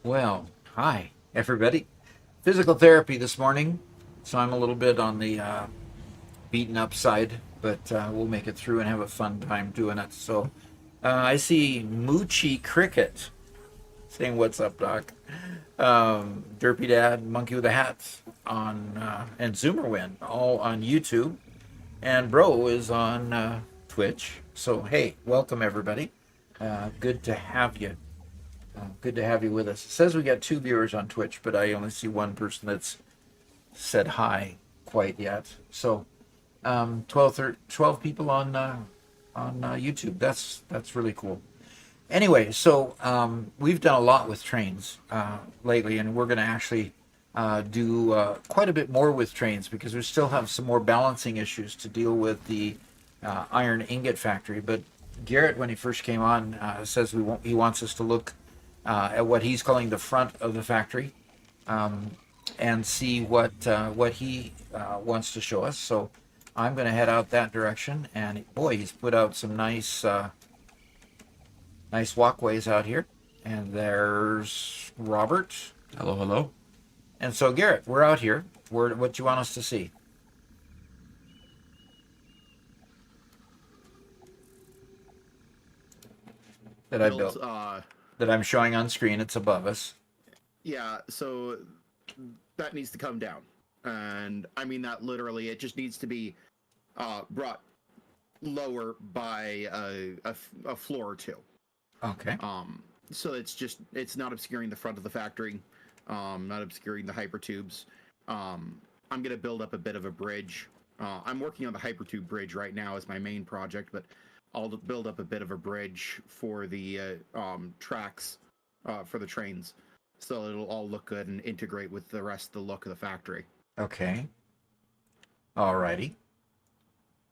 Well, hi, everybody. Physical therapy this morning, so I'm a little bit on the beaten up side, but we'll make it through and have a fun time doing it. So I see Moochie Cricket saying, "What's up, Doc?" Derpy Dad, Monkey with a Hat on and Zoomerwin, all on YouTube, and Bro is on Twitch. So hey, welcome everybody. Good to have you. Good to have you with us. It says we got 2 viewers on Twitch, but I only see one person that's said hi quite yet. So 12 people on YouTube. That's really cool. Anyway, so we've done a lot with trains lately, and we're going to actually do quite a bit more with trains because we still have some more balancing issues to deal with the iron ingot factory. But Garrett, when he first came on, says he wants us to look at what he's calling the front of the factory, and see what he wants to show us. So I'm going to head out that direction. And boy, he's put out some nice nice walkways out here. And there's Robert. Hello, hello. And so Garrett, we're out here. What do you want us to see? That I built. That I'm showing on screen. It's above us. Yeah, so that needs to come down. And I mean that literally. It just needs to be brought lower by a floor or two. Okay. So it's not obscuring the front of the factory, not obscuring the hypertubes. I'm gonna build up a bit of a bridge. I'm working on the hypertube bridge right now as my main project, but I'll build up a bit of a bridge for the tracks for the trains, so it'll all look good and integrate with the rest of the look of the factory. Okay. Alrighty.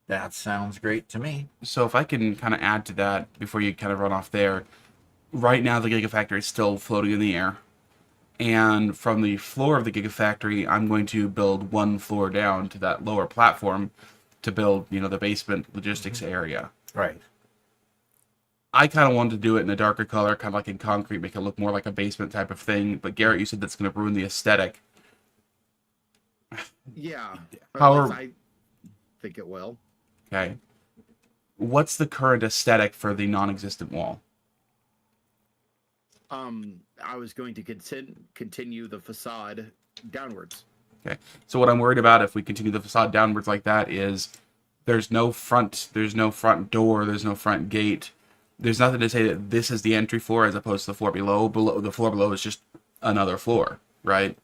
That sounds great to me. So if I can kind of add to that before you kind of run off there, right now the Gigafactory is still floating in the air. And from the floor of the Gigafactory, I'm going to build one floor down to that lower platform to build, the basement logistics area. Right. I kind of wanted to do it in a darker color, kind of like in concrete, make it look more like a basement type of thing. But Garrett, you said that's going to ruin the aesthetic. Yeah. I think it will. Okay. What's the current aesthetic for the non-existent wall? I was going to continue the facade downwards. Okay. So what I'm worried about if we continue the facade downwards like that is there's no front door, there's no front gate. There's nothing to say that this is the entry floor as opposed to the floor below. The floor below is just another floor, right?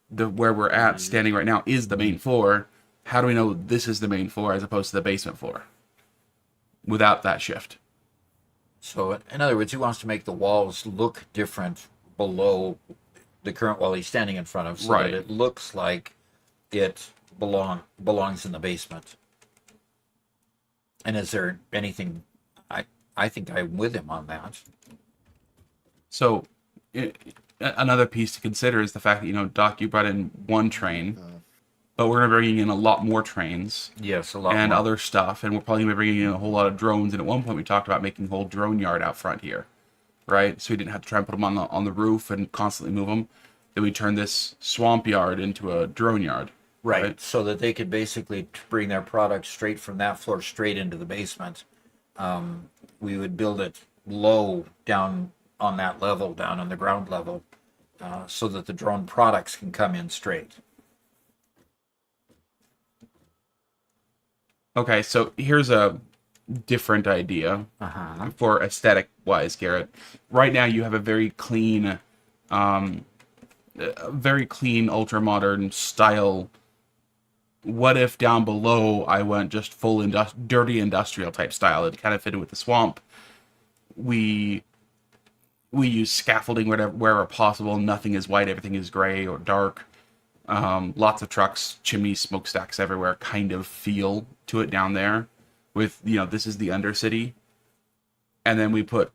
Where we're at standing right now is the main floor. How do we know this is the main floor as opposed to the basement floor without that shift? So, in other words, he wants to make the walls look different below the current wall he's standing in front of, so right. that it looks like it belongs in the basement. And is there anything? I think I'm with him on that. So, another piece to consider is the fact that Doc, you brought in one train. But we're going to be bringing in a lot more trains. Yes, a lot and more. Other stuff. And we're probably going to be bringing in a whole lot of drones. And at one point we talked about making a whole drone yard out front here. Right? So we didn't have to try and put them on the roof and constantly move them. Then we turned this swamp yard into a drone yard. Right. So that they could basically bring their product straight from that floor straight into the basement. We would build it low down on that level, down on the ground level, so that the drone products can come in straight. Okay, so here's a different idea for aesthetic-wise, Garrett. Right now, you have a very clean, ultra-modern style. What if down below I went just full dirty industrial type style? It kind of fitted with the swamp. We use scaffolding wherever possible. Nothing is white. Everything is gray or dark. Lots of trucks, chimneys, smokestacks everywhere, kind of feel to it down there with, this is the Undercity. And then we put,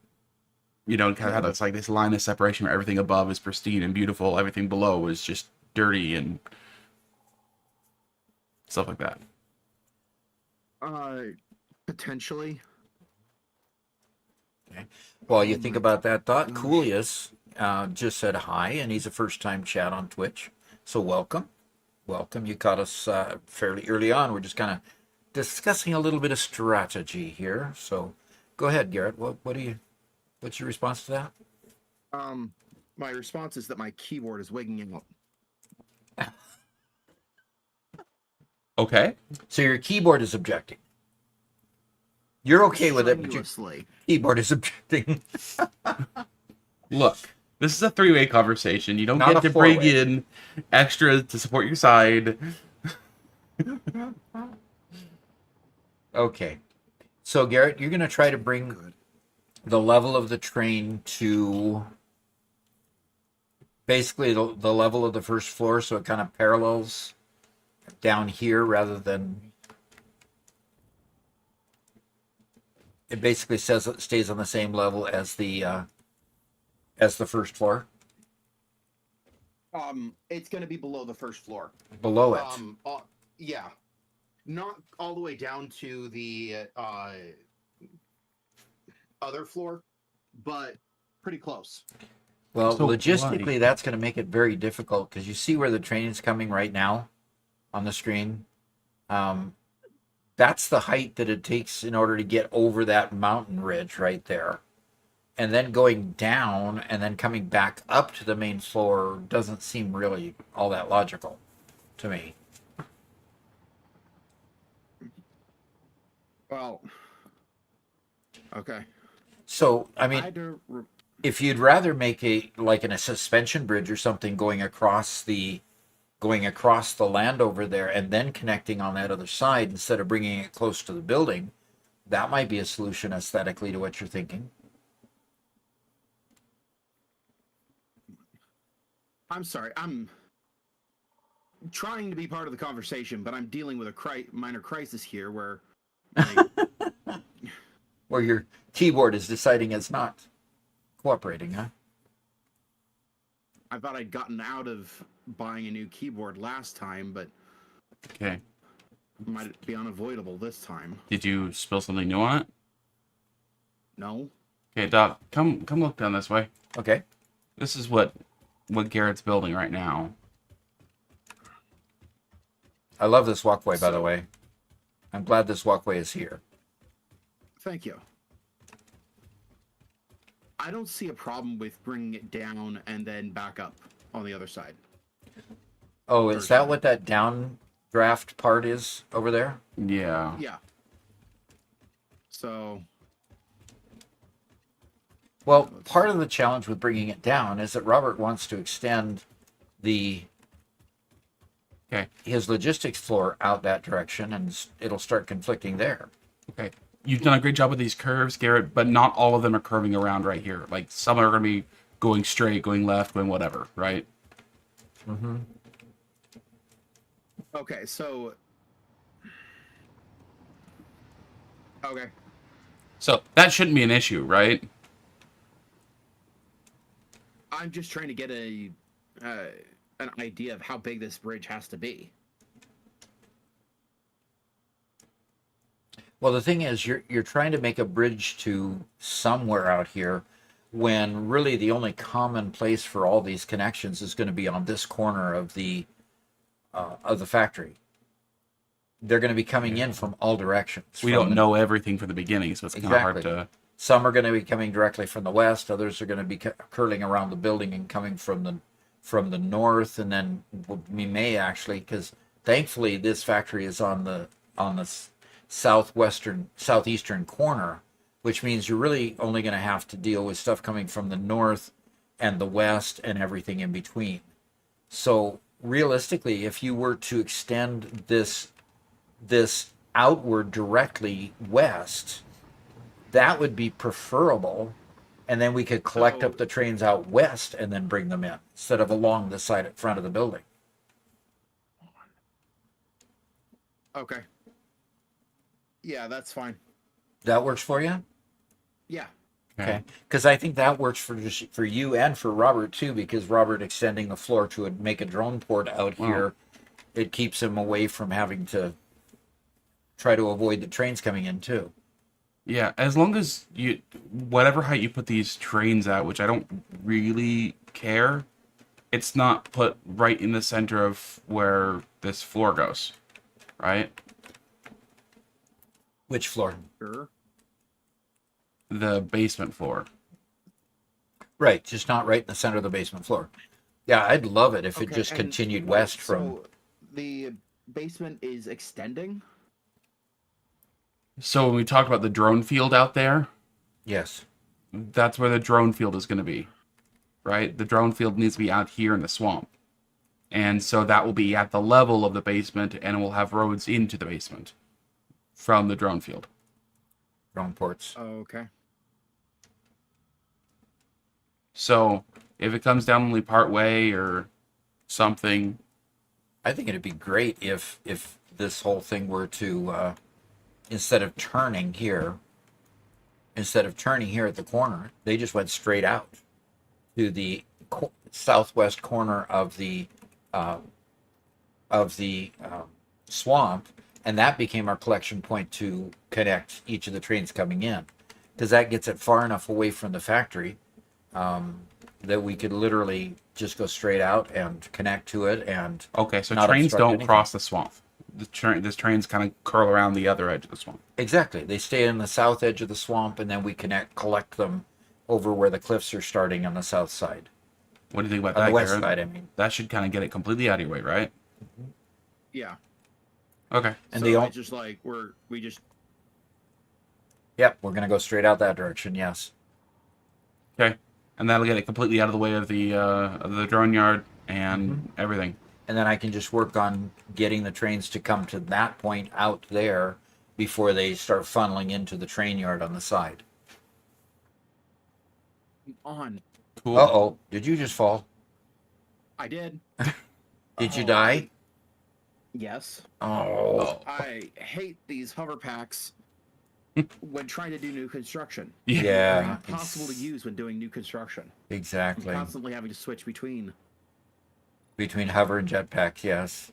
kind of have this, like this line of separation where everything above is pristine and beautiful. Everything below is just dirty and stuff like that. Potentially. Okay. While you think about that thought, Coolius just said hi, and he's a first-time chat on Twitch. So welcome. You caught us fairly early on. We're just kind of discussing a little bit of strategy here. So go ahead, Garrett. What's your response to that? My response is that my keyboard is wigging out. Okay. So your keyboard is objecting. You're okay with it, but your keyboard is objecting. Look. This is a three-way conversation. You don't Not get to bring in extra to support your side. Okay. So, Garrett, you're going to try to bring the level of the train to basically the level of the first floor, so it kind of parallels down here rather than... It basically says it stays on the same level as the first floor. It's going to be below the first floor. Below it. Yeah, not all the way down to the other floor, but pretty close. Well, So logistically, why? that's going to make it very difficult because you see where the train is coming right now on the screen. Um, that's the height that it takes in order to get over that mountain ridge right there. And then going down and then coming back up to the main floor doesn't seem really all that logical to me. Well, okay. So, I mean, if you'd rather make a suspension bridge or something going across the land over there and then connecting on that other side instead of bringing it close to the building, that might be a solution aesthetically to what you're thinking. I'm sorry. I'm trying to be part of the conversation, but I'm dealing with a minor crisis here where Where your keyboard is deciding it's not cooperating, huh? I thought I'd gotten out of buying a new keyboard last time, but Okay. it might be unavoidable this time. Did you spill something new on it? No? Okay, Doc, come look down this way. Okay. This is what Garrett's building right now. I love this walkway, by the way. I'm glad this walkway is here. Thank you. I don't see a problem with bringing it down and then back up on the other side. Oh, is that what that downdraft part is over there? Yeah. Yeah. So, Well, part of the challenge with bringing it down is that Robert wants to extend his logistics floor out that direction, and it'll start conflicting there. Okay. You've done a great job with these curves, Garrett, but not all of them are curving around right here. Like, some are going to be going straight, going left, going whatever, right? Mm-hmm. okay, so... Okay. So, that shouldn't be an issue, right? I'm just trying to get an idea of how big this bridge has to be. Well, the thing is, you're trying to make a bridge to somewhere out here, when really the only common place for all these connections is going to be on this corner of the factory. They're going to be coming in from all directions. We don't know everything from the beginning, so it's kind of hard to... Some are going to be coming directly from the west. Others are going to be curling around the building and coming from the north. And then we may actually, because thankfully this factory is on the southeastern corner, which means you're really only going to have to deal with stuff coming from the north and the west and everything in between. So realistically, if you were to extend this outward directly west, that would be preferable, and then we could collect up the trains out west and then bring them in instead of along the side at front of the building. Okay. Yeah, that's fine. That works for you? Yeah. Okay. Because I think that works for you and for Robert too, because Robert extending the floor to make a drone port out here, it keeps him away from having to try to avoid the trains coming in too. Yeah, as long as whatever height you put these trains at, which I don't really care, it's not put right in the center of where this floor goes, right? Which floor? Sure. The basement floor. Right, just not right in the center of the basement floor. Yeah, I'd love it if it just and continued wait, west from... So the basement is extending? So when we talk about the drone field out there, Yes. that's where the drone field is going to be, right? The drone field needs to be out here in the swamp. And so that will be at the level of the basement, and we'll have roads into the basement from the drone field. Drone ports. Okay. So if it comes down only part way or something, I think it'd be great if this whole thing were to, instead of turning here, instead of turning here at the corner, they just went straight out to the southwest corner of the uh, swamp, and that became our collection point to connect each of the trains coming in, because that gets it far enough away from the factory that we could literally just go straight out and connect to it. And Okay, so not trains obstruct don't anything. cross the swamp. This trains kind of curl around the other edge of the swamp. Exactly, they stay in the south edge of the swamp, and then we collect them over where the cliffs are starting on the south side, What do you think about on that, the west Garrett? side. I mean, That should kind of get it completely out of your way, right? Yeah. Okay. and So they all. it's just like we just Yep, we're gonna go straight out that direction. Yes. Okay. And that'll get it completely out of the way of the drone yard and everything. And then I can just work on getting the trains to come to that point out there before they start funneling into the train yard on the side. on. Cool. Uh-oh, did you just fall? I did. Did you Oh, die? Yes. Oh, I hate these hover packs when trying to do new construction. Yeah. They're yeah. impossible to use when doing new construction. I'm Exactly. constantly having to switch between. Between hover and jetpacks, yes.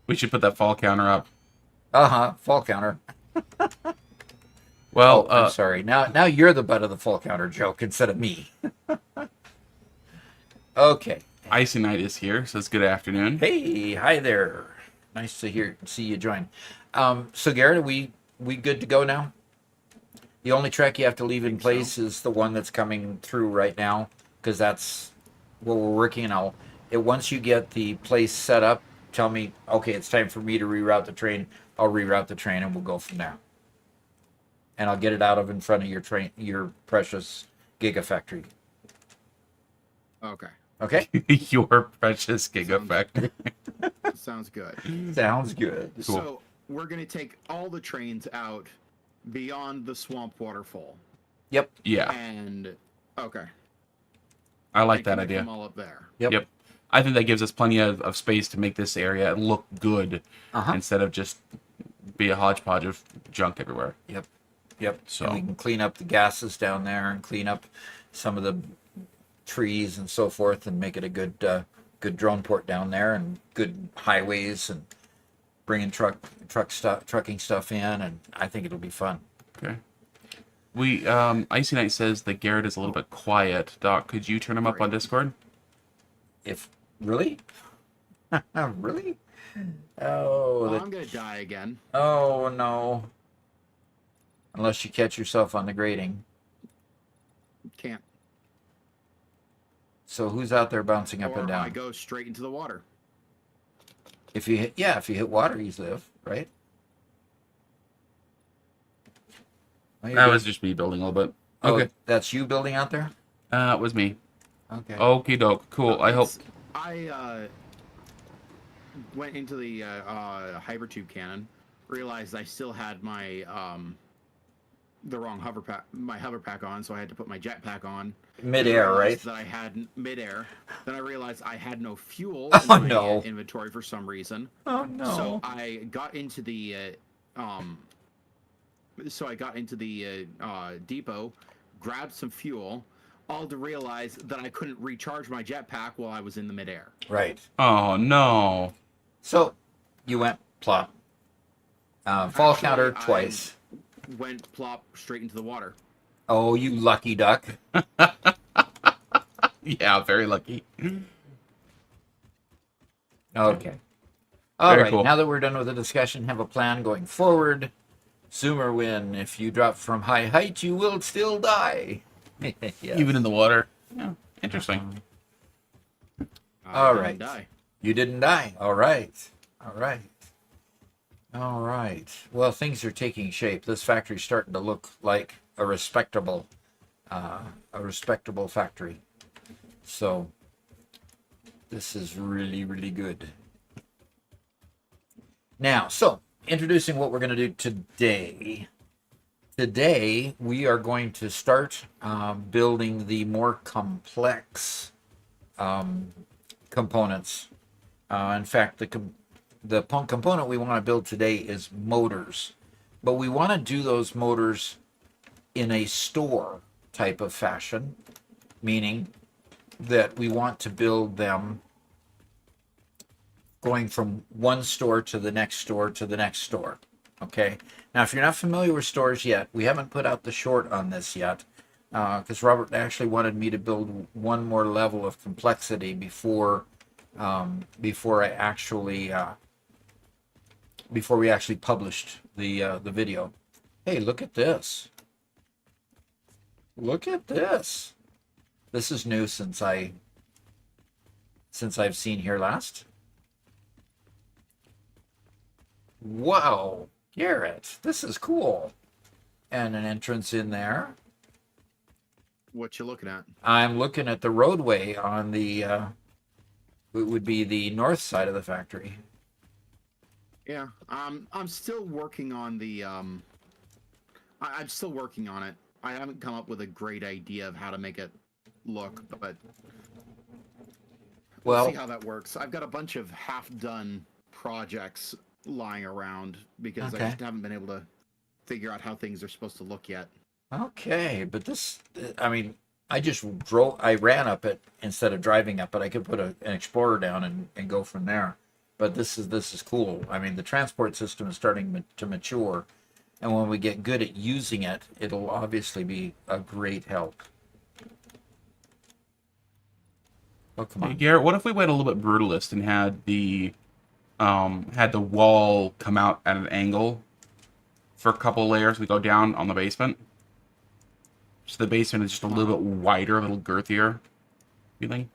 We should put that fall counter up. Uh-huh, fall counter. Well, I'm sorry. Now you're the butt of the fall counter joke instead of me. Okay. Icy Knight is here, so it's good afternoon. Hey, hi there. Nice to see you join. So Garrett, are we good to go now? The only track you have to leave in place is the one that's coming through right now, because that's what we're working on. Once you get the place set up, tell me, okay, it's time for me to reroute the train. I'll reroute the train and we'll go from there. And I'll get it out of in front of your precious Gigafactory. Okay. Okay? Your precious Gigafactory. Sounds good. Sounds good. Cool. So we're gonna take all the trains out beyond the swamp waterfall. Yep. Yeah, And okay. I like and that connect idea. them all up there. Yep. I think that gives us plenty of space to make this area look good Uh-huh. instead of just be a hodgepodge of junk everywhere. Yep. So- And we can clean up the gases down there and clean up some of the trees and so forth, and make it a good drone port down there, and good highways, and bringing trucking stuff in, and I think it'll be fun. Okay. We Icy Knight says that Garrett is a little bit quiet. Doc, could you turn him up on Discord? If really, really, oh, I'm gonna die again. oh no! Unless you catch yourself on the grating. Can't. So who's out there bouncing up Or and I down? go straight into the water. If you hit water, you live, right? Oh, you're That good. was just me building a little bit. Oh, Okay. that's you building out there? It was me. Okay. Okie doke. Cool. I hope. I went into the hypertube cannon, realized I still had my the wrong hover pack on, so I had to put my jetpack on. Midair, I right? realized that I had midair. Then I realized I had no fuel in Oh, my no. inventory for some reason. Oh no. So I got into the depot, grabbed some fuel, all to realize that I couldn't recharge my jetpack while I was in the midair. Right. Oh no. So you went plop. Fall Actually, counter I- twice. Went plop straight into the water. Oh, you lucky duck. Yeah, very lucky. Okay. All Very right. cool. Now that we're done with the discussion, have a plan going forward. Zoomer win. If you drop from high height, you will still die. Yes. Even in the water. Yeah. Interesting. All Didn't right. Die. You didn't die. All right. All right. All right. Well, things are taking shape. This factory's starting to look like a respectable factory. So this is really, really good. Now, so introducing what we're going to do today. Today, we are going to start building the more complex components. In fact, the component we want to build today is motors. But we want to do those motors in a store type of fashion, meaning that we want to build them going from one store to the next store to the next store. Okay. Now, if you're not familiar with stores yet, we haven't put out the short on this yet, because Robert actually wanted me to build one more level of complexity before before we actually published the video. Hey, look at this! Look at this! This is new since I've seen here last. Wow, Garrett, this is cool. And an entrance in there. What you looking at? I'm looking at the roadway on the it would be the north side of the factory. Yeah, I'm still working on the I'm still working on it. I haven't come up with a great idea of how to make it look, but we'll see how that works. I've got a bunch of half-done projects lying around because I just haven't been able to figure out how things are supposed to look yet. Okay, but this, I mean, I ran up it instead of driving up it. I could put an Explorer down and go from there. But this is cool. I mean, the transport system is starting to mature, and when we get good at using it, it'll obviously be a great help. Oh, come Hey, on. Garrett, what if we went a little bit brutalist and had the wall come out at an angle for a couple layers? We go down on the basement. So the basement is just a little bit wider, a little girthier feeling.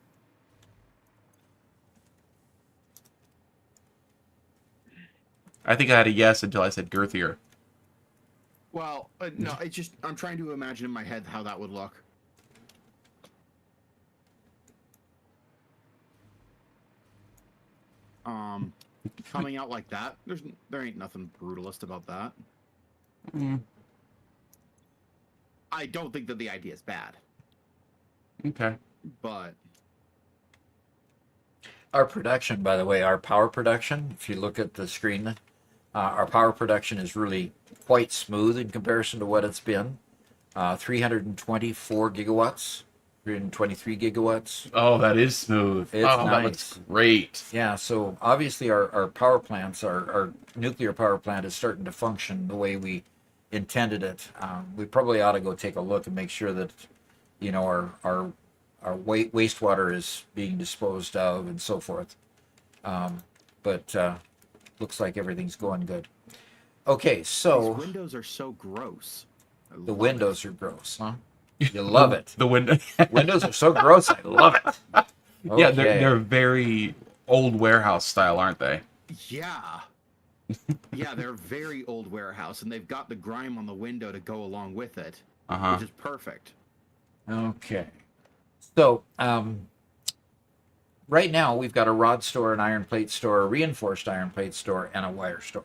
I think I had a yes until I said girthier. Well, no, it's just I'm trying to imagine in my head how that would look. Coming out like that, there ain't nothing brutalist about that. Mm, I don't think that the idea is bad, okay. but Our production, by the way, our power production, if you look at the screen, our power production is really quite smooth in comparison to what it's been. 324 gigawatts, 323 gigawatts. Oh, that is smooth. It's oh, nice. That looks great. Yeah, so obviously our power plants, our nuclear power plant is starting to function the way we intended it. We probably ought to go take a look and make sure that, you know, our wastewater is being disposed of and so forth. But looks like everything's going good. Okay, so these windows are so gross. the windows are gross, huh? You love it. The window. Windows are so gross. I love it. Okay. Yeah, they're very old warehouse style, aren't they? Yeah. Yeah, they're very old warehouse, and they've got the grime on the window to go along with it, which is perfect. Okay. So, right now we've got a rod store, an iron plate store, a reinforced iron plate store, and a wire store.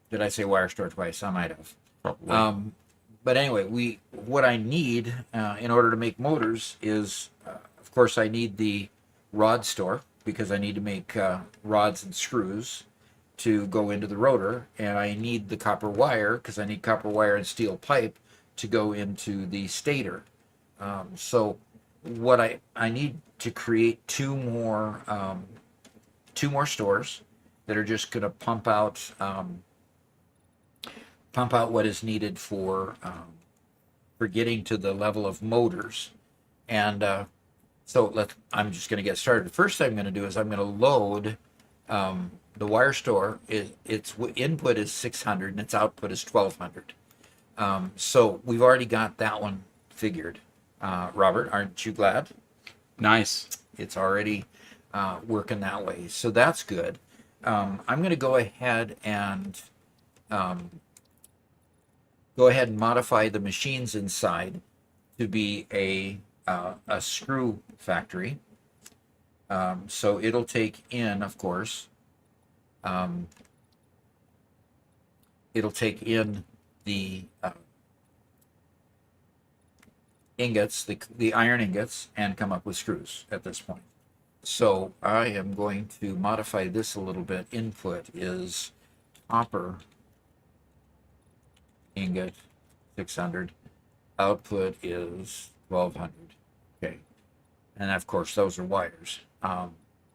Did I say wire store twice? I might have. Probably. But anyway, what I need in order to make motors is, of course, I need the rod store because I need to make rods and screws to go into the rotor, and I need the copper wire because I need copper wire and steel pipe to go into the stator. So what I need to create two more stores that are just going to pump out what is needed for getting to the level of motors. And so I'm just going to get started. The first thing I'm going to do is I'm going to load the wire store. Its input is 600 and its output is 1200. So we've already got that one figured. Robert, aren't you glad? Nice. It's already working that way. So that's good. I'm going to go ahead and modify the machines inside to be a screw factory. So it'll take in, of course, it'll take in the ingots, the iron ingots, and come up with screws at this point. So I am going to modify this a little bit. Input is copper ingot 600. Output is 1200. Okay. And of course, those are wires.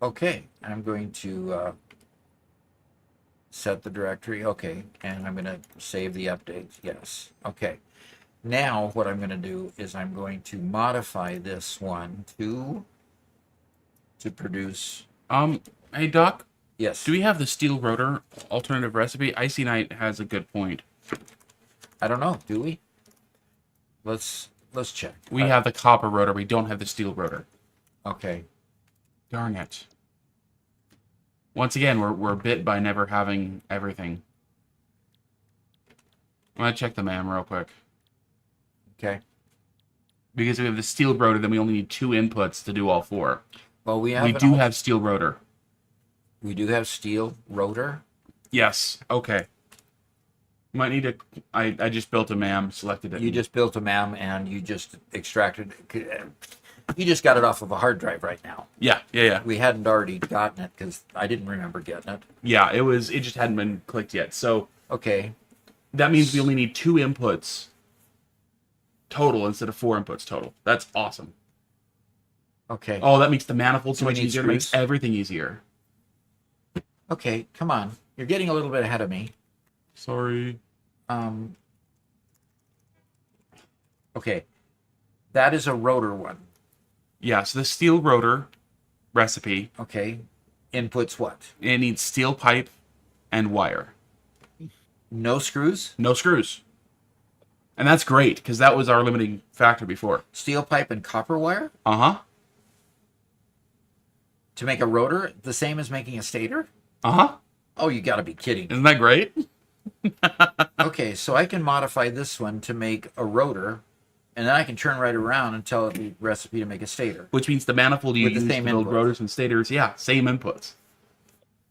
Okay. I'm going to set the directory. Okay. And I'm going to save the updates. Yes. Okay. Now, what I'm going to do is I'm going to modify this one to produce. Hey Doc, Yes. do we have the steel rotor alternative recipe? Icy Knight has a good point. I don't know. Do we? Let's check. We have the copper rotor. We don't have the steel rotor. Okay. Darn it. Once again, we're bit by never having everything. I'm gonna check the MAM real quick. Okay. Because we have the steel rotor, then we only need 2 inputs to do all 4. Well, we do have steel rotor. We do have steel rotor. Yes. Okay. Might need to. I just built a MAM, selected it. You just built a MAM and you just extracted. You just got it off of a hard drive right now. Yeah. We hadn't already gotten it because I didn't remember getting it. Yeah, it just hadn't been clicked yet. So okay, that means we only need 2 inputs total instead of 4 inputs total. That's awesome. Okay. Oh, that makes the manifold so Do we much need easier. It screws? makes everything easier. Okay, come on. You're getting a little bit ahead of me. Sorry. Okay, that is a rotor one. Yeah, so the steel rotor recipe, Okay, inputs what? it needs steel pipe and wire. No screws? No screws. And that's great, because that was our limiting factor before. Steel pipe and copper wire? Uh-huh. To make a rotor, the same as making a stator? Uh-huh. Oh, you gotta be kidding. Isn't that great? Okay, so I can modify this one to make a rotor, and then I can turn right around and tell it the recipe to make a stator. Which means the manifold you With the use to same build inputs. rotors and stators, yeah, same inputs.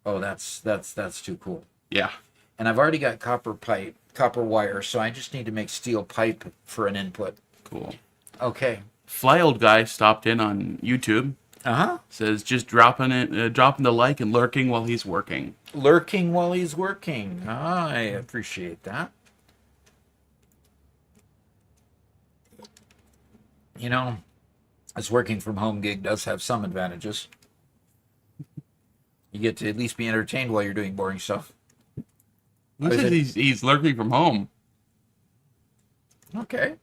Oh, that's too cool. Yeah. And I've already got copper wire, so I just need to make steel pipe for an input. Cool. Okay. Fly Old Guy stopped in on YouTube. Uh-huh. Says just dropping the like and lurking while he's working. Lurking while he's working. I appreciate that. You know, this working from home gig does have some advantages. You get to at least be entertained while you're doing boring stuff. He says he's lurking from home. Okay.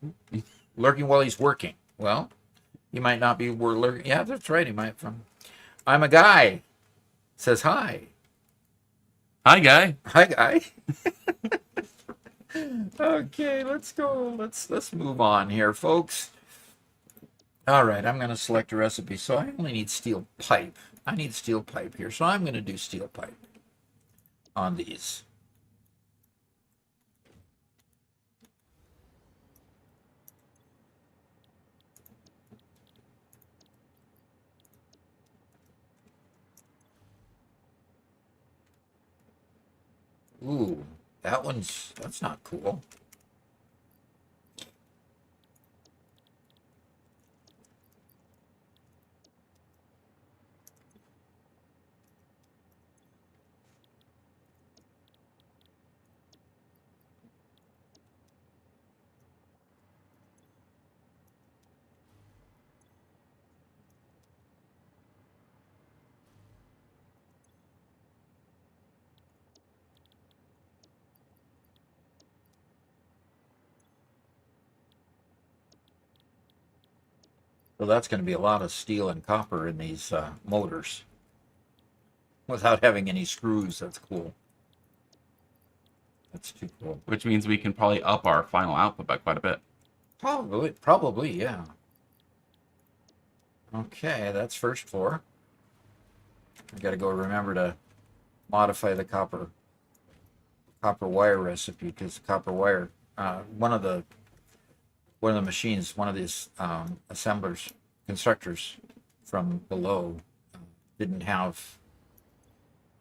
Lurking while he's working. Well, he might not be lurking. Yeah, that's right. He might. I'm a guy. Says hi. Hi, guy. Hi, guy. Okay, let's go. Let's move on here, folks. All right, I'm going to select a recipe. So I only need steel pipe. I need steel pipe here. So I'm going to do steel pipe on these. Ooh, that's not cool. So that's going to be a lot of steel and copper in these motors without having any screws. That's cool. That's too cool. Which means we can probably up our final output by quite a bit. Probably, yeah. Okay, that's first floor. I got to go remember to modify the copper wire recipe because the copper wire, one of the machines, one of these assemblers, constructors from below didn't have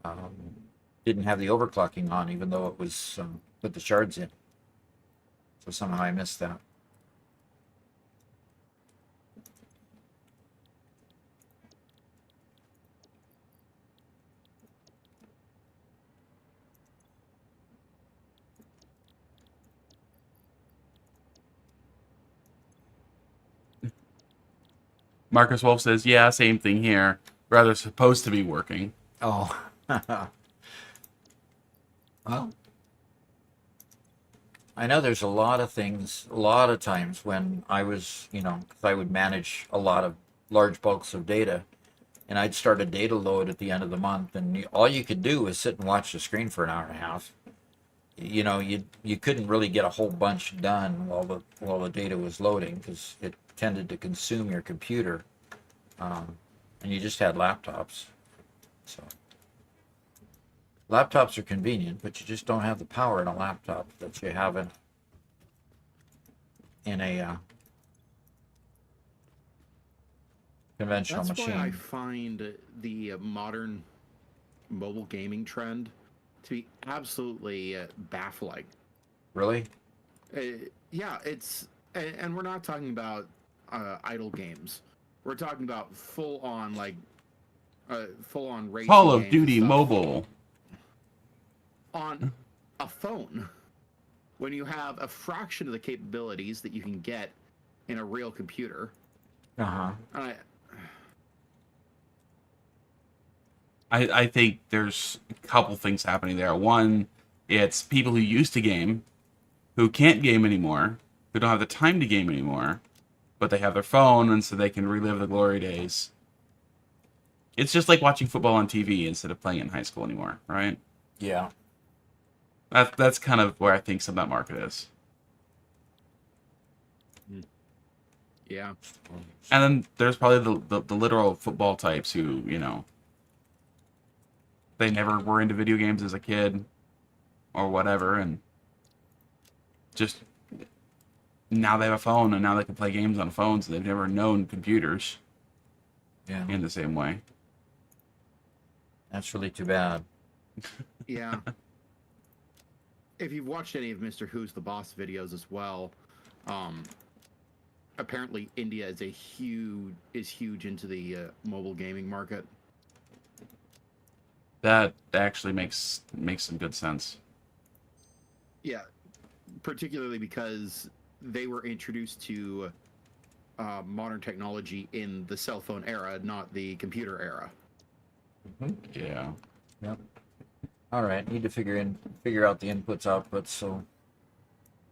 the overclocking on, even though it was put the shards in. So somehow I missed that. Marcus Wolf says, yeah, same thing here. Rather supposed to be working. Oh. Well, I know there's a lot of things, a lot of times when I was, 'cause I would manage a lot of large bulks of data, and I'd start a data load at the end of the month, and all you could do was sit and watch the screen for an hour and a half. You couldn't really get a whole bunch done while the data was loading because it tended to consume your computer, and you just had laptops. So laptops are convenient, but you just don't have the power in a laptop that you have in a conventional That's machine. why I find the modern mobile gaming trend to be absolutely baffling. Really? Yeah, and we're not talking about idle games. We're talking about full on racing Call of games and Duty stuff Mobile. on a phone when you have a fraction of the capabilities that you can get in a real computer. Uh-huh. I think there's a couple things happening there. One, it's people who used to game, who can't game anymore, who don't have the time to game anymore, but they have their phone, and so they can relive the glory days. It's just like watching football on TV instead of playing it in high school anymore, right? Yeah. That's kind of where I think some of that market is. Yeah. And then there's probably the literal football types who, they never were into video games as a kid or whatever, and just now they have a phone and now they can play games on phones. They've never known computers in the same way. That's really too bad. Yeah. If you've watched any of Mr. Who's the Boss videos as well, apparently India is huge into the mobile gaming market. That actually makes some good sense. Yeah, particularly because they were introduced to modern technology in the cell phone era, not the computer era. Yeah. Yep. All right. Need to figure out the inputs, outputs. So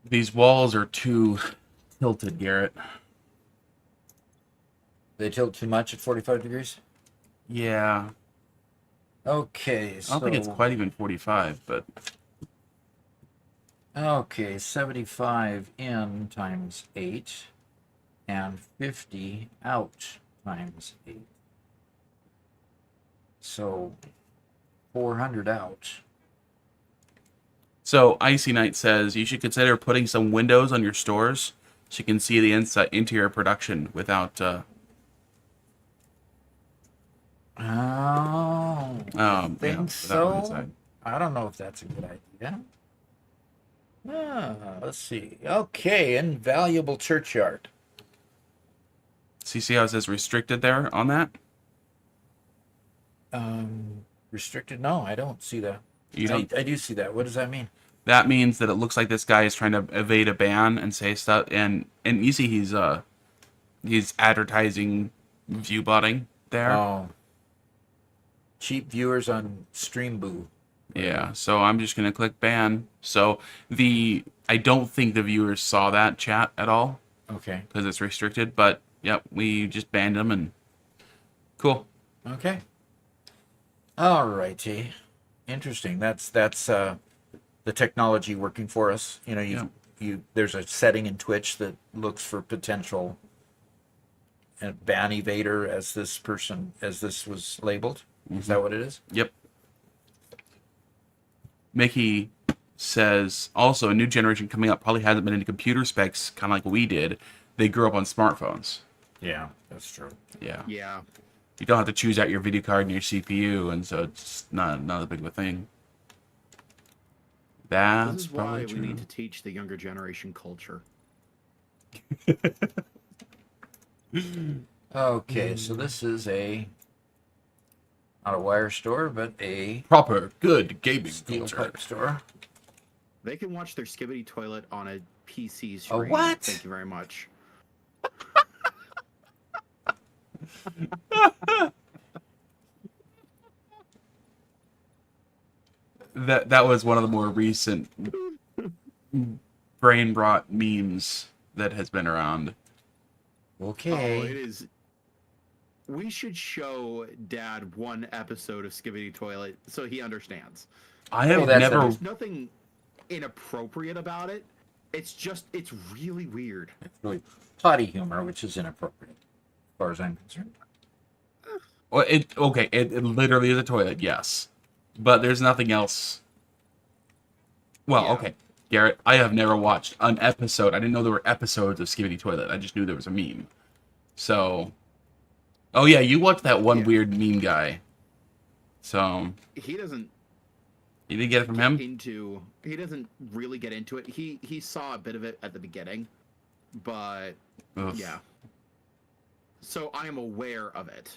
These walls are too tilted, Garrett. they tilt too much at 45 degrees. Yeah. Okay. I don't think it's quite even 45, but Okay, 75 in times 8 and 50 out times 8. So 400 out. so Icy Knight says you should consider putting some windows on your stores so you can see the interior production without Oh, without so. inside. I don't know if that's a good idea. Let's see. Okay, invaluable churchyard. See how it says restricted there on that? Restricted? No, I don't see that. You don't. I do see that. What does that mean? That means that it looks like this guy is trying to evade a ban and say stuff, and you see he's advertising view botting there. Oh, cheap viewers on Streamboo. Yeah, so I'm just gonna click ban. So I don't think the viewers saw that chat at all Okay. because it's restricted. But yep, we just banned them and cool. Okay. All righty. Interesting. That's the technology working for us. There's a setting in Twitch that looks for potential ban evader as this was labeled. Is that what it is? Yep. Mickey says also a new generation coming up probably hasn't been into computer specs kind of like we did. They grew up on smartphones. Yeah, that's true. Yeah. Yeah. You don't have to choose out your video card and your CPU, and so it's not a big of a thing. That's This is probably why true. we need to teach the younger generation culture. Okay, so this is not a wire store, but a Proper, good gaming steel culture. pipe store. They can watch their Skibbity toilet on a PC screen. what? Thank you very much. That was one of the more recent brain brought memes that has been around. Okay. Oh, it is. We should show Dad one episode of Skibidi Toilet so he understands. I have that's never. There's nothing inappropriate about it. It's really weird. It's really potty humor, which is inappropriate, as far as I'm concerned. Well, it literally is a toilet, yes, but there's nothing else. Well, Yeah. okay, Garrett, I have never watched an episode. I didn't know there were episodes of Skibidi Toilet. I just knew there was a meme. So, oh yeah, you watched that one Yeah. weird meme guy. So He doesn't you didn't get it from him. he doesn't really get into it. He saw a bit of it at the beginning, but Ugh. yeah. So I am aware of it.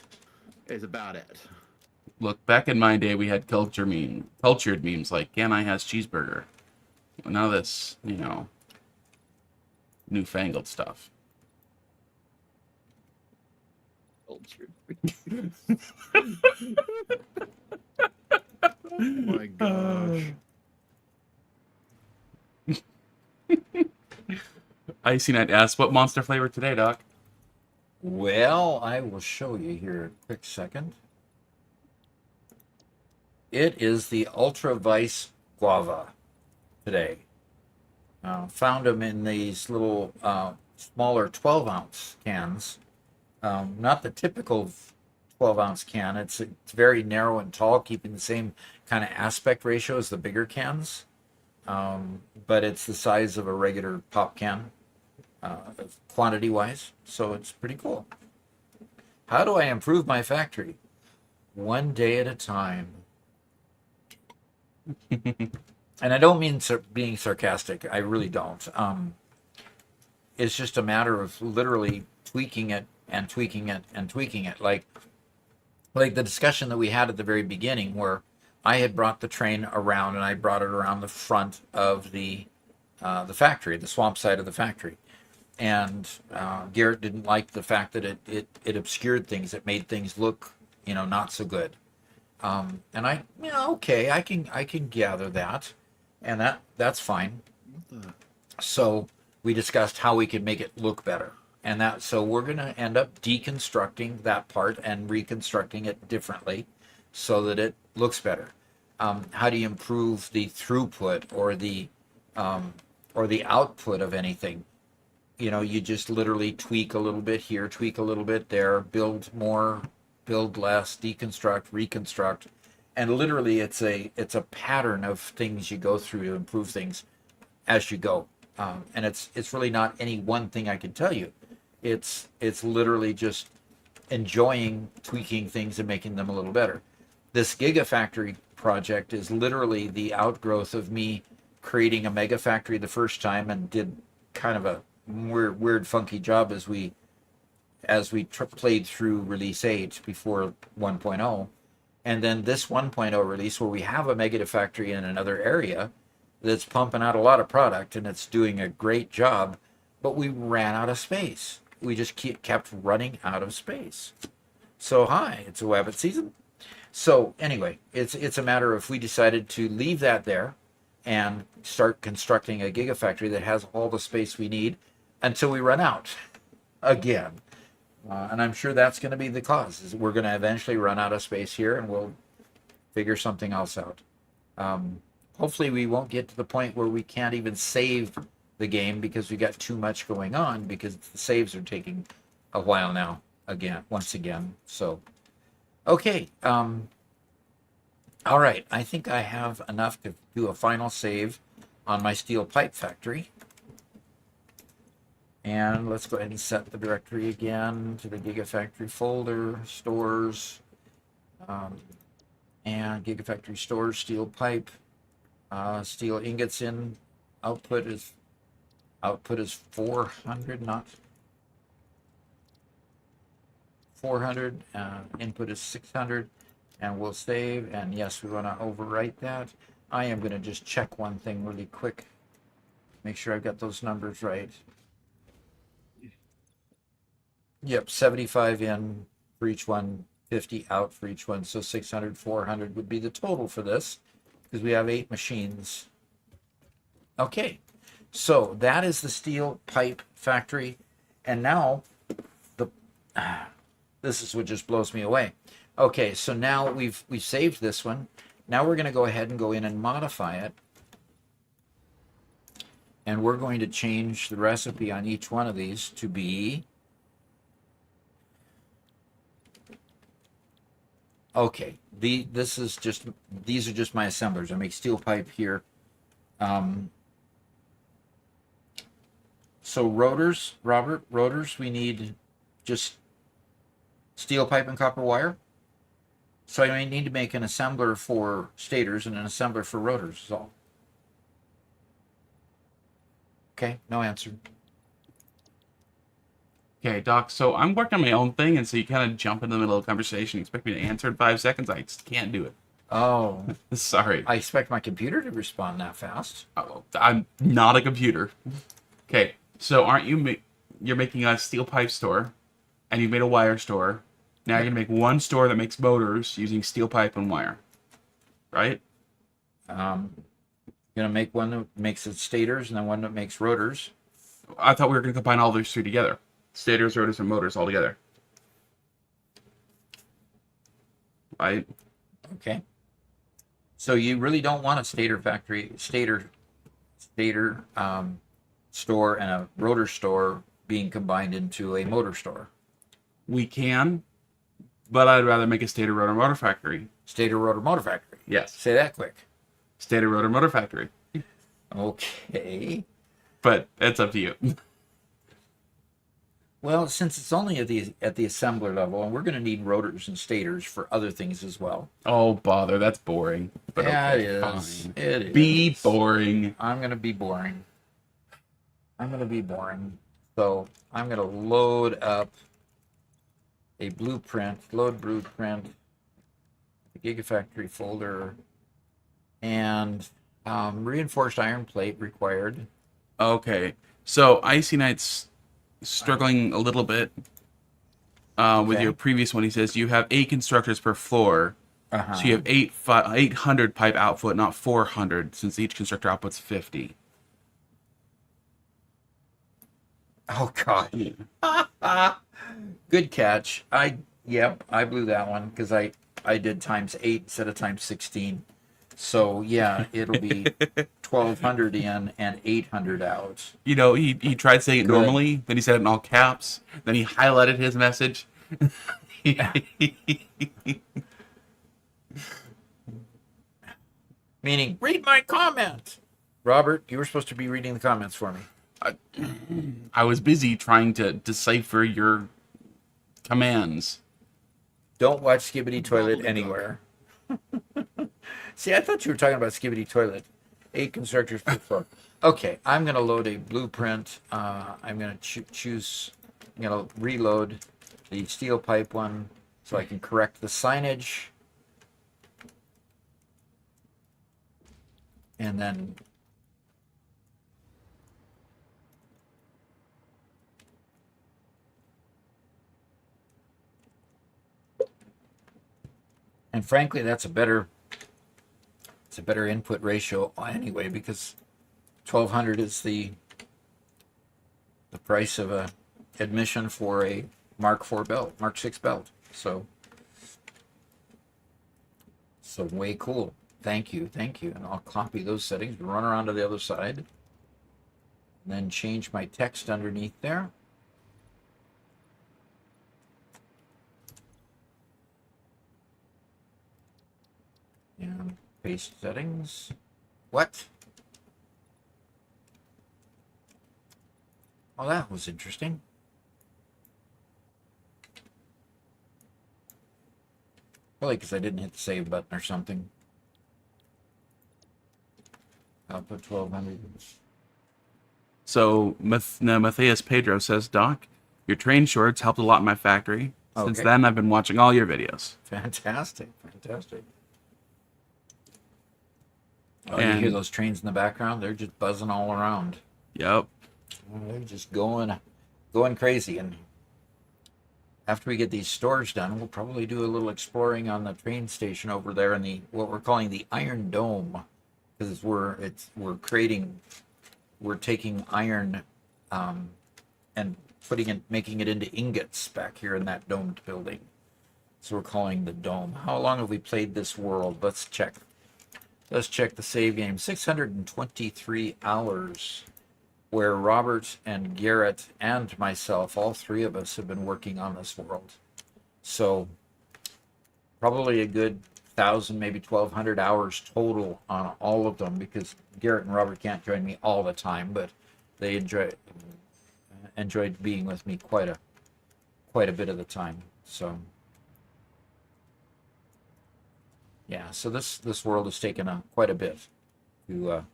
Is about it. Look, back in my day, we had cultured memes like "Can I has cheeseburger." Now this, newfangled stuff. Cultured. Oh my gosh. Icy Knight asks, "What monster flavor today, Doc?" Well, I will show you here a quick second. It is the Ultra Vice Guava today. Found them in these little smaller 12-ounce cans. Not the typical 12-ounce can. It's very narrow and tall, keeping the same kind of aspect ratio as the bigger cans. But it's the size of a regular pop can, quantity-wise. So it's pretty cool. How do I improve my factory? One day at a time. And I don't mean being sarcastic. I really don't. It's just a matter of literally tweaking it and tweaking it and tweaking it. Like the discussion that we had at the very beginning, where I had brought the train around and I brought it around the front of the factory, the swamp side of the factory. And Garrett didn't like the fact that it obscured things. It made things look, not so good. And I, okay, I can gather that, and that's fine. So we discussed how we could make it look better, and so we're gonna end up deconstructing that part and reconstructing it differently, so that it looks better. How do you improve the throughput or the output of anything? You just literally tweak a little bit here, tweak a little bit there, build more, build less, deconstruct, reconstruct, and literally it's a pattern of things you go through to improve things as you go. And it's really not any one thing I can tell you. It's literally just enjoying tweaking things and making them a little better. This Gigafactory project is literally the outgrowth of me creating a mega factory the first time, and did kind of a weird funky job as we played through release 8 before 1.0, and then this 1.0 release, where we have a mega factory in another area that's pumping out a lot of product and it's doing a great job, but we ran out of space. We just kept running out of space. So it's a Wabbit season. So anyway, it's a matter of, we decided to leave that there and start constructing a gigafactory that has all the space we need until we run out again. And I'm sure that's going to be the cause, is we're going to eventually run out of space here, and we'll figure something else out. Hopefully we won't get to the point where we can't even save the game because we got too much going on, because the saves are taking a while now, once again. So, okay. All right. I think I have enough to do a final save on my steel pipe factory. And let's go ahead and set the directory again to the Gigafactory folder, stores, and Gigafactory stores, steel pipe, steel ingots in. Output is 400, not 400. Input is 600, and we'll save. And yes, we want to overwrite that. I am going to just check one thing really quick. Make sure I've got those numbers right. Yep, 75 in, for each one, 50 out for each one. So 600, 400 would be the total for this because we have 8 machines. Okay, so that is the steel pipe factory. And now the this is what just blows me away. Okay, so now we've saved this one. Now we're going to go ahead and go in and modify it. And we're going to change the recipe on each one of these to be... Okay, these are just my assemblers. I make steel pipe here. So rotors, Robert, we need just steel pipe and copper wire. So I need to make an assembler for stators and an assembler for rotors is all. Okay, no answer. Okay, Doc, so I'm working on my own thing, and so you kind of jump in the middle of the conversation, expect me to answer in 5 seconds. I just can't do it. Oh, Sorry. I expect my computer to respond that fast. Oh, I'm not a computer. Okay, so aren't you you're making a steel pipe store, and you made a wire store. Now you're gonna make one store that makes motors using steel pipe and wire, right? Gonna make one that makes it stators and then one that makes rotors. I thought we were gonna combine all those 3 together: stators, rotors, and motors all together. Right? Okay. So you really don't want a stator store and a rotor store being combined into a motor store. We can, but I'd rather make a stator rotor motor factory. Stator rotor motor factory. Yes. Say that quick. Stator rotor motor factory. Okay. But it's up to you. Well, since it's only at the assembler level, and we're going to need rotors and stators for other things as well. Oh, bother. That's boring. But Yeah, okay, it is. fine. It is. Be boring. I'm going to be boring. So I'm going to load up a blueprint, load blueprint, the Gigafactory folder, and reinforced iron plate required. Okay. So Icy Knight's struggling a little bit with Okay. your previous one. He says you have 8 constructors per floor. Uh-huh. So you have 800 pipe output, not 400, since each constructor outputs 50. Oh God. Good catch. I blew that one because I did times 8 instead of times 16. So yeah, it'll be 1200 in and 800 out. You know, he tried saying it Good. normally, then he said it in all caps, then he highlighted his message. Meaning, read my comment. Robert, you were supposed to be reading the comments for me. I was busy trying to decipher your commands. Don't watch Skibbity Toilet anywhere. See, I thought you were talking about Skibbity Toilet. 8 constructors per floor. Okay, I'm going to load a blueprint. I'm going to choose, I'm going to reload the steel pipe one so I can correct the signage. And then frankly, it's a better input ratio anyway, because 1200 is the price of a admission for a Mark 4 belt, Mark 6 belt. So way cool. Thank you. And I'll copy those settings, run around to the other side, and then change my text underneath there. And paste settings. What? Oh, that was interesting. Probably because I didn't hit the save button or something. I'll put 1200. So Matthias Pedro says, Doc, your train shorts helped a lot in my factory. Since Okay. then, I've been watching all your videos. Fantastic. Oh, you And- hear those trains in the background? They're just buzzing all around. Yep. They're just going crazy. And after we get these stores done, we'll probably do a little exploring on the train station over there in the what we're calling the Iron Dome, because we're taking iron and making it into ingots back here in that domed building. So we're calling the Dome. How long have we played this world? Let's check. Let's check the save game. 623 hours, where Robert and Garrett and myself, all three of us, have been working on this world. So probably a good 1,000, maybe 1,200 hours total on all of them, because Garrett and Robert can't join me all the time, but they enjoyed being with me quite a bit of the time. So yeah, so this world has taken quite a bit to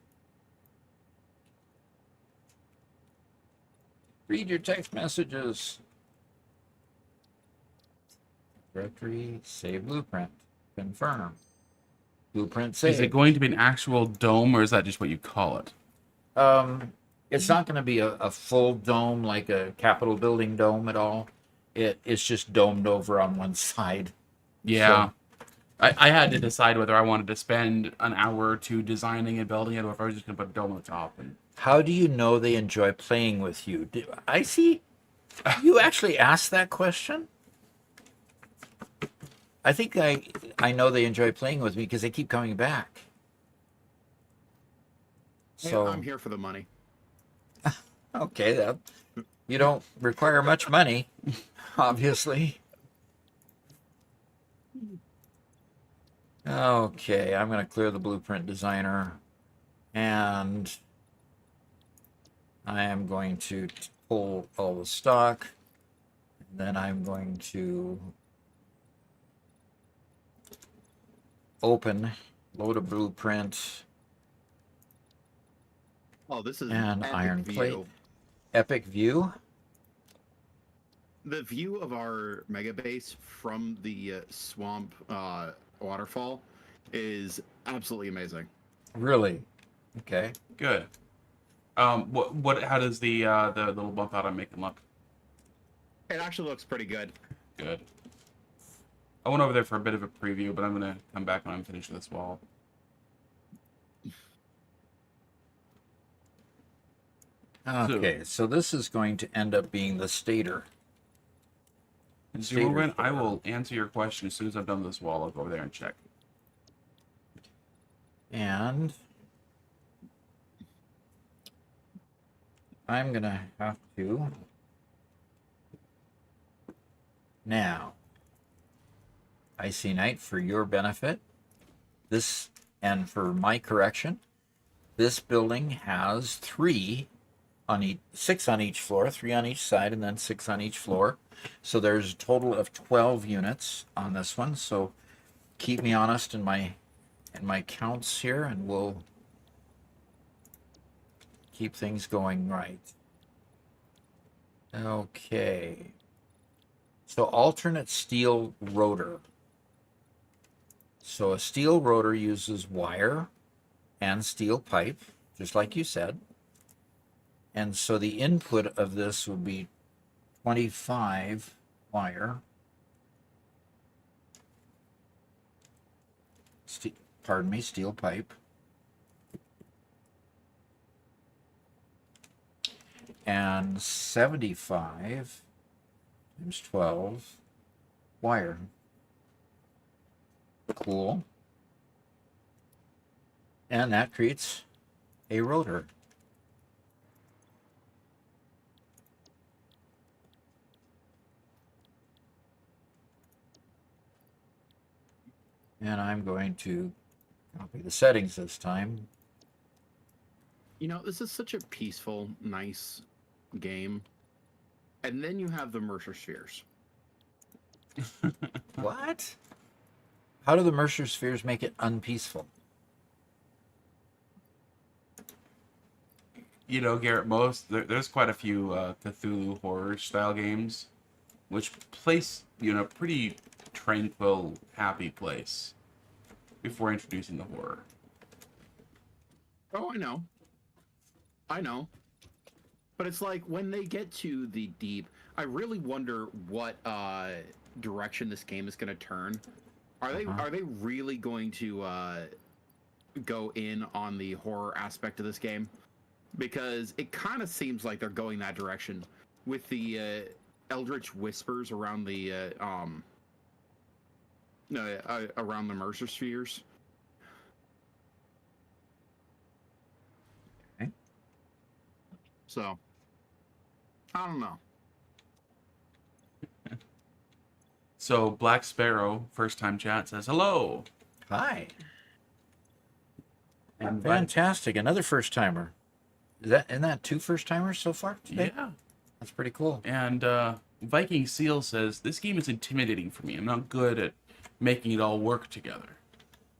read your text messages. Directory, save blueprint, confirm. Blueprint saved. Is it going to be an actual dome, or is that just what you call it? It's not going to be a full dome like a Capitol building dome at all. It's just domed over on one side. Yeah. So, I had to decide whether I wanted to spend an hour or two designing and building it, or if I was just going to put a dome on the top. And how do you know they enjoy playing with you? I see. You actually asked that question? I think I know they enjoy playing with me because they keep coming back. So I'm here for the money. okay, that you don't require much money, obviously. Okay, I'm going to clear the blueprint designer, and I am going to pull all the stock, and then I'm going to load a blueprint, Oh, this is and epic iron view. plate. Epic view. The view of our mega base from the swamp waterfall is absolutely amazing. Really? Okay. good. How does the little bump out I'm making look? It actually looks pretty good. Good. I went over there for a bit of a preview, but I'm gonna come back when I'm finished with this wall. Okay, so this is going to end up being the stator. Zoomerman, I will answer your question as soon as I'm done with this wall. I'll go over there and check. And I'm going to have to now, Icy Knight, for your benefit, this, and for my correction, this building has six on each floor, 3 on each side, and then 6 on each floor. So there's a total of 12 units on this one. So keep me honest in my counts here, and we'll keep things going right. Okay. So alternate steel rotor. So a steel rotor uses wire and steel pipe, just like you said. And so the input of this would be 25 wire, steel pipe, and 75 times 12 wire. Cool. And that creates a rotor. And I'm going to copy the settings this time. You know, this is such a peaceful, nice game. And then you have the Mercer spheres. What? How do the Mercer spheres make it unpeaceful? You know, Garrett, there's quite a few Cthulhu horror style games, which place you in a pretty tranquil, happy place before introducing the horror. Oh, I know. But it's like when they get to the deep, I really wonder what direction this game is going to turn. Are they really going to go in on the horror aspect of this game? Because it kind of seems like they're going that direction with the eldritch whispers around the around the Mercer spheres. Okay. So I don't know. So Black Sparrow, first time chat, says hello. Hi. And Fantastic. Another first timer. Isn't that 2 first timers so far today? yeah. That's pretty cool. And Viking Seal says, this game is intimidating for me. I'm not good at making it all work together.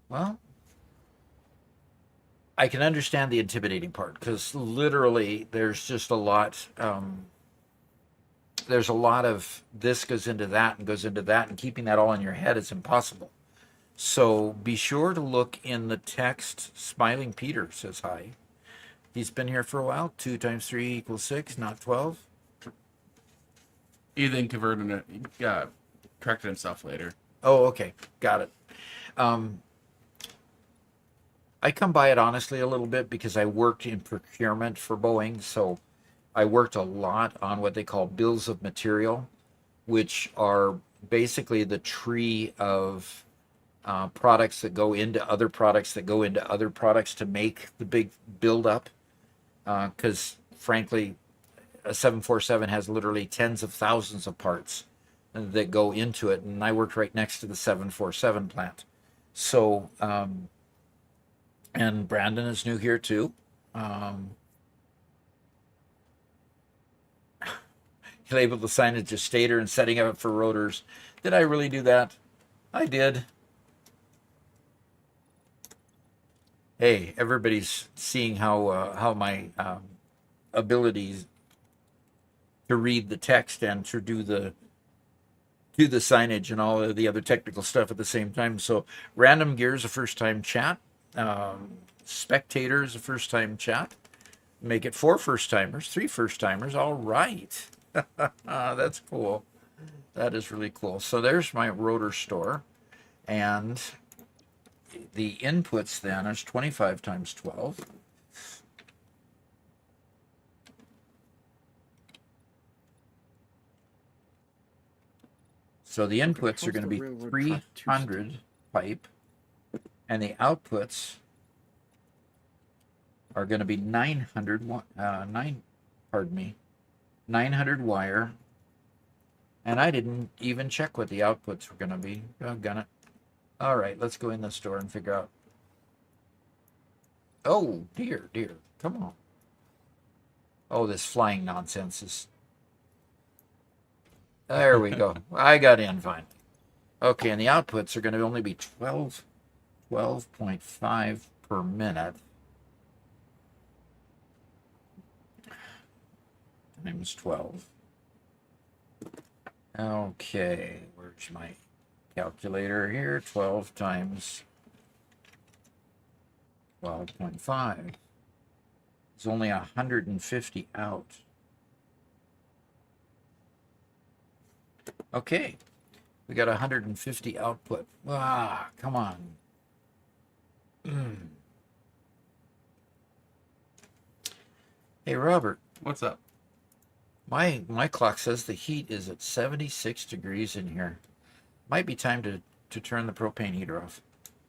Well, I can understand the intimidating part because literally there's just a lot. There's a lot of this goes into that and goes into that, and keeping that all in your head is impossible. So be sure to look in the text. Smiling Peter says hi. He's been here for a while. 2 times 3 equals 6, not 12. He then converted it, corrected himself later. Oh, okay. Got it. I come by it honestly a little bit because I worked in procurement for Boeing. So I worked a lot on what they call bills of material, which are basically the tree of products that go into other products that go into other products to make the big build-up. Because frankly, a 747 has literally tens of thousands of parts that go into it, and I worked right next to the 747 plant. So, and Brandon is new here too. He labeled the signage as stator and setting up for rotors. Did I really do that? I did. Hey, everybody's seeing how my abilities to read the text and to do the signage and all of the other technical stuff at the same time. So Random Gear's a first time chat. Spectator's a first time chat. Make it 4 first timers, 3 first timers. All right. That's cool. That is really cool. So there's my rotor store. And the inputs then is 25 times 12. So the inputs are going to be 300 pipe, and the outputs are going to be 900 wire. And I didn't even check what the outputs were going to be. Doggone it. All right, let's go in the store and figure out. Oh, dear. Come on. Oh, this flying nonsense is... There we go. I got in fine. Okay, and the outputs are going to only be 12.5 per minute. Times 12. Okay, where's my calculator here? 12 times 12.5. It's only 150 out. Okay, we got 150 output. Ah, come on. Hey, Robert. What's up? My clock says the heat is at 76 degrees in here. Might be time to turn the propane heater off.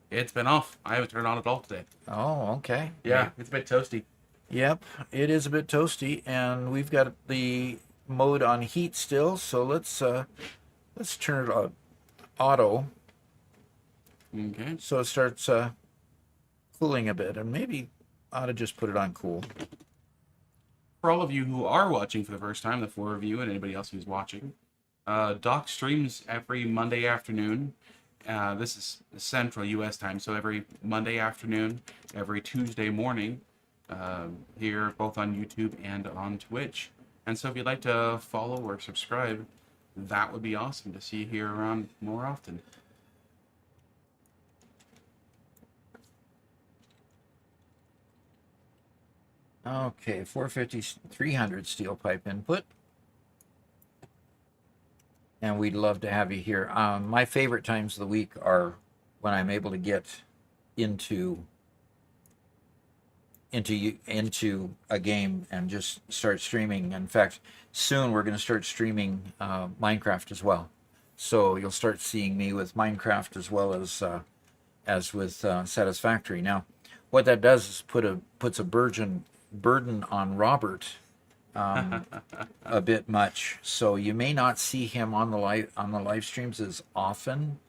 It's been off. I haven't turned it on at all today. Oh, okay. Yeah, it's a bit toasty. Yep, it is a bit toasty, and we've got the mode on heat still. So let's turn it on auto. Okay. So it starts cooling a bit, and maybe ought to just put it on cool. For all of you who are watching for the first time, the 4 of you and anybody else who's watching, Doc streams every Monday afternoon. This is Central U.S. time, so every Monday afternoon, every Tuesday morning, here both on YouTube and on Twitch. And so if you'd like to follow or subscribe, that would be awesome to see you here around more often. Okay, 450, 300 steel pipe input. And we'd love to have you here. My favorite times of the week are when I'm able to get into a game and just start streaming. In fact, soon we're going to start streaming Minecraft as well. So you'll start seeing me with Minecraft as with Satisfactory. Now, what that does is puts a burden on Robert a bit much. So you may not see him on the live streams as often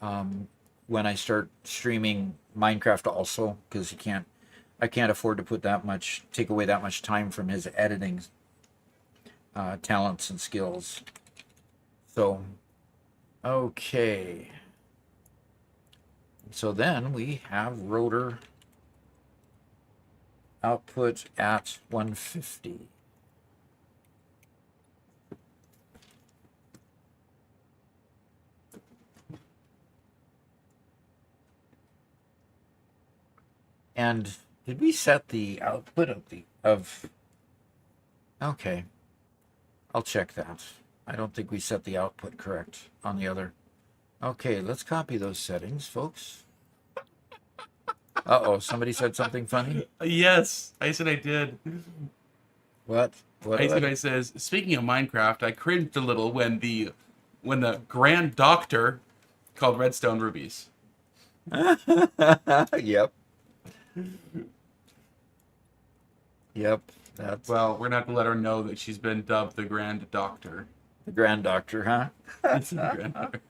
when I start streaming Minecraft also, because I can't afford to take away that much time from his editing talents and skills. So, okay. So then we have rotor output at 150. And did we set the output of okay. I'll check that. I don't think we set the output correct on the other. Okay, let's copy those settings, folks. Uh-oh, somebody said something funny? Yes, I said I did. What? What? Ice Guy says, speaking of Minecraft, I cringed a little when the Grand Doctor called redstone rubies. Yep. Yep. That's Well, we're not to let her know that she's been dubbed the Grand Doctor. the Grand Doctor, huh? It's the Grand Doctor.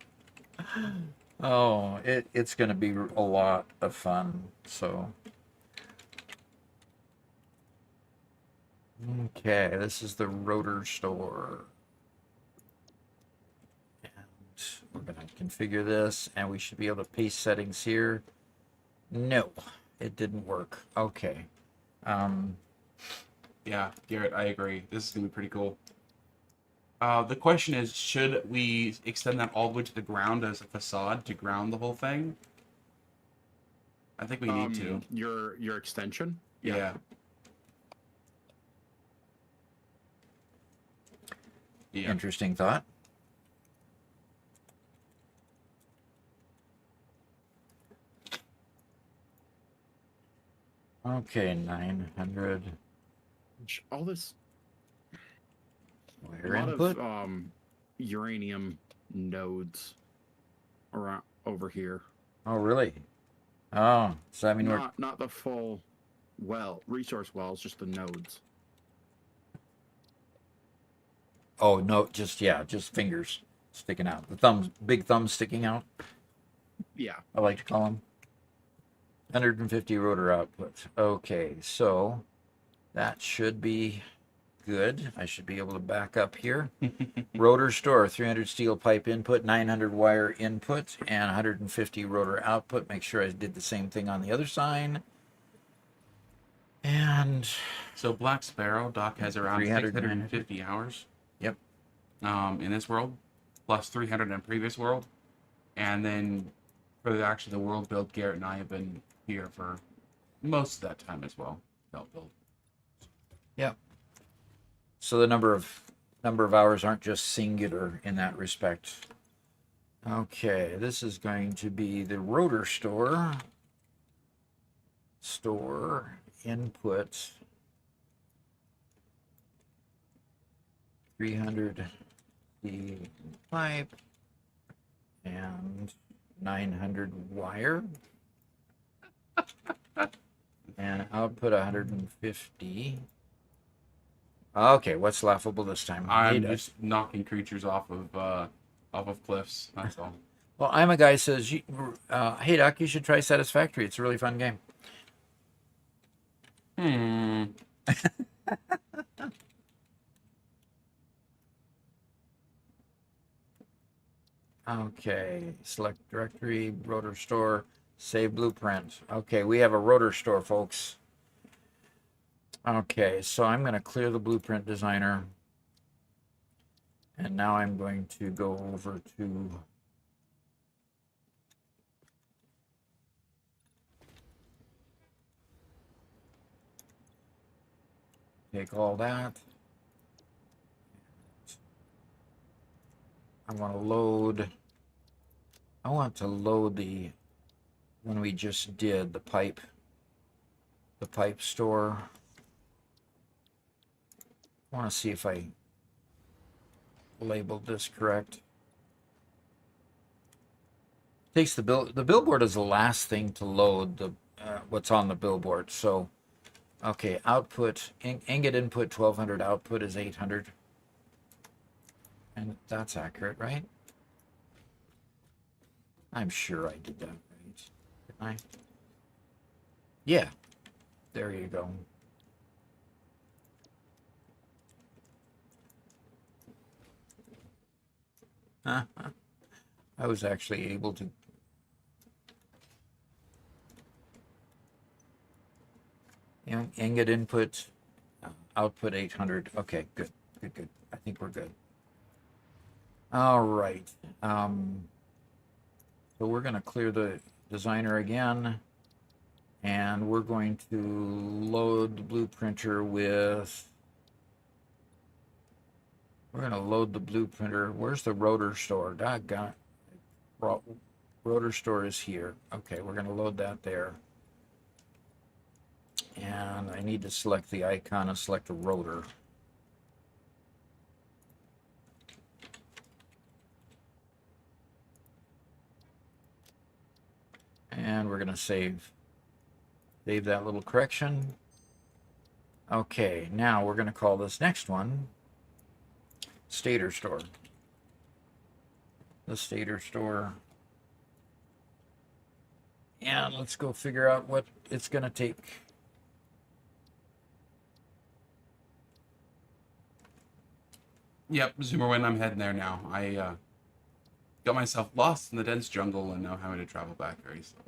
Oh, it's going to be a lot of fun. So, okay, this is the rotor store. And we're going to configure this, and we should be able to paste settings here. No, it didn't work. Okay. Yeah, Garrett, I agree. This is going to be pretty cool. The question is, should we extend that all the way to the ground as a facade to ground the whole thing? I think we need to. Your extension? Yeah. Yeah. Interesting thought. Okay, 900 All this wire a lot input. of uranium nodes around over here. Oh, really? Oh, so I mean Not the full resource wells, just the nodes. Oh no, just fingers sticking out. The thumbs, big thumbs sticking out. Yeah. I like to call them. 150 rotor output. Okay, so that should be good. I should be able to back up here. Rotor store, 300 steel pipe input, 900 wire input, and 150 rotor output. Make sure I did the same thing on the other side. And So Black Sparrow, Doc has around 300, 650 hours. Yep. In this world, plus 300 in previous world, and then for the world build, Garrett and I have been here for most of that time as well. Build. Yep. So the number of hours aren't just singular in that respect. Okay, this is going to be the rotor store. Store input 300 the pipe and 900 wire and output 150. Okay, what's laughable this time? I'm just knocking creatures off of cliffs. That's all. Well, I'm a guy who says, hey, Doc, you should try Satisfactory. It's a really fun game. Okay, select directory, rotor store, save blueprint. Okay, we have a rotor store, folks. Okay, so I'm going to clear the blueprint designer. And now I'm going to go over to Take all that. I want to load the one we just did, the pipe store. I want to see if I labeled this correct. Takes the billboard is the last thing to load the what's on the billboard. So, okay, output ingot input 1200, output is 800, and that's accurate, right? I'm sure I did that right. Didn't I? Yeah, there you go. I was actually able to. Ingot input, output 800. Okay, good. I think we're good. All right. So we're going to clear the designer again, and we're going to load the blueprinter with. We're going to load the blueprinter. Where's the rotor store? Doggone it. Rotor store is here. Okay, we're going to load that there. And I need to select the icon and select a rotor. And we're going to save that little correction. Okay, now we're going to call this next one Stator Store. The Stator Store. And let's go figure out what it's going to take. Yep, Zoomerwin, I'm heading there now. I got myself lost in the dense jungle and now having to travel back very slowly.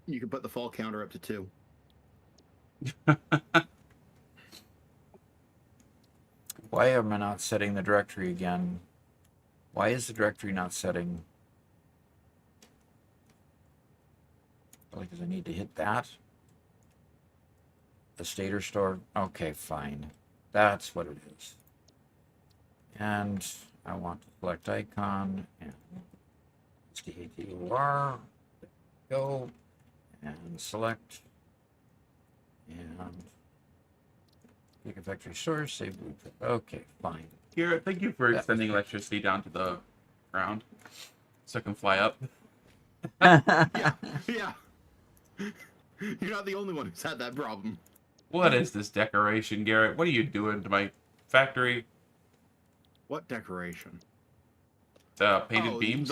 You can put the fall counter up to 2. Why am I not setting the directory again? Why is the directory not setting? Because I need to hit that. The Stator Store. Okay, fine. That's what it is. And I want to select icon and STATOR. Go and select and Gigafactory source, save blueprint. Okay, fine. Garrett, thank you for extending electricity down to the ground so I can fly up. Yeah. You're not the only one who's had that problem. What is this decoration, Garrett? What are you doing to my factory? What decoration? The painted beams?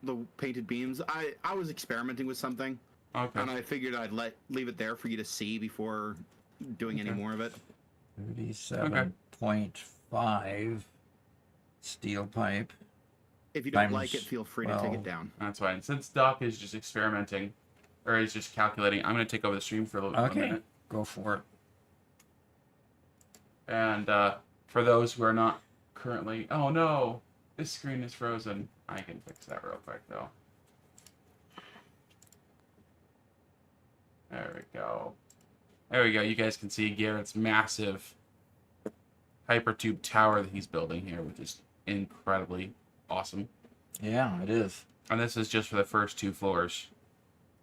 The painted beams. I was experimenting with something. Okay. And I figured I'd leave it there for you to see before doing any more of it. 37.5 steel pipe. If you don't like it, feel free to take it down. That's fine. Since Doc is just experimenting, or he's just calculating, I'm going to take over the stream for a minute. Go for it. And for those who are not currently... Oh, no! This screen is frozen. I can fix that real quick, though. There we go. There we go. You guys can see Garrett's massive hypertube tower that he's building here, which is incredibly awesome. Yeah, it is. And this is just for the first 2 floors.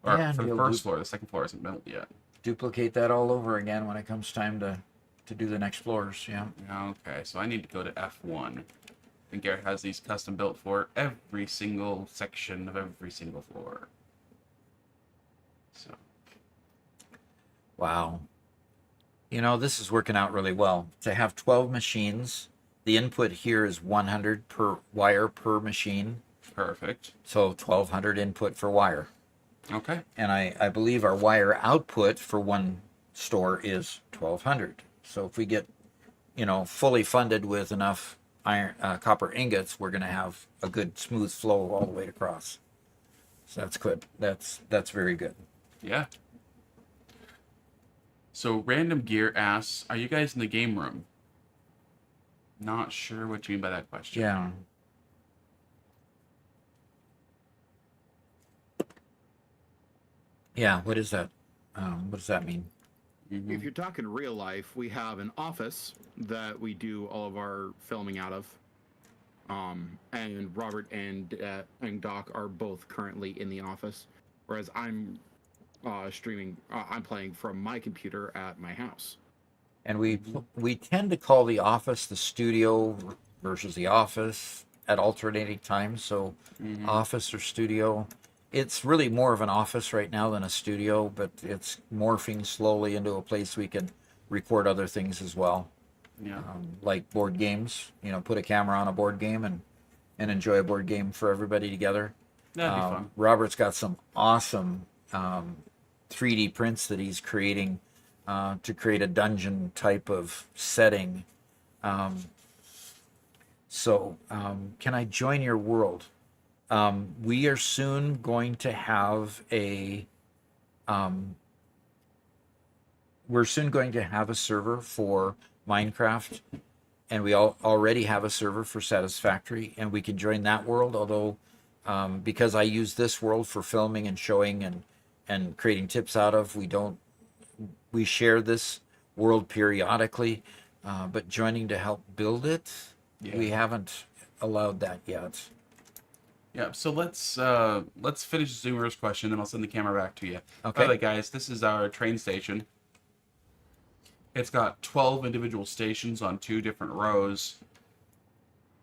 Or for the first floor. The second floor isn't built yet. Duplicate that all over again when it comes time to do the next floors, yeah. Okay, so I need to go to F1. And Garrett has these custom built for every single section of every single floor. So... Wow. You know, this is working out really well. To have 12 machines, the input here is 100 per wire per machine. Perfect. So 1,200 input for wire. Okay. And I believe our wire output for one store is 1,200. So if we get fully funded with enough copper ingots, we're going to have a good smooth flow all the way across. So that's good. That's very good. Yeah. So Random Gear asks, are you guys in the game room? Not sure what you mean by that question. Yeah. Yeah. What is that? What does that mean? Mhm. If you're talking real life, we have an office that we do all of our filming out of. And Robert and Doc are both currently in the office, whereas I'm streaming. I'm playing from my computer at my house. And we tend to call the office the studio versus the office at alternating times. So office or studio. It's really more of an office right now than a studio, but it's morphing slowly into a place we can record other things as well, Yeah. like board games. Put a camera on a board game and enjoy a board game for everybody together. That'd be fun. Robert's got some awesome 3D prints that he's creating to create a dungeon type of setting. So, can I join your world? We are soon going to have we're soon going to have a server for Minecraft, and we already have a server for Satisfactory, and we can join that world. Although, because I use this world for filming and showing and creating tips out of, we share this world periodically, but joining to help build it, we haven't allowed that yet. Yeah, so let's finish Zoomer's question, and I'll send the camera back to you. Okay. By the way, guys, this is our train station. It's got 12 individual stations on 2 different rows.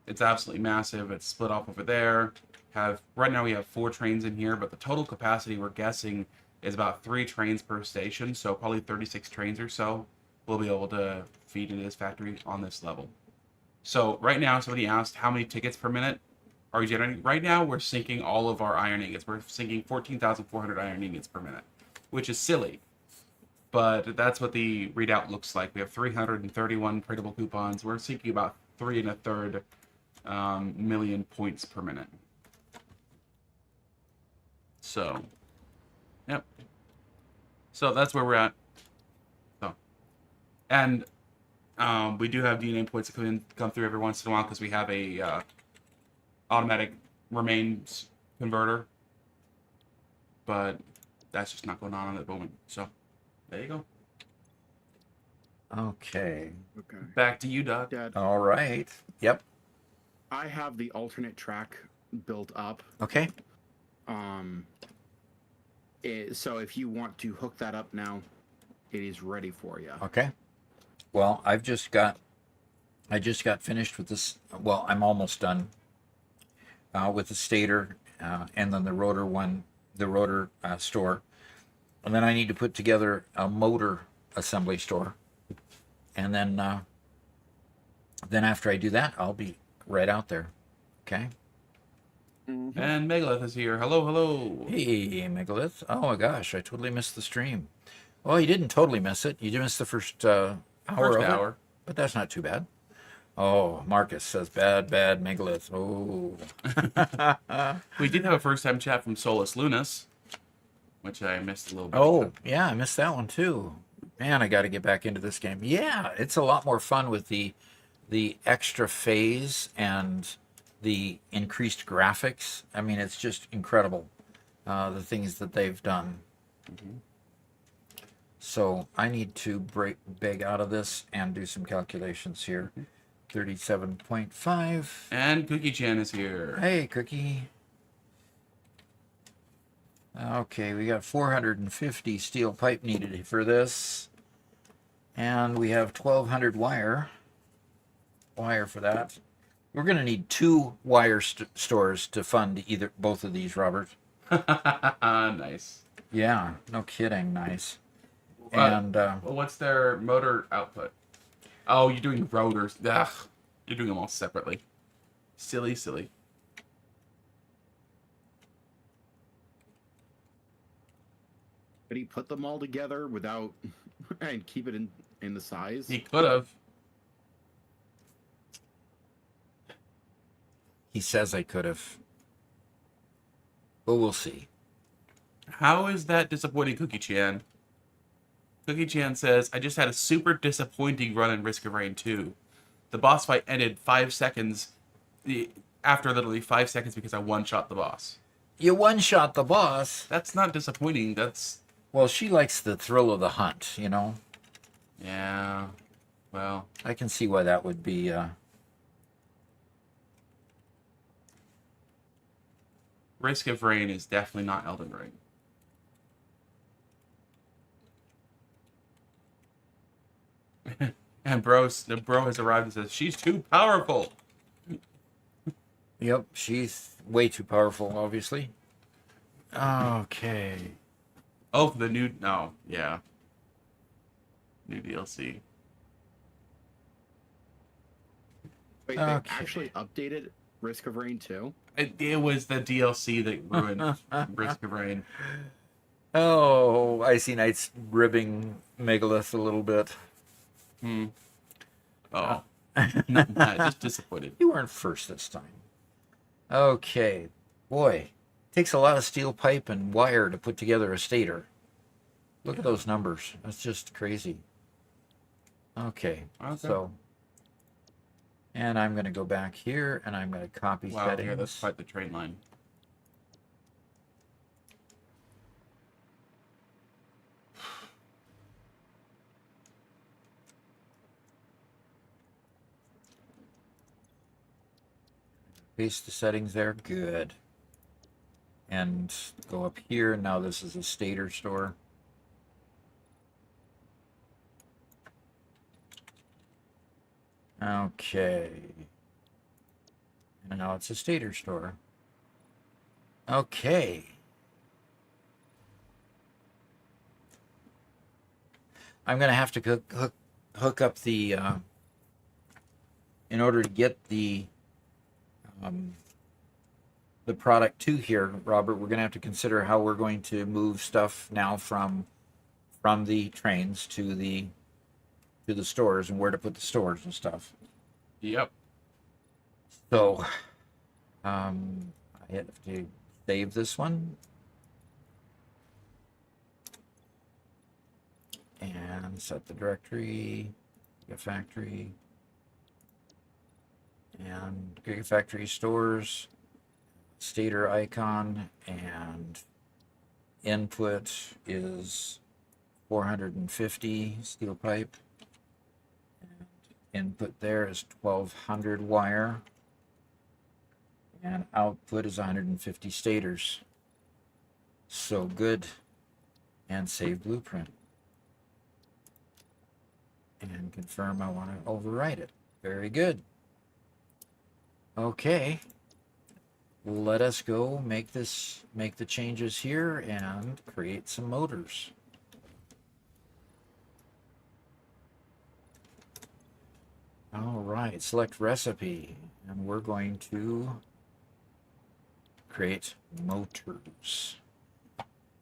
It's absolutely massive. It's split off over there. Right now we have 4 trains in here, but the total capacity we're guessing is about 3 trains per station, so probably 36 trains or so we'll be able to feed into this factory on this level. So right now, somebody asked how many tickets per minute are we generating. Right now, we're sinking all of our iron ingots. We're sinking 14,400 iron ingots per minute, which is silly. But that's what the readout looks like. We have 331 printable coupons. We're sinking about 3 1/3 million points per minute. So, yep. So that's where we're at. So, and we do have DNA points that come through every once in a while because we have a automatic remains converter. But that's just not going on at the moment. So, there you go. Okay. Okay. Back to you, Doc. Dad, All right. Yep. I have the alternate track built up. Okay. So if you want to hook that up now, it is ready for you. Okay. Well, I just got finished with this. Well, I'm almost done with the stator and then the rotor store, and then I need to put together a motor assembly store, and then after I do that, I'll be right out there. Okay. And Megalith is here. Hello, hello. Hey, Megalith. Oh my gosh, I totally missed the stream. Well, you didn't totally miss it. You missed the first hour First of it, hour. but that's not too bad. Oh, Marcus says bad Megalith. Oh. We did have a first-time chat from Solus Lunas, which I missed a little bit. Oh, yeah, I missed that one too. Man, I got to get back into this game. Yeah, it's a lot more fun with the extra phase and the increased graphics. I mean, it's just incredible, the things that they've done. So I need to beg out of this and do some calculations here. 37.5. And Cookie Chan is here. Hey, Cookie. Okay, we got 450 steel pipe needed for this. And we have 1,200 wire for that. We're going to need 2 wire stores to fund both of these, Robert. Nice. Yeah, no kidding. Nice. And what's their motor output? Oh, you're doing rotors. Ugh. You're doing them all separately. Silly. But he put them all together without and keep it in the size. He could have. He says I could have. But we'll see. How is that disappointing, Cookie Chan? Cookie Chan says, I just had a super disappointing run in Risk of Rain 2. The boss fight ended 5 seconds after literally 5 seconds because I one-shot the boss. You one-shot the boss. That's not disappointing. That's... Well, she likes the thrill of the hunt, you know? Yeah. Well... I can see why that would be... Risk of Rain is definitely not Elden Ring. And the bro has arrived and says, she's too powerful. Yep, she's way too powerful, obviously. Okay. Oh, the new... No, yeah. New DLC. Wait, Okay. they actually updated Risk of Rain 2? It was the DLC that ruined Risk of Rain. Oh, Icy Knight's ribbing Megalith a little bit. Oh. Not that, just disappointed. You weren't first this time. Okay. Boy, takes a lot of steel pipe and wire to put together a stator. Look at those numbers. That's just crazy. Okay. So... And I'm going to go back here, and I'm going to copy settings. Here, let's fight the train line. Paste the settings there. Good. And go up here. Now this is a stator store. Okay. And now it's a stator store. Okay. I'm going to have to hook up the... in order to get the product to here, Robert, we're going to have to consider how we're going to move stuff now from the trains to the stores and where to put the stores and stuff. Yep. So, I have to save this one. And set the directory, Gigafactory, and Gigafactory stores, stator icon, and input is 450 steel pipe. Input there is 1200 wire, and output is 150 stators. So good. And save blueprint. And confirm I want to overwrite it. Very good. Okay. Let us go make the changes here and create some motors. All right, select recipe, and we're going to create motors.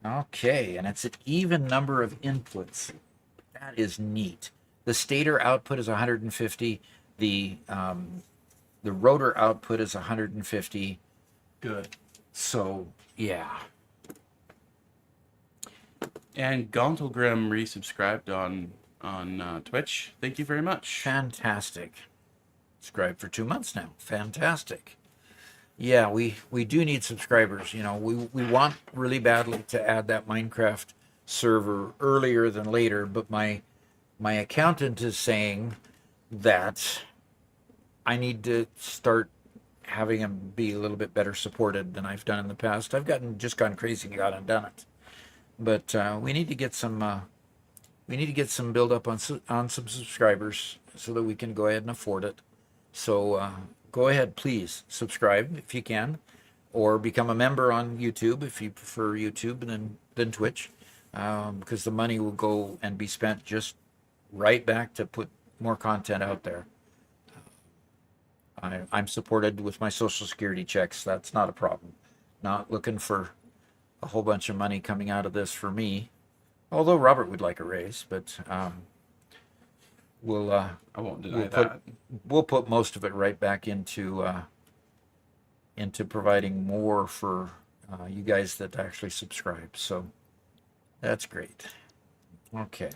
Okay, and it's an even number of inputs. That is neat. The stator output is 150. The rotor output is 150. Good. So yeah. And Gauntlegrim resubscribed on Twitch. Thank you very much. Fantastic. Subscribed for 2 months now. Fantastic. Yeah, we do need subscribers. You know, we want really badly to add that Minecraft server earlier than later, but my accountant is saying that I need to start having him be a little bit better supported than I've done in the past. I've just gone crazy and gone and done it. But we need to get some build up on some subscribers so that we can go ahead and afford it. So go ahead, please subscribe if you can, or become a member on YouTube if you prefer YouTube than Twitch, because the money will go and be spent just right back to put more content out there. I'm supported with my Social Security checks. That's not a problem. Not looking for a whole bunch of money coming out of this for me. Although Robert would like a raise, but we'll I won't deny that. We'll put most of it right back into into providing more for you guys that actually subscribe. So that's great. Okay.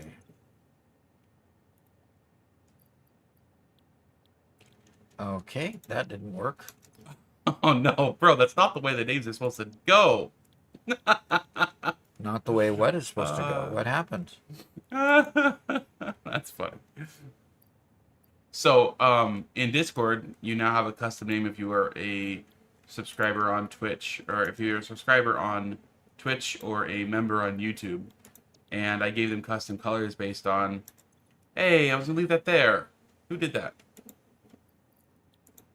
Okay, that didn't work. Oh no, bro, that's not the way the names are supposed to go. Not the way what is supposed to go. What happened? That's funny. So, in Discord, you now have a custom name if you are a subscriber on Twitch, or if you're a subscriber on Twitch or a member on YouTube. And I gave them custom colors based on, hey, I was gonna leave that there. Who did that?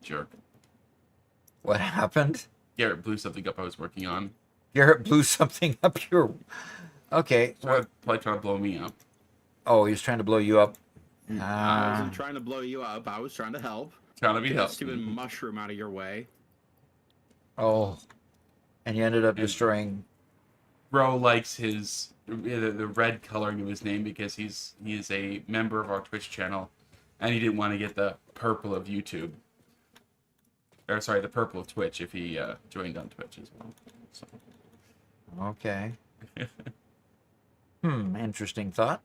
Jerk. What happened? Garrett blew something up I was working on. Garrett blew something up your. Okay. What? Probably trying to blow me up. Oh, he was trying to blow you up. I wasn't trying to blow you up. I was trying to help. Trying to be Get helpful. that stupid mushroom out of your way. Oh, and you ended up destroying. Bro likes his the red coloring of his name because he is a member of our Twitch channel, and he didn't want to get the purple of YouTube. Or sorry, the purple of Twitch if he joined on Twitch as well. So. Okay. Interesting thought.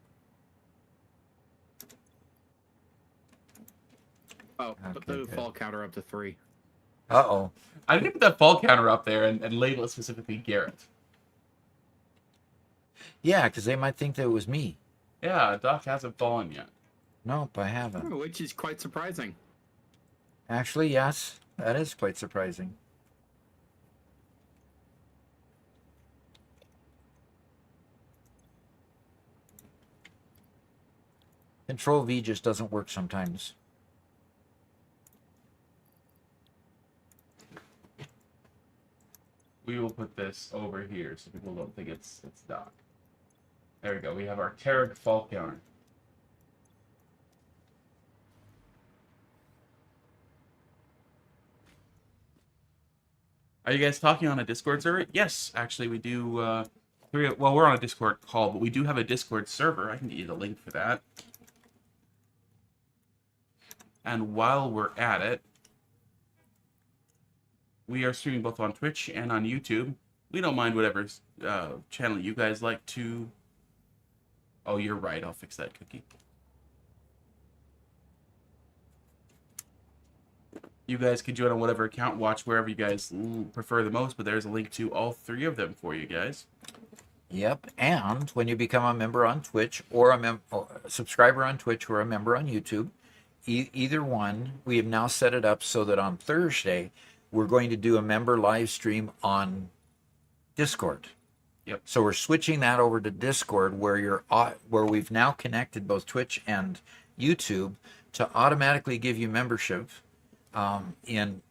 Oh, put the Okay, good. fall counter up to 3. Uh-oh. I didn't put that fall counter up there and label it specifically Garrett. Yeah, because they might think that it was me. Yeah, Doc hasn't fallen yet. Nope, I haven't. Which is quite surprising. Actually, yes. That is quite surprising. Control V just doesn't work sometimes. We will put this over here so people don't think it's Doc. There we go. We have our Tarek fall counter. Are you guys talking on a Discord server? Yes, actually, we do. Well, we're on a Discord call, but we do have a Discord server. I can get you the link for that. And while we're at it, we are streaming both on Twitch and on YouTube. We don't mind whatever channel you guys like to. Oh, you're right. I'll fix that cookie. You guys can join on whatever account, watch wherever you guys prefer the most, but there's a link to all 3 of them for you guys. Yep, and when you become a member on Twitch or a subscriber on Twitch or a member on YouTube, either one, we have now set it up so that on Thursday, we're going to do a member live stream on Discord. Yep. So we're switching that over to Discord, where we've now connected both Twitch and YouTube to automatically give you membership in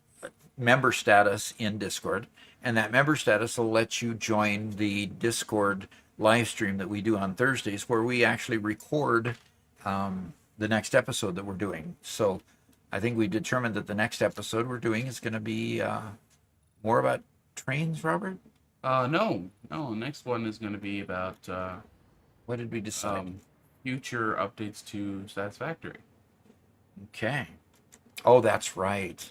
member status in Discord, and that member status will let you join the Discord live stream that we do on Thursdays, where we actually record the next episode that we're doing. So I think we determined that the next episode we're doing is going to be more about trains, Robert? No. Next one is going to be about What did we decide? future updates to Satisfactory. Okay. Oh, that's right.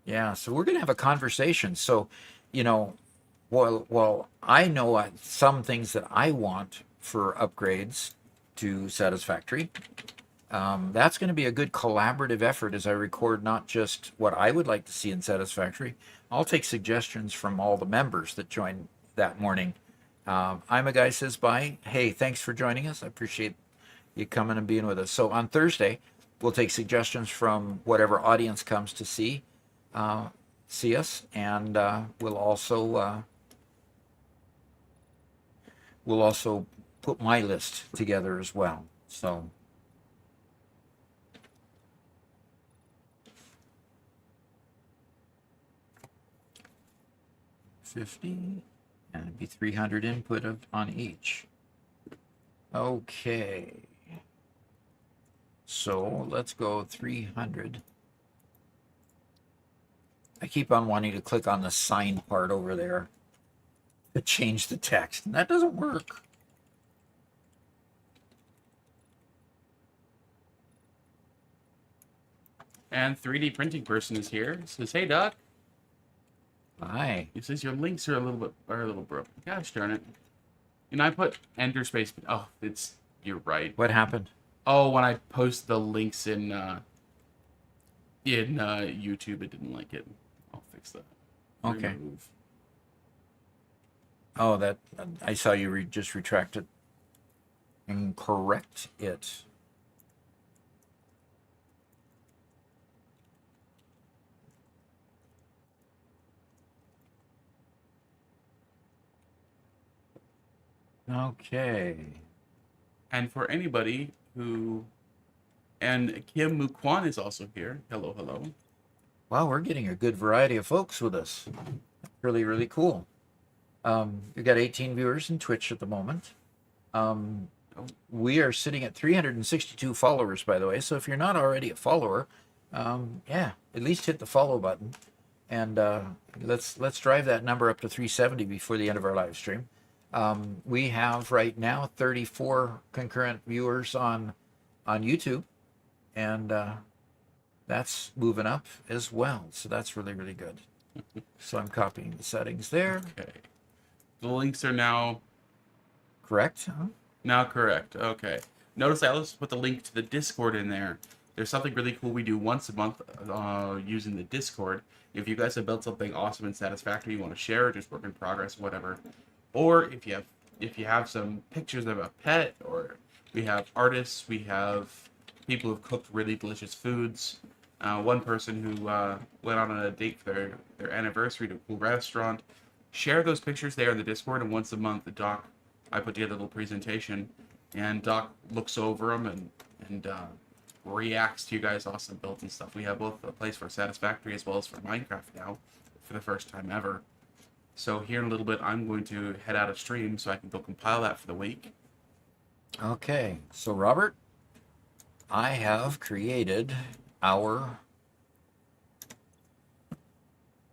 Yeah, so we're going to have a conversation. So, well, I know some things that I want for upgrades to Satisfactory. That's going to be a good collaborative effort as I record not just what I would like to see in Satisfactory. I'll take suggestions from all the members that joined that morning. I'm a guy says bye. Hey, thanks for joining us. I appreciate you coming and being with us. So on Thursday, we'll take suggestions from whatever audience comes to see us, and we'll also put my list together as well. So. $50, and it'd be 300 input on each. Okay. So let's go 300. I keep on wanting to click on the sign part over there to change the text, and that doesn't work. And 3D printing person is here. Says, hey, Doc. Hi. It says your links are a little broken. Gosh darn it. And I put enter space. Oh, you're right. What happened? Oh, when I post the links in YouTube, it didn't like it. I'll fix that. Okay. Remove. Oh, that I saw you just retract it and correct it. Okay. And for anybody and Kim Mukwan is also here. Hello, hello. Wow, we're getting a good variety of folks with us. Really, really cool. We've got 18 viewers in Twitch at the moment. We are sitting at 362 followers, by the way. So if you're not already a follower, yeah, at least hit the follow button, and let's drive that number up to 370 before the end of our live stream. We have right now 34 concurrent viewers on YouTube, and that's moving up as well. So that's really, really good. So I'm copying the settings there. Okay. The links are now Correct? Huh? now correct. Okay. Notice I also put the link to the Discord in there. There's something really cool we do once a month using the Discord. If you guys have built something awesome and satisfactory you want to share, just work in progress, whatever. Or if you have some pictures of a pet, or we have artists, we have people who've cooked really delicious foods. One person who went out on a date for their anniversary to a cool restaurant. Share those pictures there in the Discord, and once a month, I put together a little presentation, and Doc looks over them and reacts to you guys' awesome builds and stuff. We have both a place for Satisfactory as well as for Minecraft now, for the first time ever. So here in a little bit, I'm going to head out of stream so I can go compile that for the week. Okay, so Robert, I have created our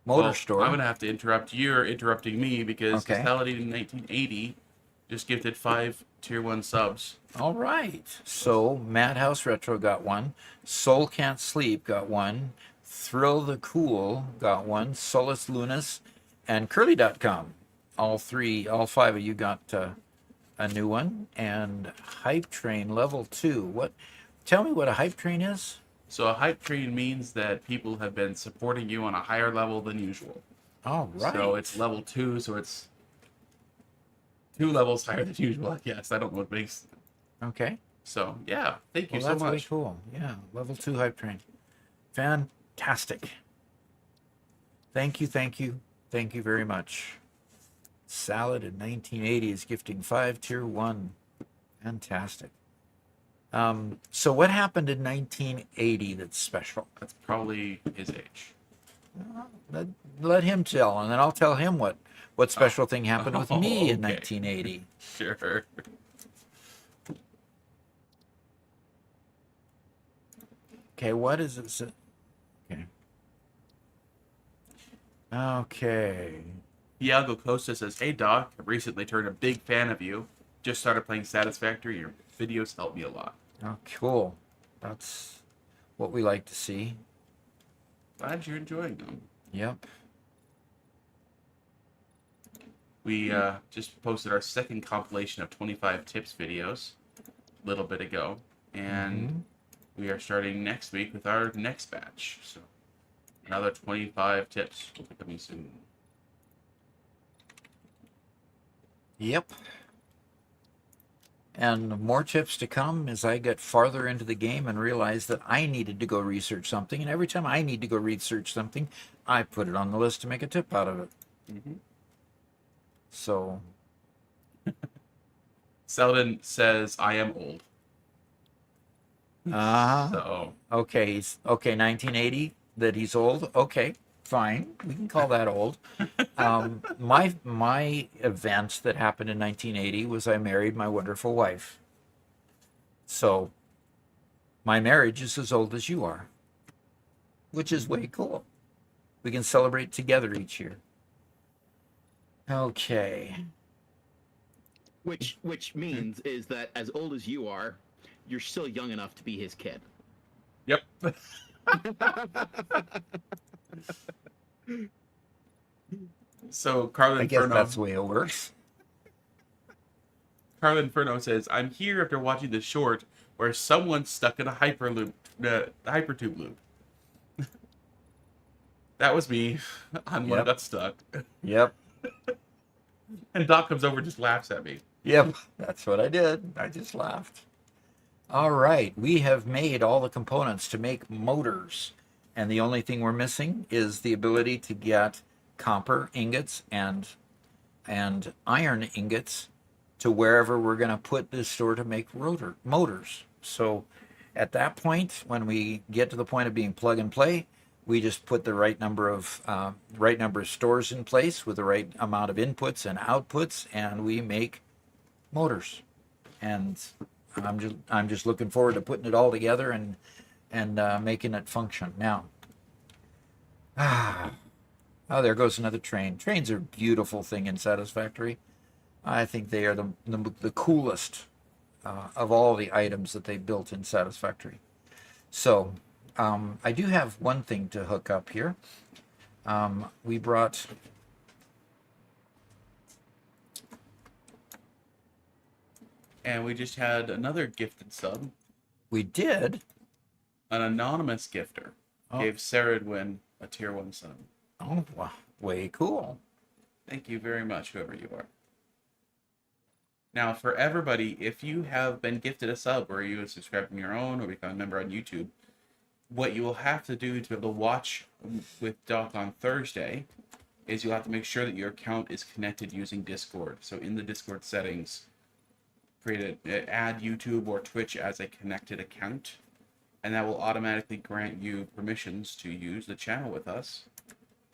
motor store. I'm going to have to interrupt. You're interrupting me because Okay. Castellity in 1980 just gifted 5 tier 1 subs. All right. So Madhouse Retro got one. Soul Can't Sleep got one. Thrill the Cool got one. Solus Lunas and Curly.com. All 5 of you got a new one. And Hype Train Level 2. Tell me what a Hype Train is? So a hype train means that people have been supporting you on a higher level than usual. All right. So it's level 2, so it's 2 levels higher than usual, I guess. I don't know what makes... Okay. So, yeah. Thank you Well, so that's much. way cool. Yeah, Level 2 Hype Train. Fantastic. Thank you, thank you, thank you very much. Salad in 1980 is gifting 5 tier 1. Fantastic. So what happened in 1980 that's special? That's probably his age. Let him tell, and then I'll tell him what special thing happened with me in Okay. 1980. Sure. Okay, what is it? Okay. Okay. Iago Costa says, "Hey Doc, I've recently turned a big fan of you. Just started playing Satisfactory. Your videos help me a lot." Oh, cool. That's what we like to see. Glad you're enjoying them. Yep. We just posted our second compilation of 25 tips videos a little bit ago, and we are starting next week with our next batch. So another 25 tips will be coming soon. Yep. And more tips to come as I get farther into the game and realize that I needed to go research something. And every time I need to go research something, I put it on the list to make a tip out of it. Mm-hmm. So. Selden says, "I am old." So Okay. Okay. 1980. That he's old. Okay. Fine. We can call that old. My event that happened in 1980 was I married my wonderful wife. So my marriage is as old as you are, which is way cool. We can celebrate together each year. Okay. Which means is that as old as you are, you're still young enough to be his kid. So Carl I guess Inferno, that's the way it works. Carl Inferno says, "I'm here after watching the short where someone's stuck in a hypertube loop. That was me. I'm one Yep. got stuck." Yep. And Doc comes over and just laughs at me. Yep. That's what I did. I just laughed. All right. We have made all the components to make motors. And the only thing we're missing is the ability to get copper ingots and iron ingots to wherever we're going to put this store to make motors. So at that point, when we get to the point of being plug and play, we just put the right number of stores in place with the right amount of inputs and outputs, and we make motors. And I'm just looking forward to putting it all together and making it function. Now, oh, there goes another train. Trains are a beautiful thing in Satisfactory. I think they are the coolest of all the items that they built in Satisfactory. So I do have one thing to hook up here. We brought And we just had another gifted sub. we did. An anonymous gifter gave Saradwin a tier 1 sub. Oh, wow, way cool. Thank you very much, whoever you are. Now, for everybody, if you have been gifted a sub, or you subscribe from your own, or become a member on YouTube, what you will have to do to be able to watch with Doc on Thursday is you'll have to make sure that your account is connected using Discord. So in the Discord settings, add YouTube or Twitch as a connected account, and that will automatically grant you permissions to use the channel with us,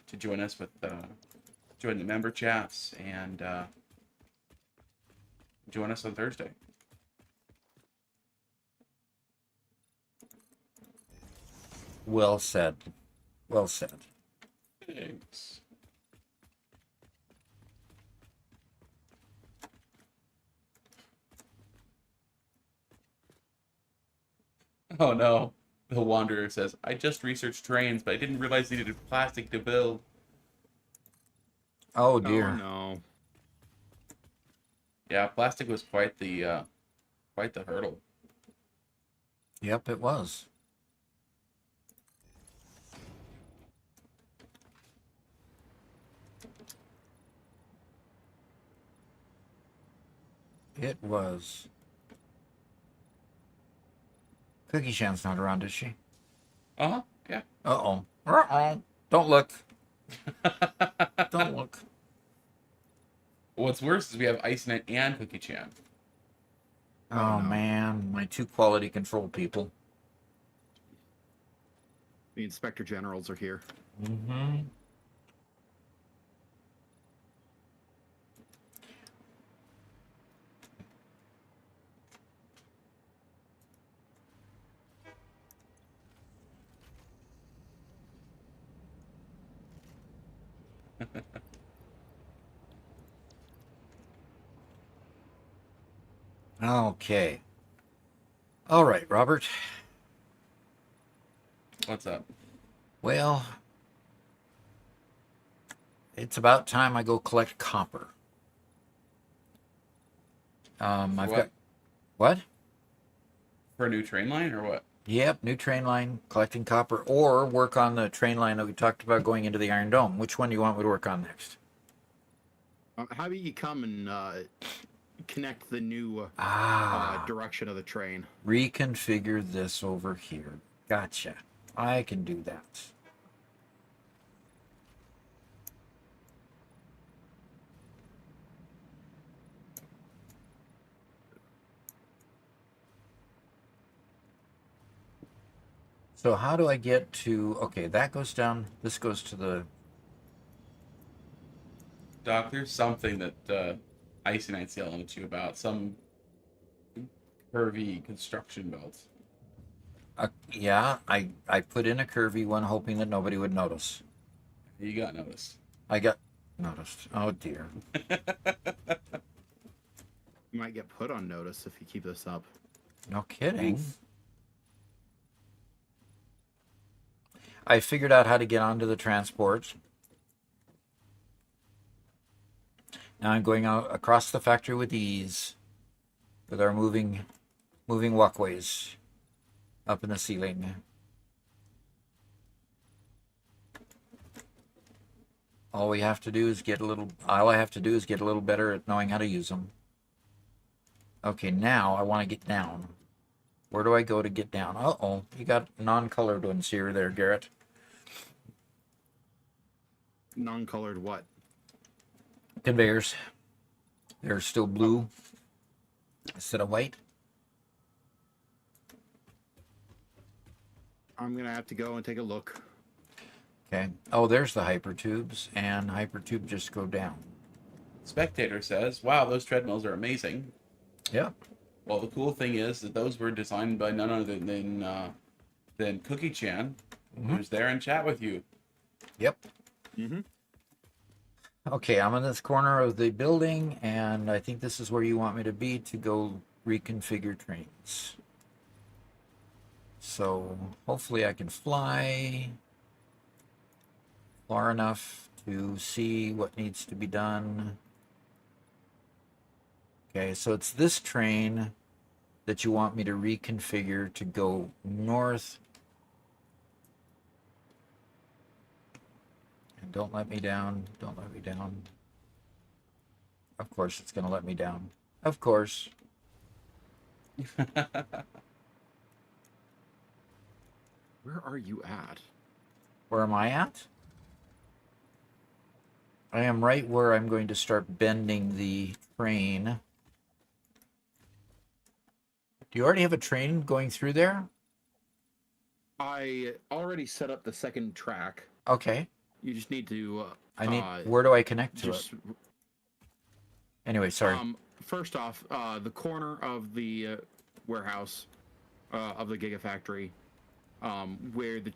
to join us with join the member chats, and join us on Thursday. Well said. Well said. Thanks. Oh no. The Wanderer says, "I just researched trains, but I didn't realize they needed plastic to build." Oh Oh dear. no. Yeah, plastic was quite the hurdle. Yep, it was. It was. Cookie Shan's not around, is she? Uh-huh. Yeah. Uh-oh. Uh-oh. Don't look. Don't look. What's worse is we have Ice Knight and Cookie Chan. Oh, no. man. My two quality control people. The Inspector Generals are here. Mm-hmm. Okay. All right, Robert. What's up? Well, it's about time I go collect copper. I've what? got what? For a new train line or what? Yep, new train line, collecting copper, or work on the train line that we talked about going into the Iron Dome. Which one do you want me to work on next? How about you come and connect the new direction of the train? Reconfigure this over here. Gotcha. I can do that. So how do I get to... Okay, that goes down. This goes to the... Doc, there's something that Icy Knight's yelling at you about. Some curvy construction belt. Yeah, I put in a curvy one hoping that nobody would notice. You got noticed. I got noticed. Oh, dear. You might get put on notice if you keep this up. No kidding. I figured out how to get onto the transport. Now I'm going out across the factory with ease, with our moving walkways up in the ceiling. All I have to do is get a little better at knowing how to use them. Okay, now I want to get down. Where do I go to get down? Uh-oh, you got non-colored ones here there, Garrett. Non-colored what? Conveyors. They're still blue instead of white. I'm gonna have to go and take a look. Okay. Oh, there's the hypertubes, and hypertube just go down. Spectator says, "Wow, those treadmills are amazing." Yep. Well, the cool thing is that those were designed by none other than Cookie Chan, who's there in chat with you. Yep. Mm-hmm. Okay, I'm in this corner of the building, and I think this is where you want me to be to go reconfigure trains. So hopefully I can fly far enough to see what needs to be done. Okay, so it's this train that you want me to reconfigure to go north. And don't let me down. Don't let me down. Of course it's going to let me down. Of course. Where are you at? Where am I at? I am right where I'm going to start bending the train. Do you already have a train going through there? I already set up the second track. Okay. You just need to. Where do I connect to just, it? Anyway, sorry. First off, the corner of the warehouse of the Gigafactory, where the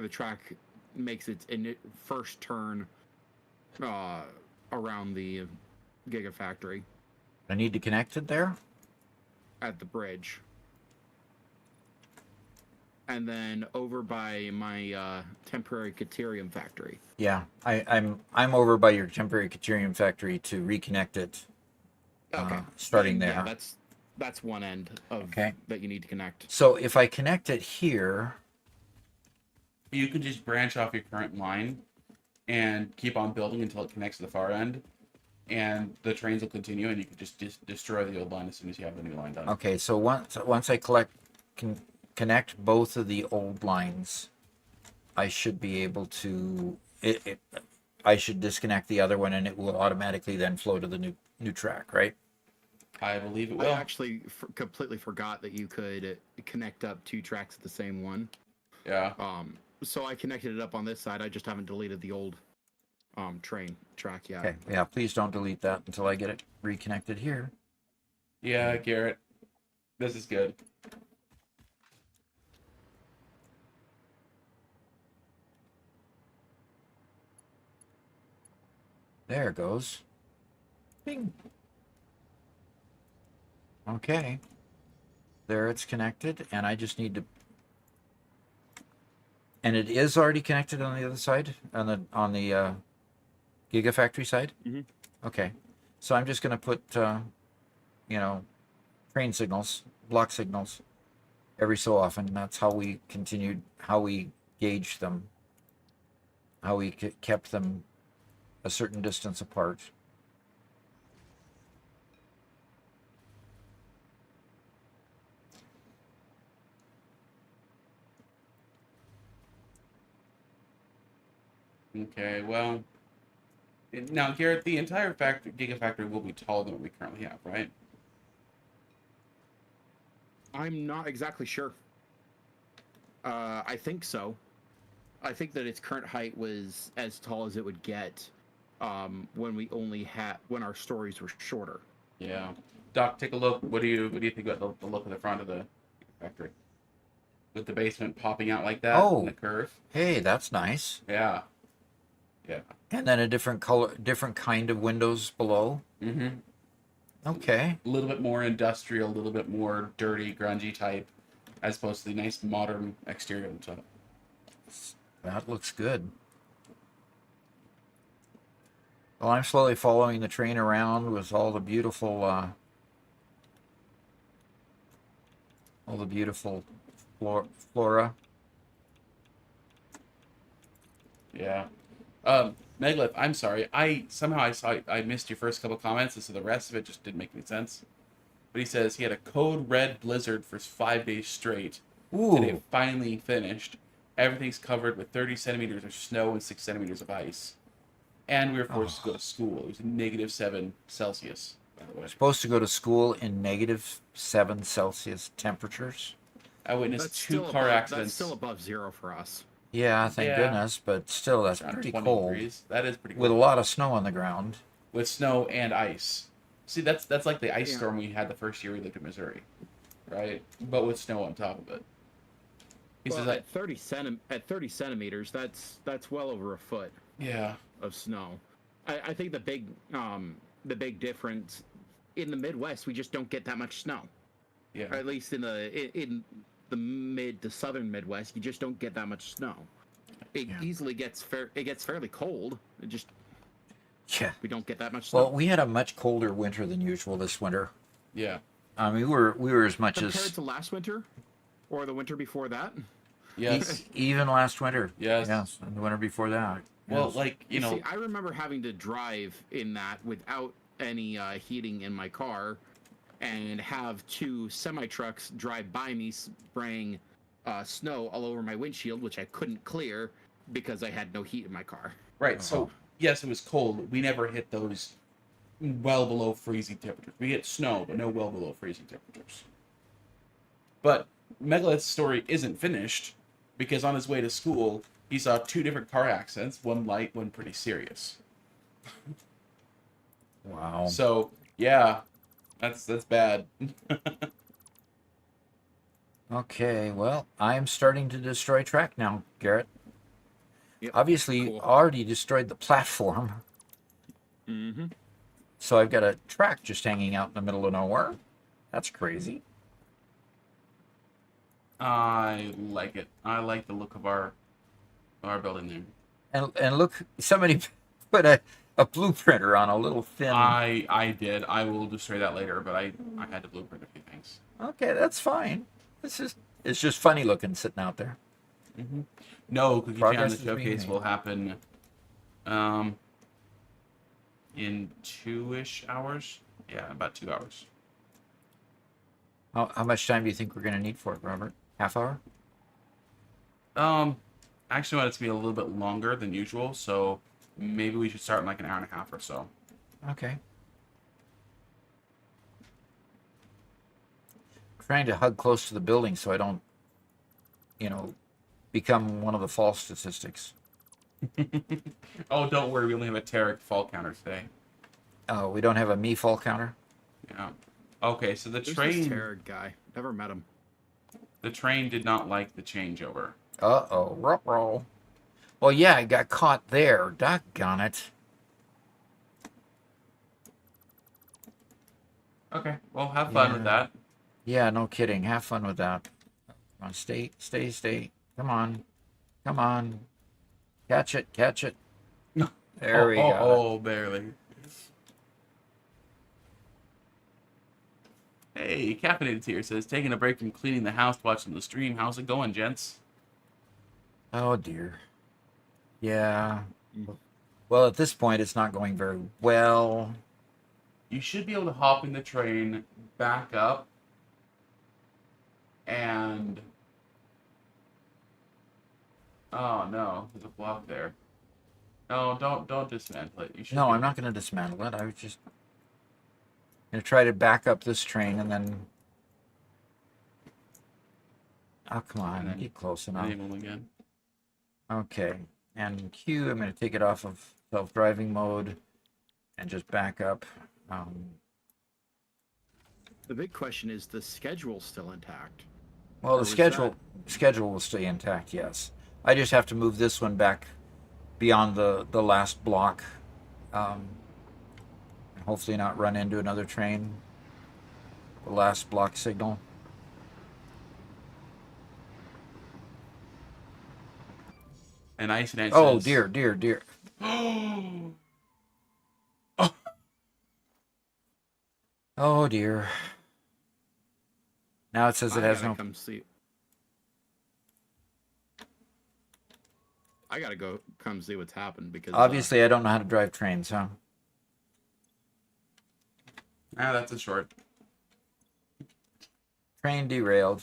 track makes its first turn around the Gigafactory I need to connect it there? at the bridge. And then over by my temporary Caterium factory. Yeah, I'm over by your temporary Caterium factory to reconnect it. Okay. Starting Then, there. Yeah, that's one end of that you need to connect. So if I connect it here, You can just branch off your current line and keep on building until it connects to the far end, and the trains will continue, and you can just destroy the old line as soon as you have the new line done. okay, so once I connect both of the old lines, I should be able to I should disconnect the other one and it will automatically then flow to the new track, right? I believe it I will. actually completely forgot that you could connect up two tracks at the same one. Yeah. So I connected it up on this side. I just haven't deleted the old train track yet. Okay, yeah, please don't delete that until I get it reconnected here. Yeah, Garrett. This is good. There it goes. Bing. Okay. There it's connected, and I just need to. And it is already connected on the other side, on the Gigafactory side. Mm-hmm. Okay, so I'm just going to put, train signals, block signals, every so often. That's how we gauge them, how we kept them a certain distance apart. Okay, well, now Garrett, the entire Gigafactory will be taller than what we currently have, right? I'm not exactly sure. I think so. I think that its current height was as tall as it would get when our stories were shorter. Yeah. Doc, take a look. What do you think about the look of the front of the factory? With the basement popping out like that in the curve. Hey, that's nice. Yeah. Yeah. And then a different color, different kind of windows below. Mm-hmm. Okay. A little bit more industrial, a little bit more dirty, grungy type, as opposed to the nice modern exterior on the top. That looks good. Well, I'm slowly following the train around with all the beautiful flora. Yeah. Megalith, I'm sorry. I missed your first couple comments, and so the rest of it just didn't make any sense. But he says he had a code red blizzard for 5 days straight. Today Ooh. finally finished. Everything's covered with 30 centimeters of snow and 6 centimeters of ice. And we were forced to go Oh. to school. It was -7 Celsius, by the way. Supposed to go to school in -7 Celsius temperatures. I witnessed That's two still car above, accidents. That's still above zero for us. Yeah, thank Yeah. goodness, but still, that's Around pretty 20 cold degrees. That is pretty cold. with a lot of snow on the ground. With snow and ice. See, that's like the ice Yeah. storm we had the first year we lived in Missouri, right? But with snow on top of it. He Well, says that, at 30 centimeters, that's well over a foot yeah, of snow. I think the big difference in the Midwest, we just don't get that much snow. yeah. Or at least in the mid to southern Midwest, you just don't get that much snow. It Yeah. easily gets fairly cold. Yeah. We don't get that much snow. Well, we had a much colder winter than usual this winter. Yeah. I mean, we were as much Compared as to last winter, or the winter before that. Yes. even last winter. Yes. Yes, and the winter before that. Well, Yes. like, you know, See, I remember having to drive in that without any heating in my car, and have two semi trucks drive by me spraying snow all over my windshield, which I couldn't clear because I had no heat in my car. right, so, yes, it was cold. We never hit those well below freezing temperatures. We hit snow, but no well below freezing temperatures. But Megalith's story isn't finished, because on his way to school, he saw two different car accidents, one light, one pretty serious. Wow. So, yeah, that's bad. Okay, well, I'm starting to destroy track now, Garrett. Yep. Obviously, you Cool. already destroyed the platform, Mm-hmm. so I've got a track just hanging out in the middle of nowhere. That's crazy. I like it. I like the look of our building there. And look, somebody put a blueprinter on a little thin. I did. I will destroy that later, but I had to blueprint a few things. Okay, that's fine. It's just funny looking sitting out there. Mm-hmm. No, Cookie Progress Town, the is being showcase made. will happen in 2-ish hours. Yeah, about 2 hours. How much time do you think we're going to need for it, Robert? Half hour? Actually, I want it to be a little bit longer than usual, so maybe we should start in like an hour and a half or so. Okay. Trying to hug close to the building so I don't, become one of the false statistics. Oh, don't worry, we only have a Tarek fall counter today. Oh, we don't have a me fall counter? Yeah. Okay, so the Who's this train Tarrant guy? Never met him. did not like the changeover. Uh-oh, ruh-roh. Well, yeah, I got caught there. Doggone it. Okay, well, have fun with Yeah. that. Yeah, no kidding. Have fun with that. Come on, stay. Come on. Come on. Catch it. There we go. Oh, barely. Hey, Caffeinated here says, taking a break from cleaning the house, watching the stream. How's it going, gents? Oh, dear. Yeah. Well, at this point, it's not going very well. You should be able to hop in the train, back up, and... Oh, no. There's a block there. No, don't dismantle it. You should No, be- I'm not going to dismantle it. I was just going to try to back up this train and then... Oh, come on. And then Get close enough. enable again. Okay. And Q, I'm going to take it off of self-driving mode and just back up. The big question is, the schedule still intact? Well, Or the was schedule will stay intact, yes. I just have to move this one back beyond the last block. And hopefully not run into another train. The last block signal. And Ice and Ice Oh, says, dear. Oh dear. Now it says it has no. Come see. I gotta go come see what's happened because Obviously, I don't know how to drive trains, huh? Ah, that's a short. Train derailed.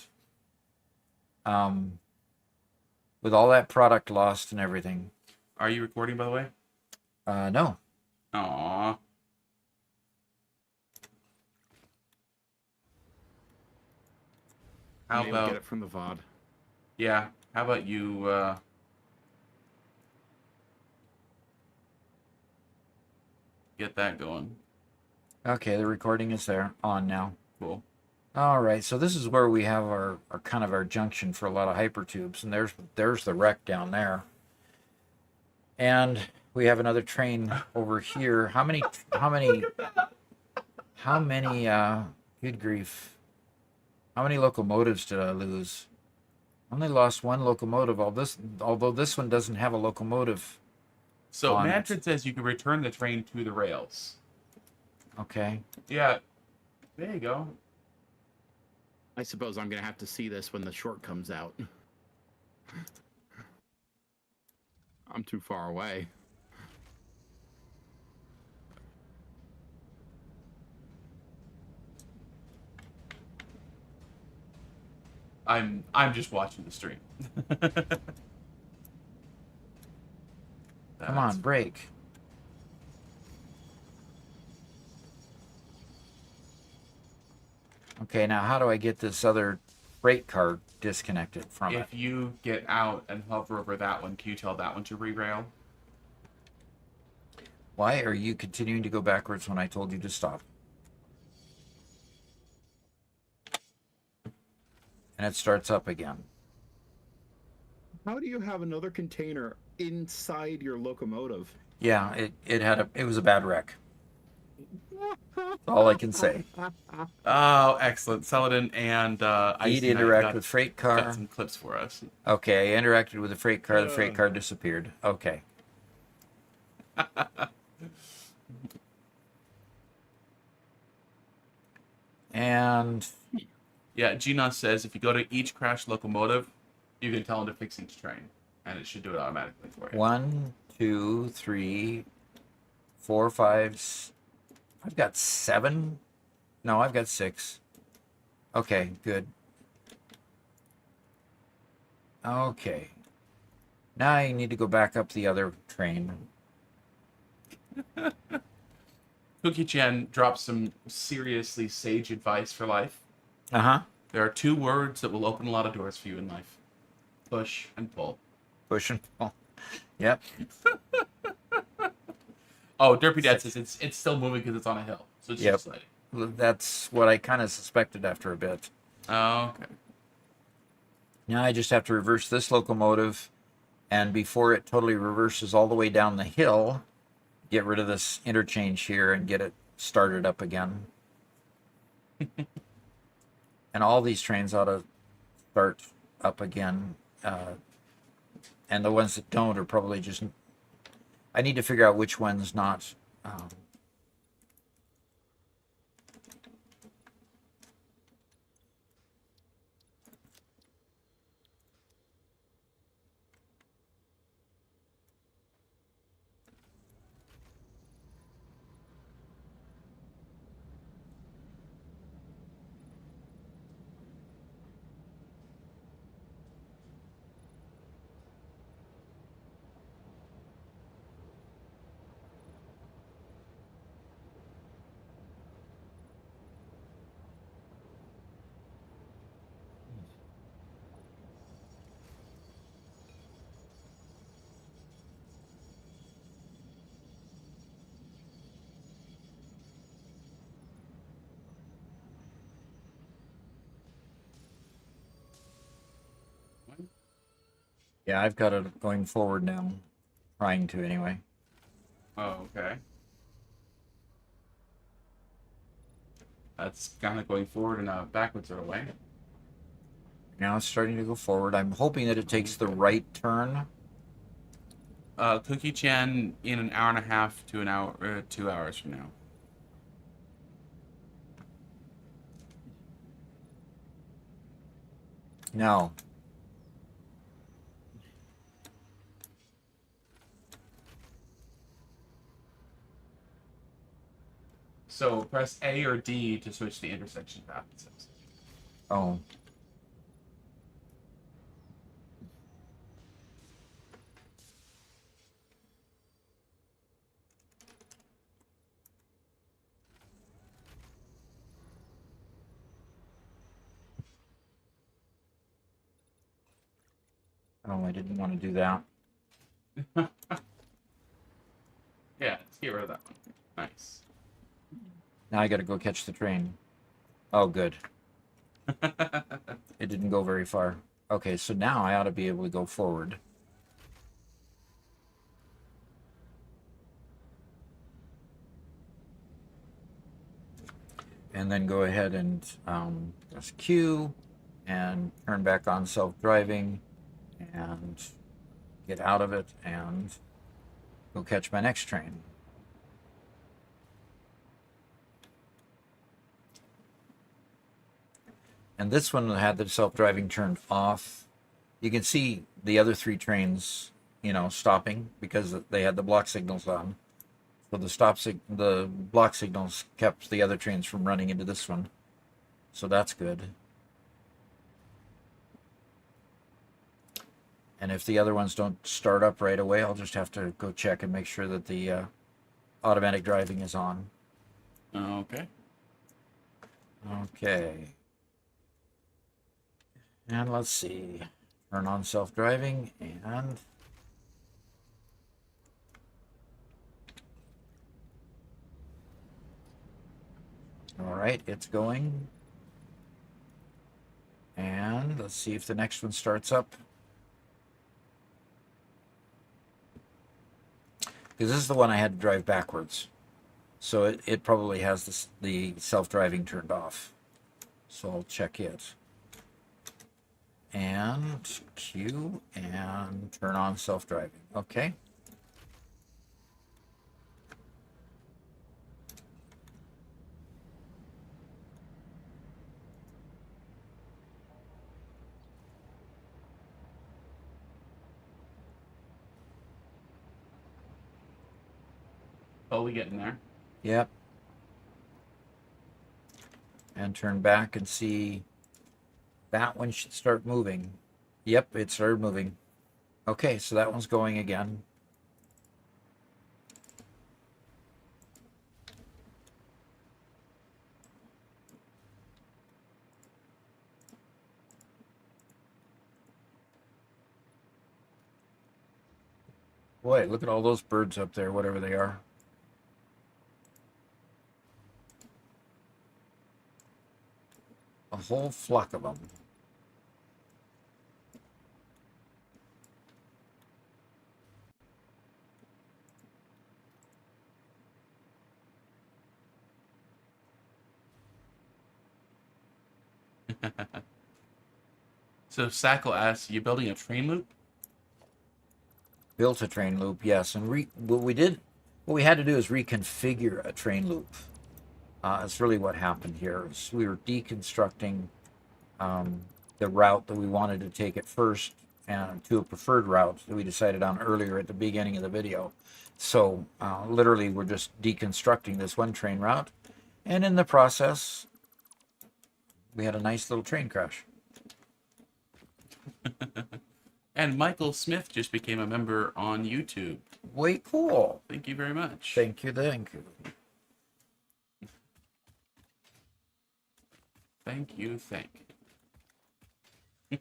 With all that product lost and everything. Are you recording, by the way? No. Aww. How maybe we'll about get it from the VOD? yeah? How about you get that going? Okay, the recording is there on now. Cool. All right, so this is where we have our kind of our junction for a lot of hypertubes, and there's the wreck down there. And we have another train over here. How many good grief. How many locomotives did I lose? I only lost one locomotive, although this one doesn't have a locomotive. So on it. Manfred says you can return the train to the rails. Okay. Yeah. There you go. I suppose I'm gonna have to see this when the short comes out. I'm too far away. I'm just watching the stream. Come on, break. Okay, now how do I get this other freight car disconnected from it? If you get out and hover over that one, can you tell that one to re-rail? Why are you continuing to go backwards when I told you to stop? And it starts up again. How do you have another container inside your locomotive? Yeah, it was a bad wreck. That's all I can say. Oh, excellent. Saladin and He'd Icy Knight interact with freight got car. some clips for us. Okay, I interacted with the freight car disappeared. Okay. And Yeah, Gina says if you go to each crashed locomotive, you can tell them to fix each train, and it should do it automatically for you. 1, 2, 3, 4, 5. I've got 7. No, I've got 6. Okay, good. Okay. Now I need to go back up the other train. Cookie Chan drops some seriously sage advice for life. Uh-huh. There are 2 words that will open a lot of doors for you in life: push and pull. Push and pull. Yep. Oh, Derpy Dad says it's still moving because it's on a hill, so it's Yep. just sliding. That's what I kind of suspected after a bit. Oh, okay. Now I just have to reverse this locomotive, and before it totally reverses all the way down the hill, get rid of this interchange here and get it started up again. And all these trains ought to start up again. And the ones that don't are probably just... I need to figure out which one's not... Yeah, I've got it going forward now. Trying to, anyway. Oh, okay. That's kind of going forward in a backwards sort of way. Now it's starting to go forward. I'm hoping that it takes the right turn. Cookie Chan in an hour and a half to an hour, 2 hours from now. No. So press A or D to switch the intersection path. It says. Oh. Oh, I didn't want to do that. Yeah, let's get rid of that one. Nice. Now I got to go catch the train. Oh, good. It didn't go very far. Okay, so now I ought to be able to go forward. And then go ahead and press Q and turn back on self-driving and get out of it and go catch my next train. And this one had the self-driving turned off. You can see the other three trains, stopping because they had the block signals on. So the block signals kept the other trains from running into this one. So that's good. And if the other ones don't start up right away, I'll just have to go check and make sure that the automatic driving is on. Okay. Okay. And let's see. Turn on self-driving and... All right, it's going. And let's see if the next one starts up. Because this is the one I had to drive backwards. So it probably has the self-driving turned off. So I'll check it. And Q and turn on self-driving. Okay. Slowly getting there. Yep. And turn back and see that one should start moving. Yep, it started moving. Okay, so that one's going again. Boy, look at all those birds up there, whatever they are. A whole flock of them. So Sackle asks, you building a train loop? Built a train loop, yes. And what we had to do is reconfigure a train loop. It's really what happened here. Is we were deconstructing the route that we wanted to take at first and to a preferred route that we decided on earlier at the beginning of the video. So literally we're just deconstructing this one train route, and in the process we had a nice little train crash. And Michael Smith just became a member on YouTube. Way cool. Thank you very much. Thank you, thank you. Thank you, thank you.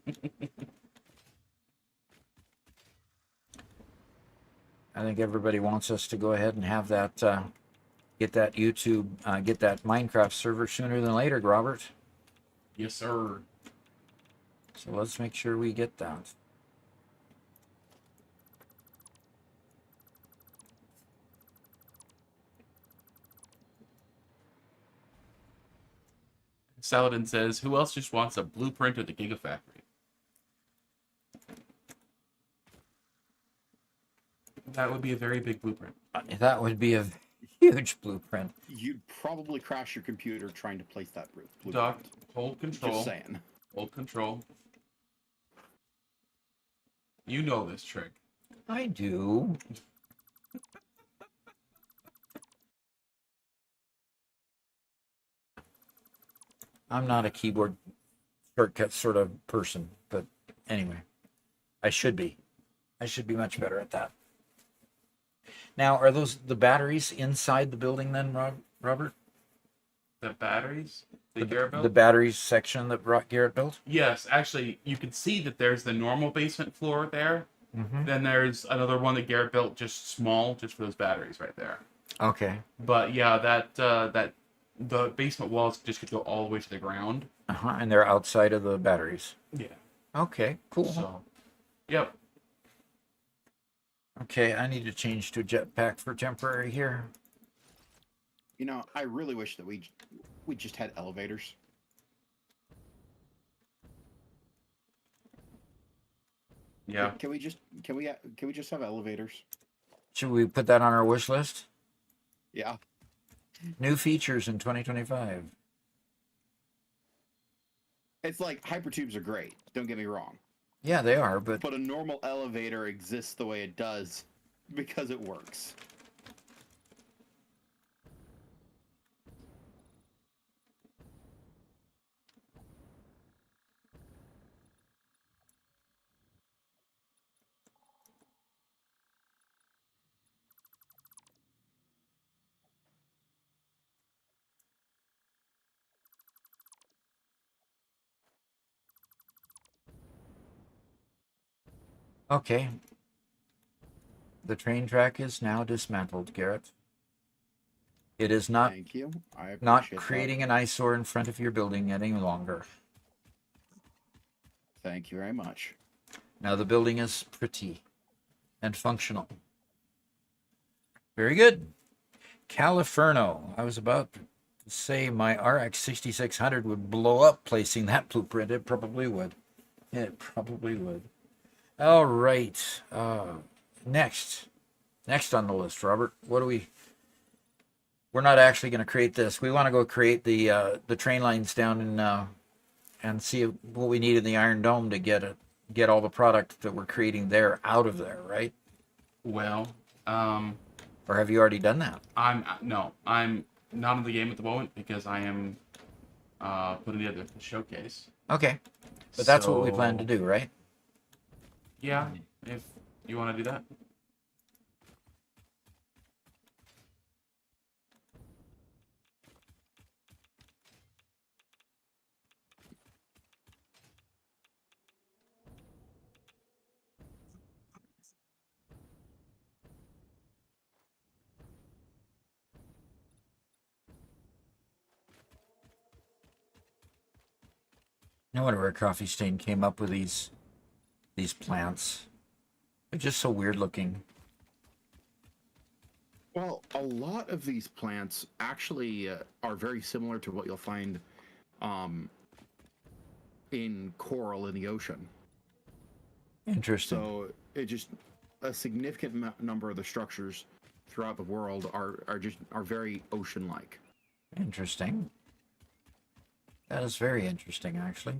I think everybody wants us to go ahead and have that, get that YouTube, get that Minecraft server sooner than later, Robert. Yes, sir. So let's make sure we get that. Saladin says, who else just wants a blueprint of the Gigafactory? That would be a very big blueprint. That would be a huge blueprint. You'd probably crash your computer trying to place that blueprint. Doc, hold control. Just saying. Hold control. You know this trick. I do. I'm not a keyboard shortcut sort of person, but anyway, I should be. I should be much better at that. Now, are those the batteries inside the building then, Robert? The batteries? The Garrett built? The batteries section that Garrett built? Yes, actually, you can see that there's the normal basement floor there. Mm-hmm. Then there's another one that Garrett built, just small, just for those batteries right there. Okay. But yeah, that the basement walls just could go all the way to the ground. Uh-huh. And they're outside of the batteries. Yeah. Okay, cool. So, yep. Okay, I need to change to jetpack for temporary here. You know, I really wish that we just had elevators. Yeah. Can we just have elevators? Should we put that on our wish list? Yeah. New features in 2025. It's like hypertubes are great. Don't get me wrong. Yeah, they are, but But a normal elevator exists the way it does because it works. okay. The train track is now dismantled, Garrett. It is not Thank you. I appreciate not that. creating an eyesore in front of your building any longer. Thank you very much. Now the building is pretty and functional. Very good. Califerno. I was about to say my RX 6600 would blow up placing that blueprint. It probably would. It probably would. All right. Next on the list, Robert. What do we? We're not actually going to create this. We want to go create the train lines down and see what we need in the Iron Dome to get all the product that we're creating there out of there, right? Well, Or have you already done that? I'm not in the game at the moment because I am putting together the showcase. Okay, but that's what we plan to So, do, right? Yeah, if you want to do that. No wonder where Coffee Stain came up with these plants. They're just so weird looking. Well, a lot of these plants actually are very similar to what you'll find in coral in the ocean. Interesting. So it just a significant number of the structures throughout the world are very ocean-like. Interesting. That is very interesting, actually.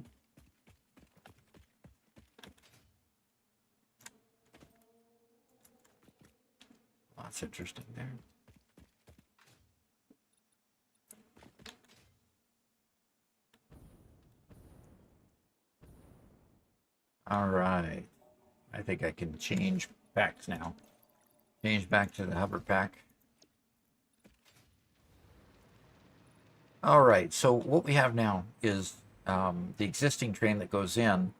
That's interesting there. All right. I think I can change packs now. Change back to the hover pack. All right. So what we have now is the existing train that goes in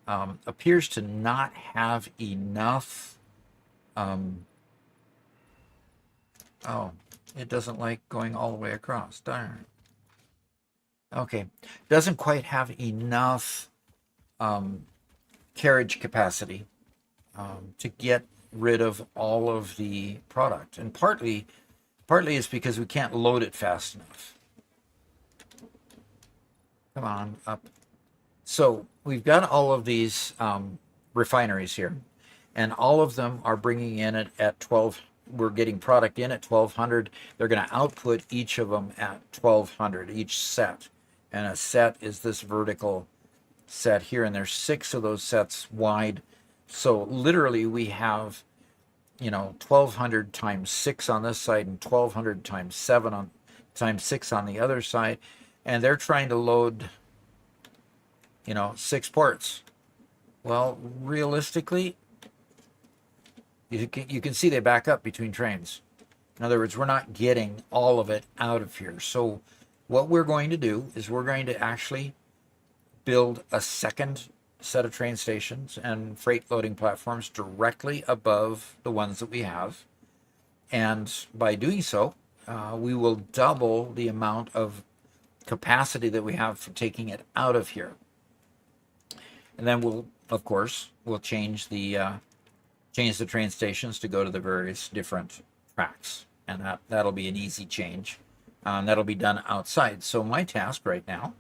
appears to not have enough. Oh, it doesn't like going all the way across. Darn. Okay. Doesn't quite have enough carriage capacity to get rid of all of the product, and partly is because we can't load it fast enough. Come on up. So we've got all of these refineries here, and all of them are bringing in it at 12. We're getting product in at 1200. They're going to output each of them at 1200 each set, and a set is this vertical set here, and there's 6 of those sets wide. So literally we have, 1200 times 6 on this side and 1200 times 7 on times 6 on the other side, and they're trying to load 6 ports. Well, realistically, you can see they back up between trains. In other words, we're not getting all of it out of here. So what we're going to do is we're going to actually build a second set of train stations and freight loading platforms directly above the ones that we have. And by doing so, we will double the amount of capacity that we have for taking it out of here. And then we'll change the train stations to go to the various different tracks, and that'll be an easy change. That'll be done outside. So my task right now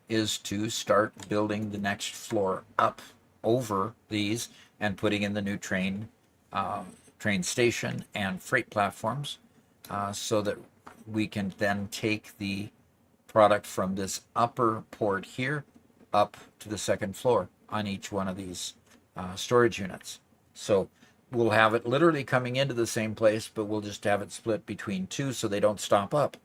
is to start building the next floor up over these and putting in the new train station and freight platforms, so that we can then take the product from this upper port here up to the second floor on each one of these storage units. So we'll have it literally coming into the same place, but we'll just have it split between two so they don't stop up.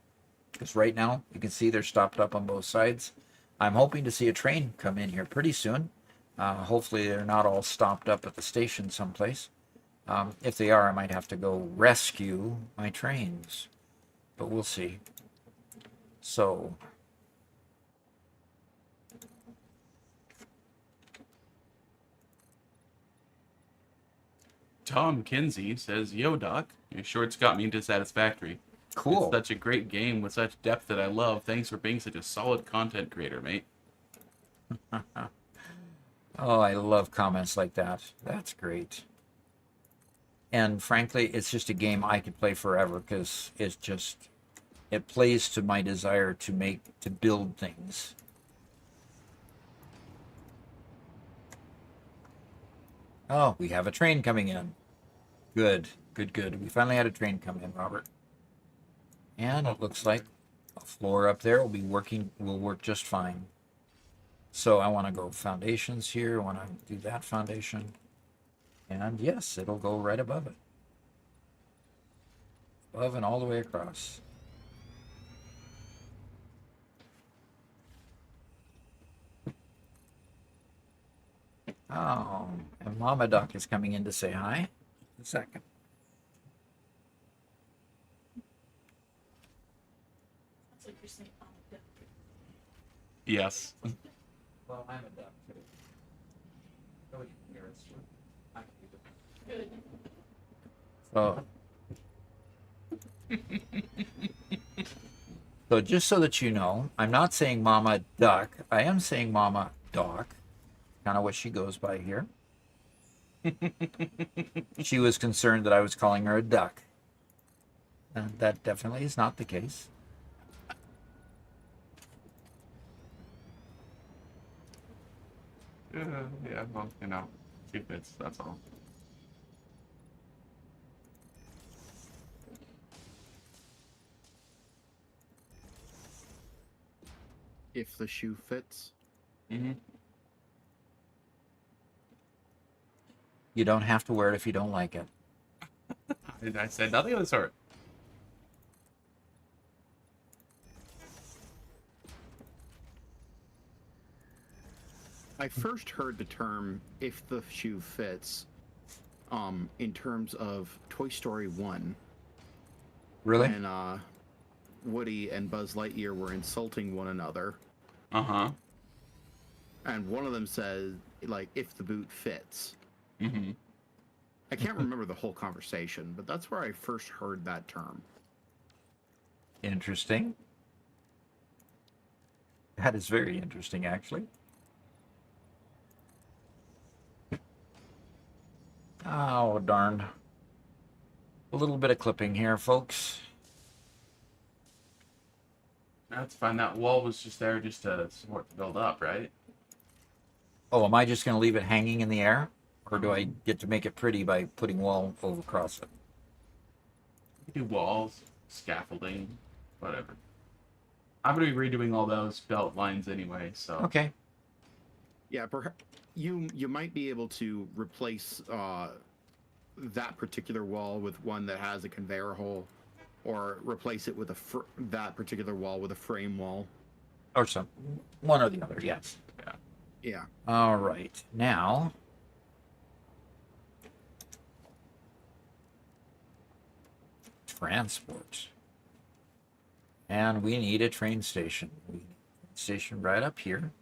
Because right now, you can see they're stopped up on both sides. I'm hoping to see a train come in here pretty soon. Hopefully they're not all stopped up at the station someplace. If they are, I might have to go rescue my trains. But we'll see. So Tom Kinsey says, "Yo, Doc, your shorts got me into Satisfactory. cool. It's such a great game with such depth that I love. Thanks for being such a solid content creator, mate." Oh, I love comments like that. That's great. And frankly, it's just a game I could play forever because it plays to my desire to build things. Oh, we have a train coming in. Good, good, good. We finally had a train come in, Robert. And it looks like a floor up there will work just fine. So I want to go foundations here. I want to do that foundation. And yes, it'll go right above it. Above and all the way across. Oh, and Mama Duck is coming in to say hi. A second. Sounds like you're saying I'm a duck. Yes. Well, I'm a duck too. Nobody can hear us. I can hear it. So just so that you know, I'm not saying Mama Duck. I am saying Mama Doc. Kind of what she goes by here. She was concerned that I was calling her a duck. And that definitely is not the case. Yeah, well, two bits, that's all. If the shoe fits. Mm-hmm. You don't have to wear it if you don't like it. I said nothing of the sort. I first heard the term "if the shoe fits" in terms of Toy Story 1. Really? When Woody and Buzz Lightyear were insulting one another, Uh-huh. and one of them says, like, "if the boot fits." Mm-hmm. I can't remember the whole conversation, but that's where I first heard that term. Interesting. That is very interesting, actually. Oh, darn. A little bit of clipping here, folks. That's fine. That wall was just there just to support the build up, right? Oh, am I just going to leave it hanging in the air? Or do I get to make it pretty by putting wall over across it? You can do walls, scaffolding, whatever. I'm going to be redoing all those belt lines anyway, so. Okay. Yeah, you might be able to replace that particular wall with one that has a conveyor hole, or replace it with that particular wall with a frame wall. Or some, one or the other, yes. Yeah. Yeah. All right, now transport, and we need a train station. We need a train station right up here,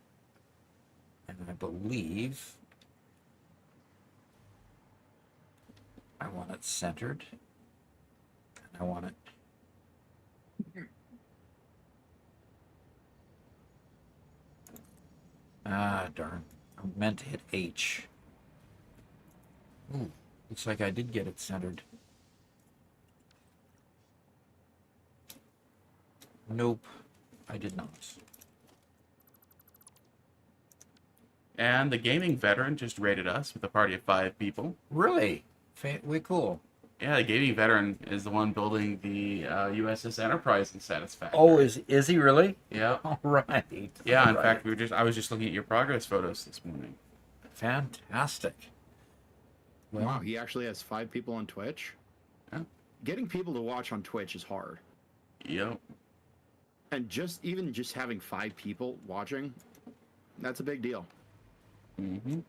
and I believe I want it centered, and I want it. Ah, darn. I meant to hit H. Ooh, looks like I did get it centered. Nope, I did not. And the gaming veteran just raided us with a party of 5 people. Really? Way cool. Yeah, the gaming veteran is the one building the USS Enterprise in Satisfactory. Oh, is he really? Yeah. All right. Yeah, All in right. fact, I was just looking at your progress photos this morning. Fantastic. Well, Wow, he actually has 5 people on Twitch. Yeah. Getting people to watch on Twitch is hard, Yep. and even just having 5 people watching, that's a big deal. Mm-hmm.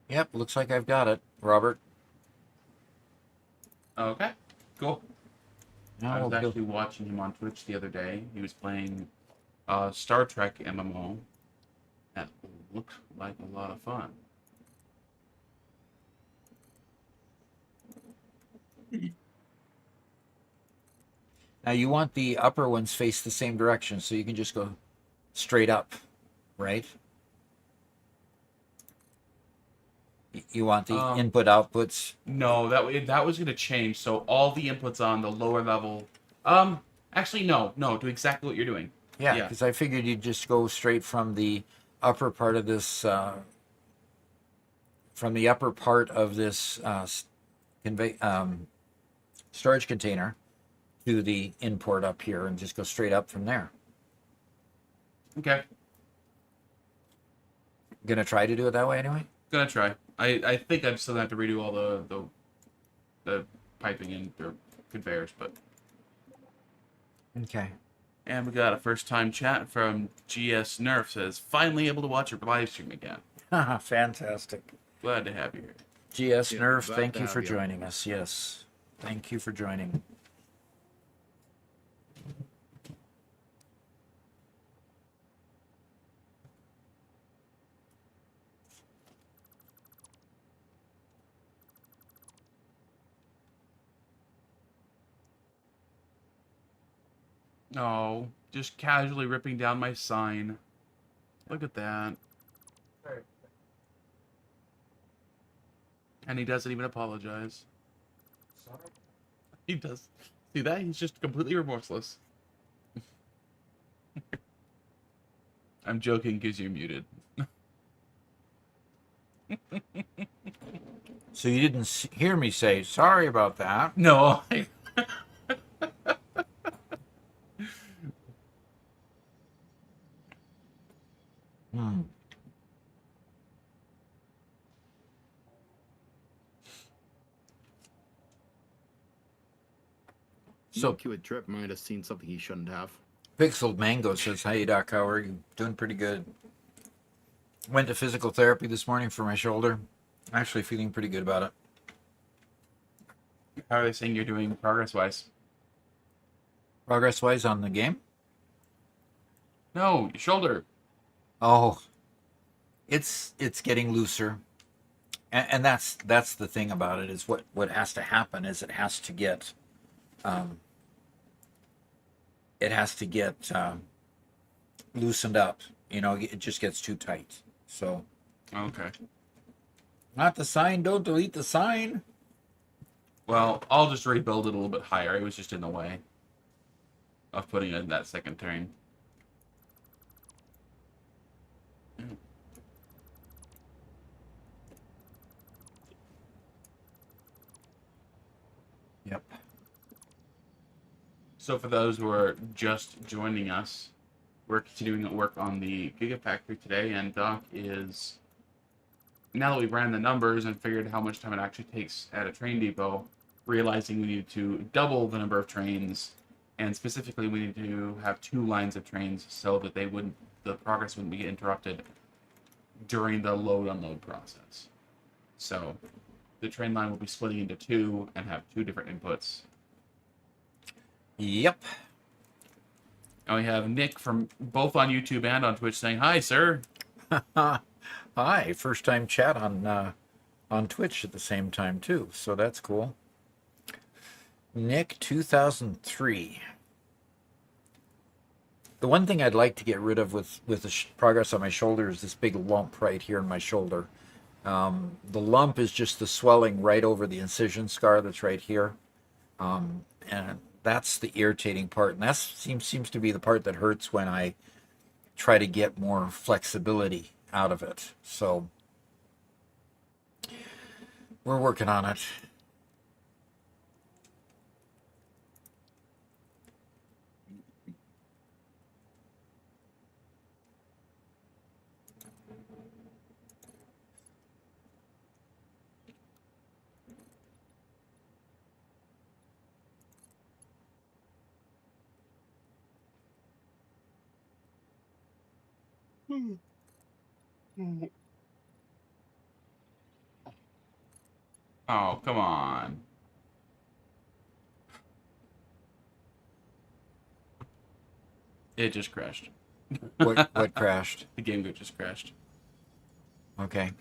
yep, looks like I've got it, Robert. Okay, cool. Now I was we'll actually watching him on Twitch the other day. He was playing Star Trek MMO. That looked like a lot of fun. Now you want the upper ones face the same direction, so you can just go straight up, right? You want the input outputs. No, that was going to change. So all the inputs on the lower level. Actually, no. Do exactly what you're doing. Yeah, Yeah. because I figured you'd just go straight from the upper part of this storage container to the import up here, and just go straight up from there. Okay, Gonna try to do it that way anyway. gonna try. I think I'm still gonna have to redo all the piping and the conveyors, but. Okay. And we got a first time chat from GS Nerf, says finally able to watch your live stream again. Fantastic. Glad to have you here. GS Yeah, Nerf, glad thank to you have for you. joining us. Yes, thank you for joining. Oh, just casually ripping down my sign. Look at that. And he doesn't even apologize. Sorry. He does. See that? He's just completely remorseless. I'm joking because you're muted. So you didn't hear me say sorry about that. No. Hmm. So So with Drip might have seen something he shouldn't have. Pixeled Mango says, "Hey Doc, how are you? Doing pretty good. Went to physical therapy this morning for my shoulder. Actually feeling pretty good about it. How are they saying you're doing progress-wise? Progress-wise on the game? No, your shoulder. Oh, it's getting looser, and that's the thing about it, is what has to happen is it has to get loosened up. You know, it just gets too tight. So, Okay. not the sign. Don't delete the sign. Well, I'll just rebuild it a little bit higher. It was just in the way of putting it in that second turn. Yep. So for those who are just joining us, we're continuing to work on the Gigafactory today, and Doc is, now that we've ran the numbers and figured how much time it actually takes at a train depot, realizing we need to double the number of trains, and specifically we need to have 2 lines of trains so that the progress wouldn't be interrupted during the load unload process. So the train line will be splitting into 2 and have 2 different inputs. Yep. And we have Nick from both on YouTube and on Twitch saying, "Hi, sir." Hi, first time chat on Twitch at the same time too, so that's cool. Nick 2003. The one thing I'd like to get rid of with the progress on my shoulder is this big lump right here in my shoulder. The lump is just the swelling right over the incision scar that's right here, and that's the irritating part, and that seems to be the part that hurts when I try to get more flexibility out of it. So we're working on it. Oh, come on. It just crashed. What crashed? The game just crashed. Okay.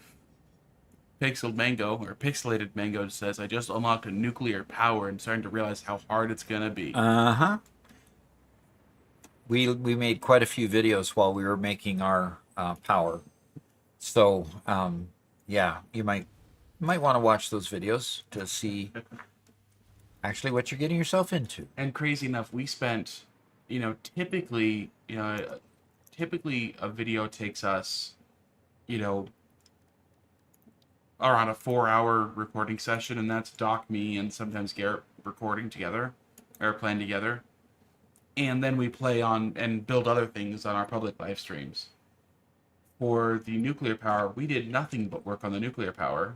Pixelated Mango says, "I just unlocked a nuclear power and starting to realize how hard it's gonna be." Uh-huh. We made quite a few videos while we were making our power. So yeah, you might want to watch those videos to see actually what you're getting yourself into. And crazy enough, we spent, typically a video takes us, around a 4-hour recording session, and that's Doc, me, and sometimes Garrett recording together, or playing together. And then we play on and build other things on our public live streams. For the nuclear power, we did nothing but work on the nuclear power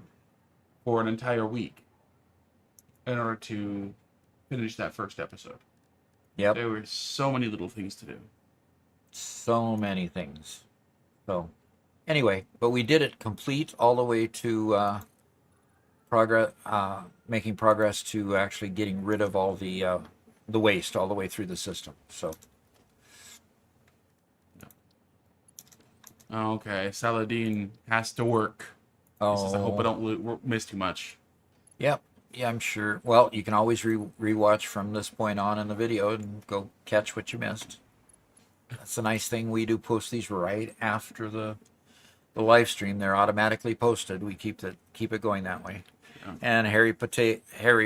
for an entire week in order to finish that first episode. Yep. There were so many little things to do. So many things. So anyway, but we did it complete all the way to making progress to actually getting rid of all the waste all the way through the system. So Okay, Saladin has to work. He says, "I hope I don't miss too much." Yep. Yeah, I'm sure. Well, you can always rewatch from this point on in the video and go catch what you missed. That's the nice thing. We do post these right after the live stream. They're automatically posted. We keep it going that way. Yeah. And Harry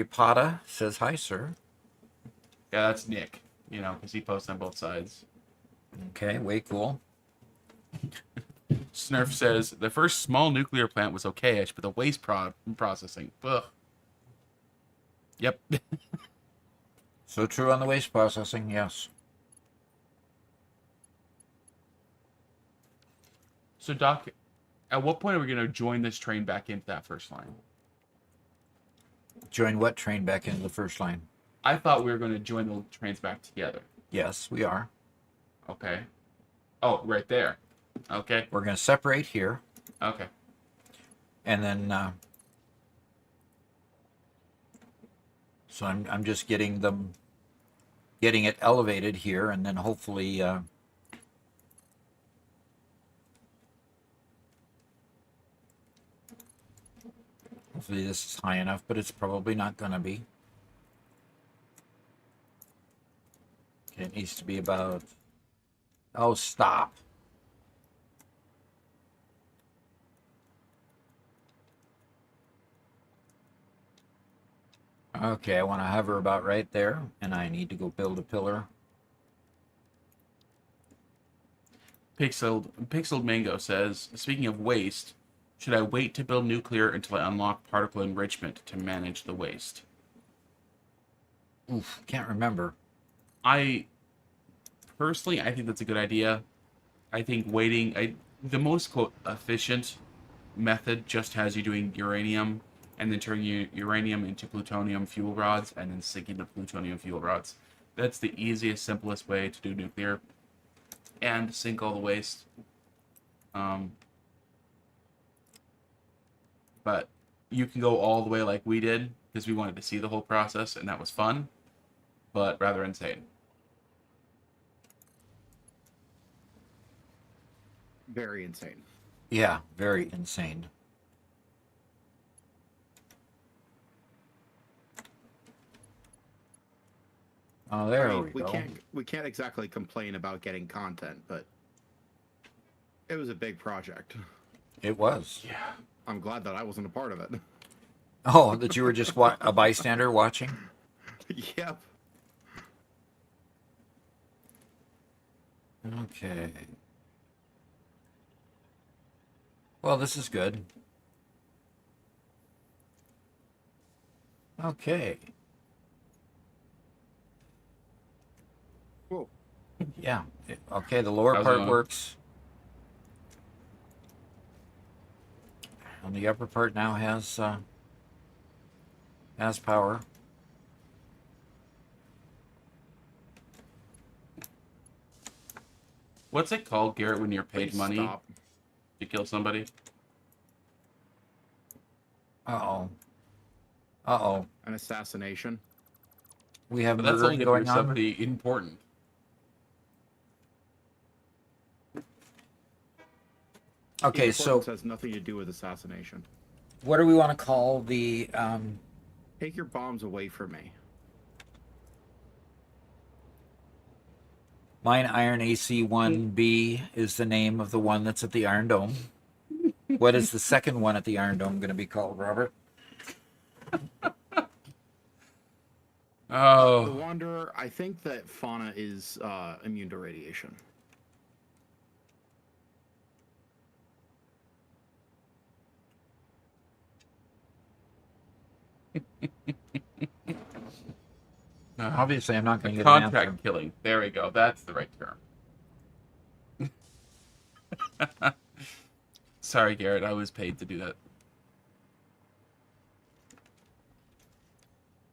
Potta says, "Hi, sir." Yeah, that's Nick, because he posts on both sides. Okay, way cool. Snurf says, "The first small nuclear plant was okay-ish, but the waste processing, ugh." Yep. So true on the waste processing, yes. So, Doc, at what point are we going to join this train back into that first line? Join what train back into the first line? I thought we were going to join the trains back together. Yes, we are. Okay. Oh, right there. Okay. We're going to separate here, Okay. and then so I'm just getting it elevated here, and then hopefully hopefully this is high enough, but it's probably not going to be. Okay, it needs to be about, oh, stop. Okay, I want to hover about right there, and I need to go build a pillar. Pixeled Mango says, "Speaking of waste, should I wait to build nuclear until I unlock particle enrichment to manage the waste?" Oof, can't remember. I personally, I think that's a good idea. I think the most quote efficient method just has you doing uranium and then turning uranium into plutonium fuel rods and then sinking the plutonium fuel rods. That's the easiest, simplest way to do nuclear and sink all the waste. Um, but you can go all the way like we did because we wanted to see the whole process and that was fun, but rather insane. Very insane. Yeah, very insane. Oh, there I mean, we go. we can't exactly complain about getting content, but it was a big project. It was. Yeah. I'm glad that I wasn't a part of it. Oh, that you were just a bystander watching? Yep. Okay. Well, this is good. Okay. Whoa. Yeah. Okay, the lower How's it part going? works. And the upper part now has power. What's it called, Garrett, when you're paid Please money stop. to kill somebody? Uh-oh. Uh-oh. An assassination. We have But that's murdering only if you're going on. somebody important. Okay, so Importance has nothing to do with assassination. what do we want to call the Take your bombs away from me. Mine Iron AC-1B is the name of the one that's at the Iron Dome. What is the second one at the Iron Dome going to be called, Robert? The Oh, Wanderer, I think that Fauna is immune to radiation. Obviously, I'm not going to get an answer. contract killing. There we go. That's the right term. Sorry, Garrett. I was paid to do that.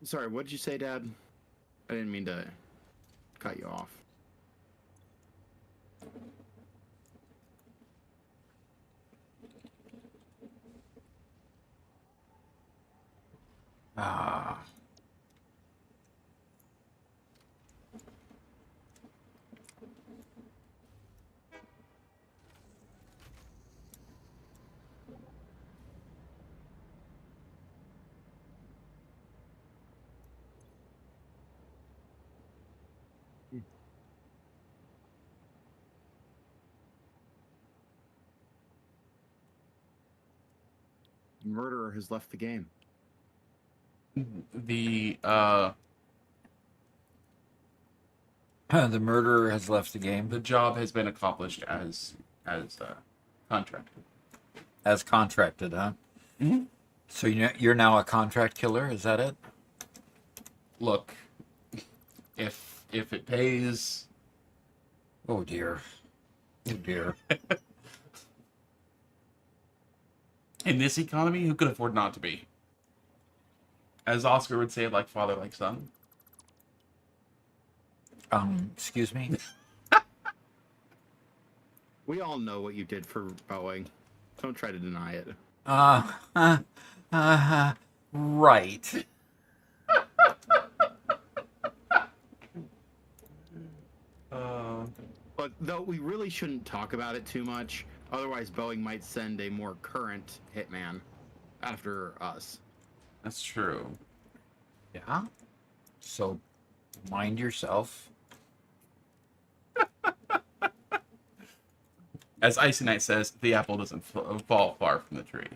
Sorry, what did you say, Dad? I didn't mean to cut you off. Ah. Murderer has left the game. The The murderer has left the game the job has been accomplished as contracted. as contracted, huh? Mm-hmm. So you're now a contract killer, is that it? Look, if it pays, Oh dear. Oh dear. in this economy, who could afford not to be? As Oscar would say, like father, like son. Excuse me? We all know what you did for Boeing. Don't try to deny it. Right. But though we really shouldn't talk about it too much, otherwise Boeing might send a more current hitman after us. That's true. Yeah? So, mind yourself. As Icy Knight says, the apple doesn't fall far from the tree.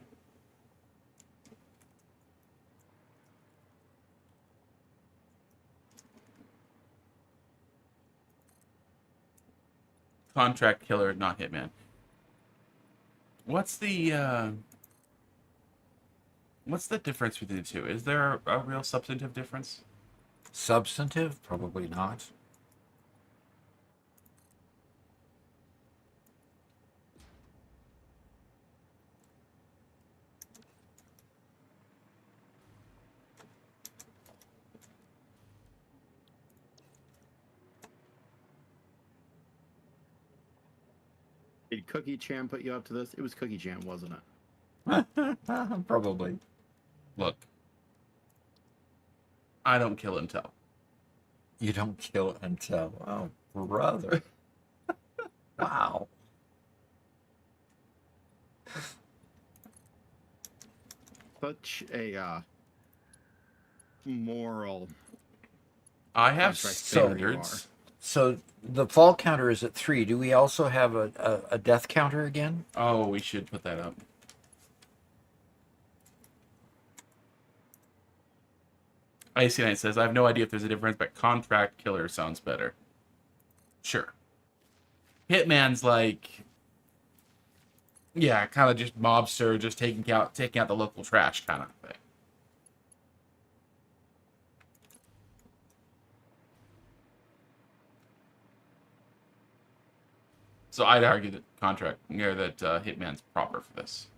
Contract killer, not hitman. What's the difference between the two? Is there a real substantive difference? Substantive? Probably not. Did Cookie Jam put you up to this? It was Cookie Jam, wasn't it? Probably. Look, I don't kill and tell. You don't kill and tell. Oh, brother. Wow. Such a moral. I have Contract standards. So the fall counter is at 3. Do we also have a death counter again? Oh, we should put that up. Icy Knight says, I have no idea if there's a difference, but contract killer sounds better. Sure. Hitman's like, yeah, kind of just mobster, just taking out the local trash kind of thing. So I'd argue that Hitman's proper for this.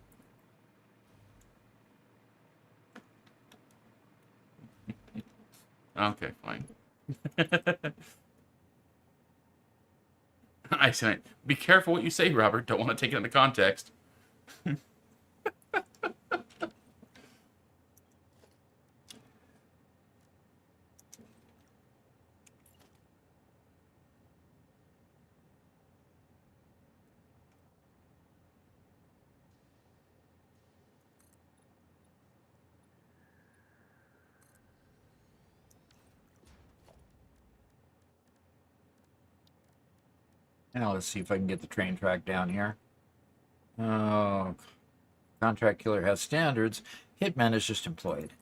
Okay, fine. I say, be careful what you say, Robert. Don't want to take it into context. Now let's see if I can get the train track down here. Oh, contract killer has standards. Hitman is just employed.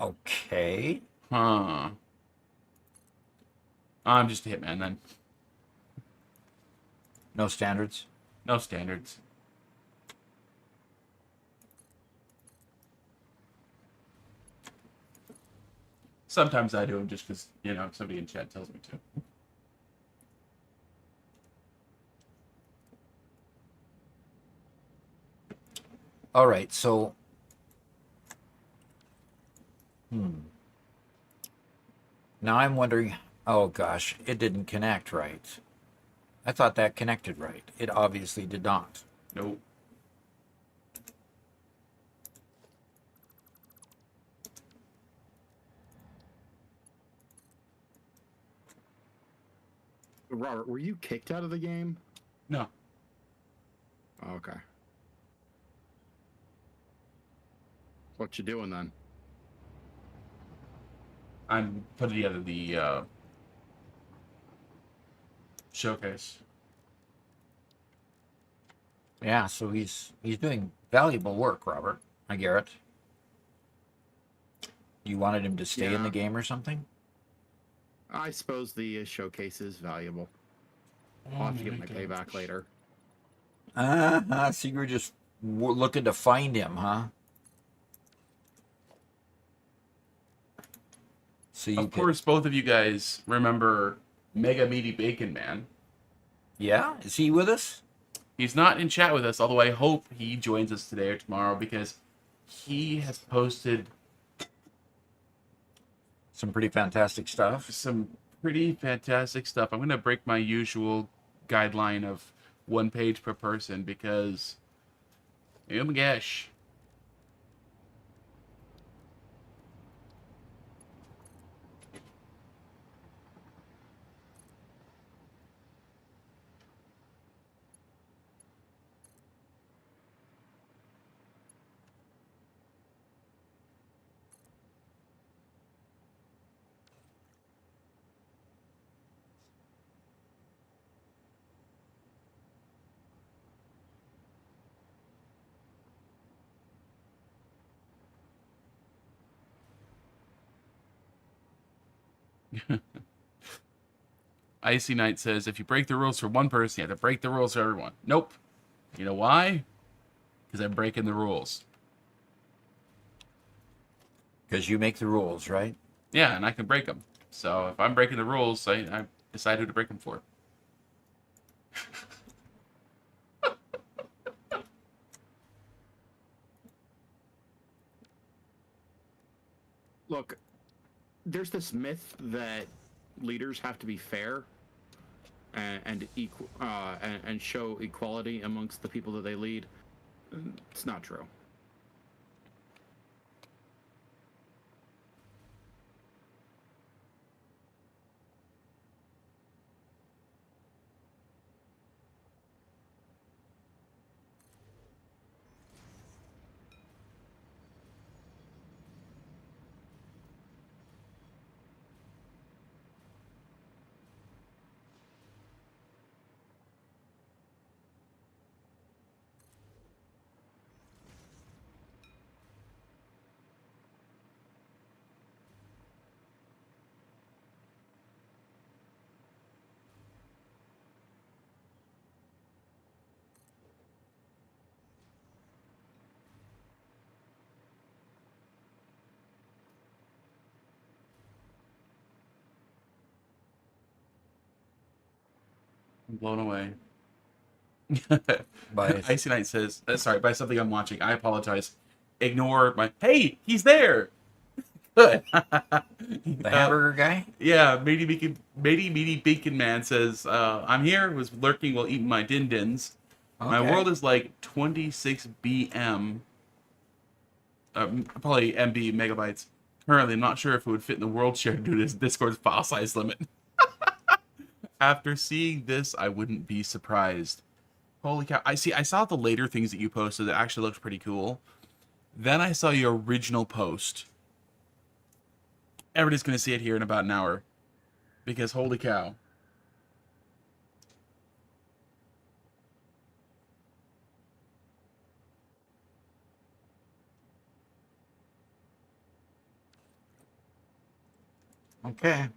Okay. Huh. I'm just a hitman then. No standards. No standards. Sometimes I do them just because, somebody in chat tells me to. All right, so now I'm wondering, oh gosh, it didn't connect right. I thought that connected right. It obviously did not. Nope. Robert, were you kicked out of the game? No. Okay. What you doing then? I'm putting together the showcase. Yeah, so he's doing valuable work, Robert. I Garrett. You wanted him to stay in the game or something? I suppose the showcase is valuable. I'll have to get my payback later. So you were just looking to find him, huh? So Of course, both of you guys remember Mega Meaty Bacon Man. Yeah? Is he with us? He's not in chat with us, although I hope he joins us today or tomorrow because he has posted Some pretty fantastic stuff. some pretty fantastic stuff. I'm going to break my usual guideline of 1 page per person because, oh my gosh. Icy Knight says, if you break the rules for one person, you have to break the rules for everyone. Nope. You know why? Because I'm breaking the rules. Because you make the rules, right? Yeah, and I can break them. So if I'm breaking the rules, I decide who to break them for. Look, there's this myth that leaders have to be fair. and show equality amongst the people that they lead. It's not true. I'm blown away. By Icy Knight says, sorry, by something I'm watching. I apologize. Ignore my. Hey, he's there. Good. the hamburger guy? Yeah, Matey Bacon Man says, I'm here, was lurking while eating my din dins. My Okay. world is like 26 BM, probably MB megabytes. Currently, I'm not sure if it would fit in the world share due to Discord's file size limit. After seeing this, I wouldn't be surprised. Holy cow. I saw the later things that you posted that actually looked pretty cool. Then I saw your original post. Everybody's going to see it here in about an hour. Because holy cow. Okay.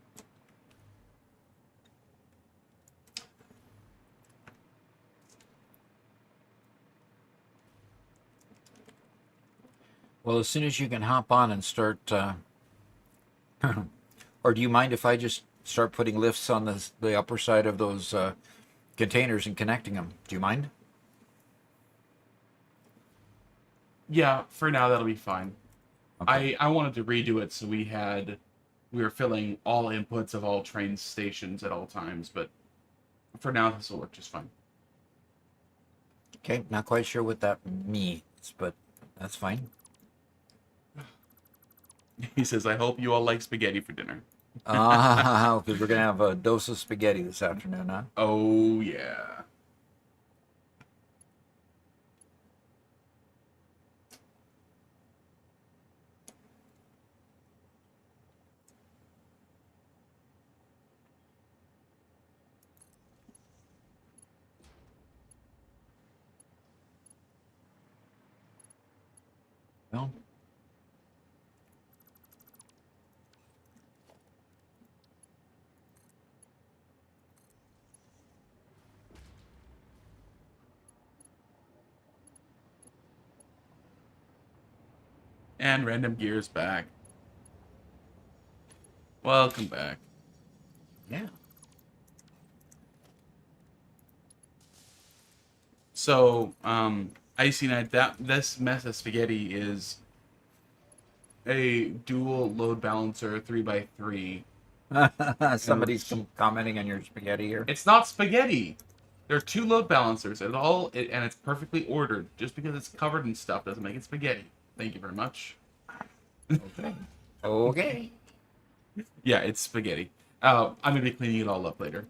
Well, as soon as you can hop on and start, or do you mind if I just start putting lifts on the upper side of those containers and connecting them? Do you mind? Yeah, for now that'll be fine. Okay. I wanted to redo it so we were filling all inputs of all train stations at all times, but for now this will work just fine. Okay. Not quite sure what that means, but that's fine. He says, I hope you all like spaghetti for dinner. Because we're gonna have a dose of spaghetti this afternoon, huh? Oh yeah. Well, And Random Gears back. Welcome back. yeah. So, Icy Knight, this mess of spaghetti is a dual load balancer 3x3. Somebody's commenting on your spaghetti here. It's not spaghetti. There are two load balancers, and it's perfectly ordered. Just because it's covered in stuff doesn't make it spaghetti. Thank you very much. Okay. Okay. Yeah, it's spaghetti. I'm gonna be cleaning it all up later.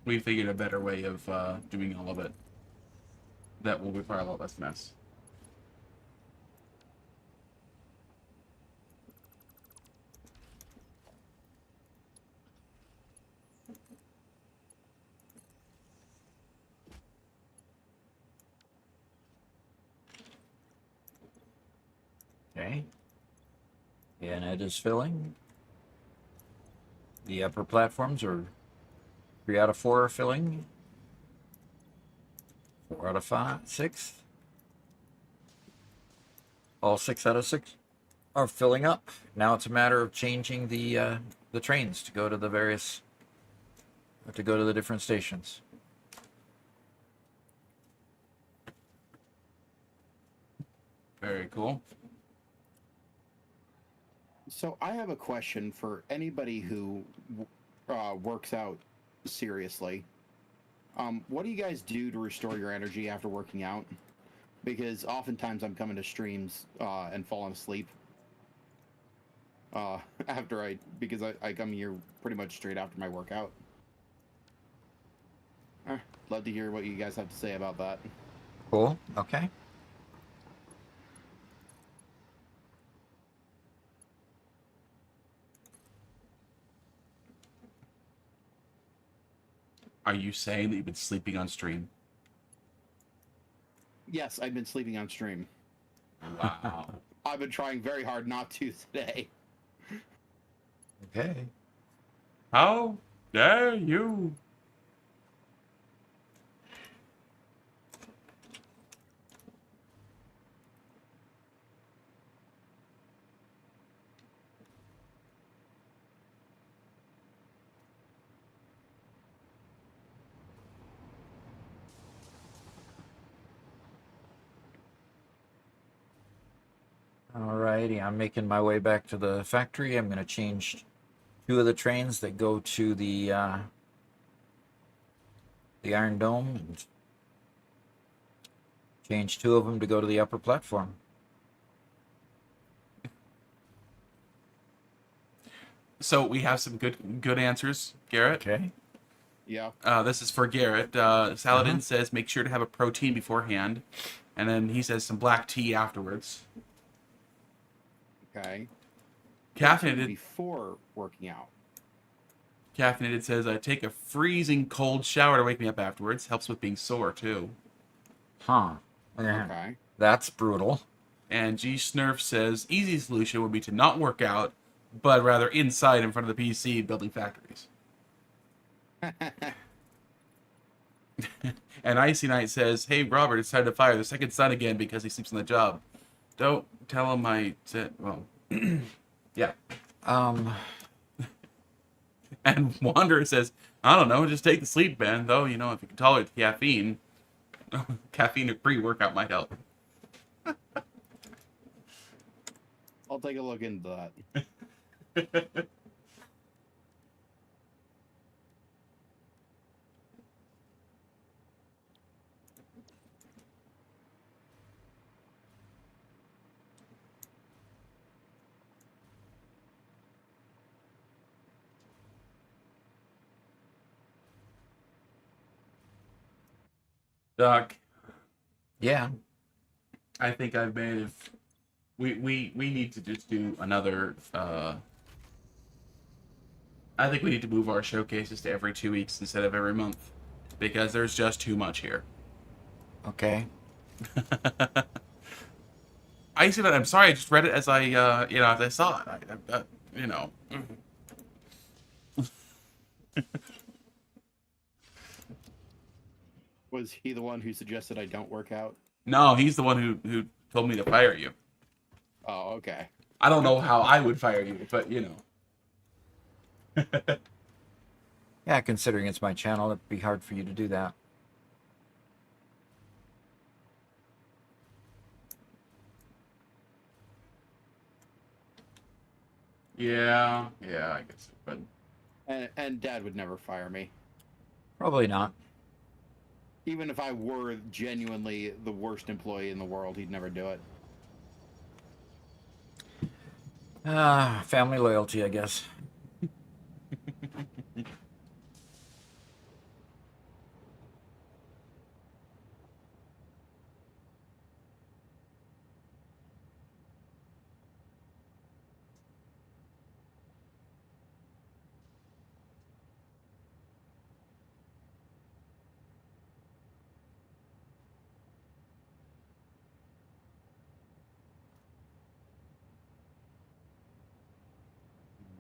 We figured a better way of doing all of it that will require a lot less mess. Okay. And it is filling. The upper platforms are 3 out of 4 are filling. 4 out of 5, 6. All 6 out of 6 are filling up. Now it's a matter of changing the trains to go to the different stations. Very cool. So I have a question for anybody who works out seriously. What do you guys do to restore your energy after working out? Because oftentimes I'm coming to streams and falling asleep because I come here pretty much straight after my workout. Love to hear what you guys have to say about that. Cool. Okay. Are you saying that you've been sleeping on stream? Yes, I've been sleeping on stream. Wow. I've been trying very hard not to today. Okay. How dare you? Alrighty, I'm making my way back to the factory. I'm going to change 2 of the trains that go to the Iron Dome, and change 2 of them to go to the upper platform. So we have some good answers, Garrett. Okay. Yeah. This is for Garrett. Saladin says make sure to have a protein beforehand, and then he says some black tea afterwards. Okay. Caffeinated Before working out. Caffeinated says I take a freezing cold shower to wake me up afterwards. Helps with being sore too. Huh. Yeah. Okay. That's brutal. And G Snurf says easy solution would be to not work out, but rather inside in front of the PC building factories. And Icy Knight says, hey Robert, it's time to fire the second son again because he sleeps on the job. Don't tell him I said, well, yeah. And Wanderer says, I don't know, just take the sleep ban, though, you know, if you can tolerate the caffeine. Caffeine pre-workout might help. I'll take a look into that. Doc, Yeah. I think I've made it. We need to just do another. I think we need to move our showcases to every 2 weeks instead of every month, because there's just too much here. Okay. I see that. I'm sorry. I just read it as I, as I saw it. You know. Was he the one who suggested I don't work out? No, he's the one who told me to fire you. Oh, okay. I don't know how I would fire you, but you know. Yeah, considering it's my channel, it'd be hard for you to do that. Yeah, I guess. But And Dad would never fire me. Probably not. Even if I were genuinely the worst employee in the world, he'd never do it. Family loyalty, I guess.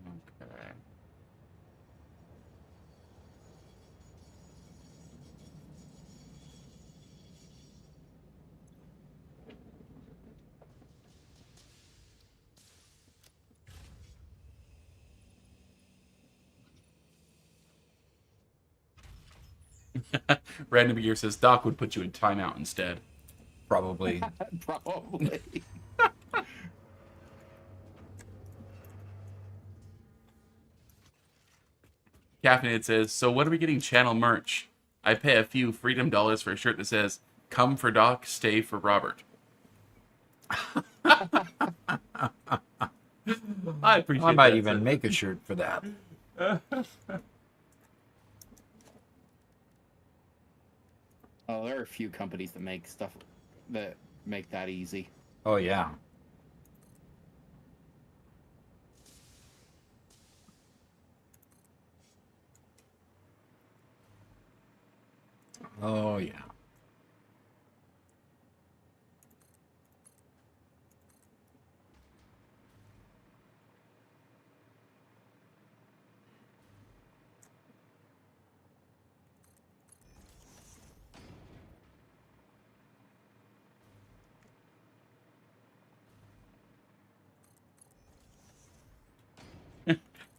okay. Random Gear says Doc would put you in timeout instead. Probably. Probably. Caffeinated says, so when are we getting channel merch? I pay a few freedom dollars for a shirt that says, come for Doc, stay for Robert. I appreciate I might that. even make a shirt for that. Oh, there are a few companies that make stuff that make that easy. Oh, yeah. Oh, yeah.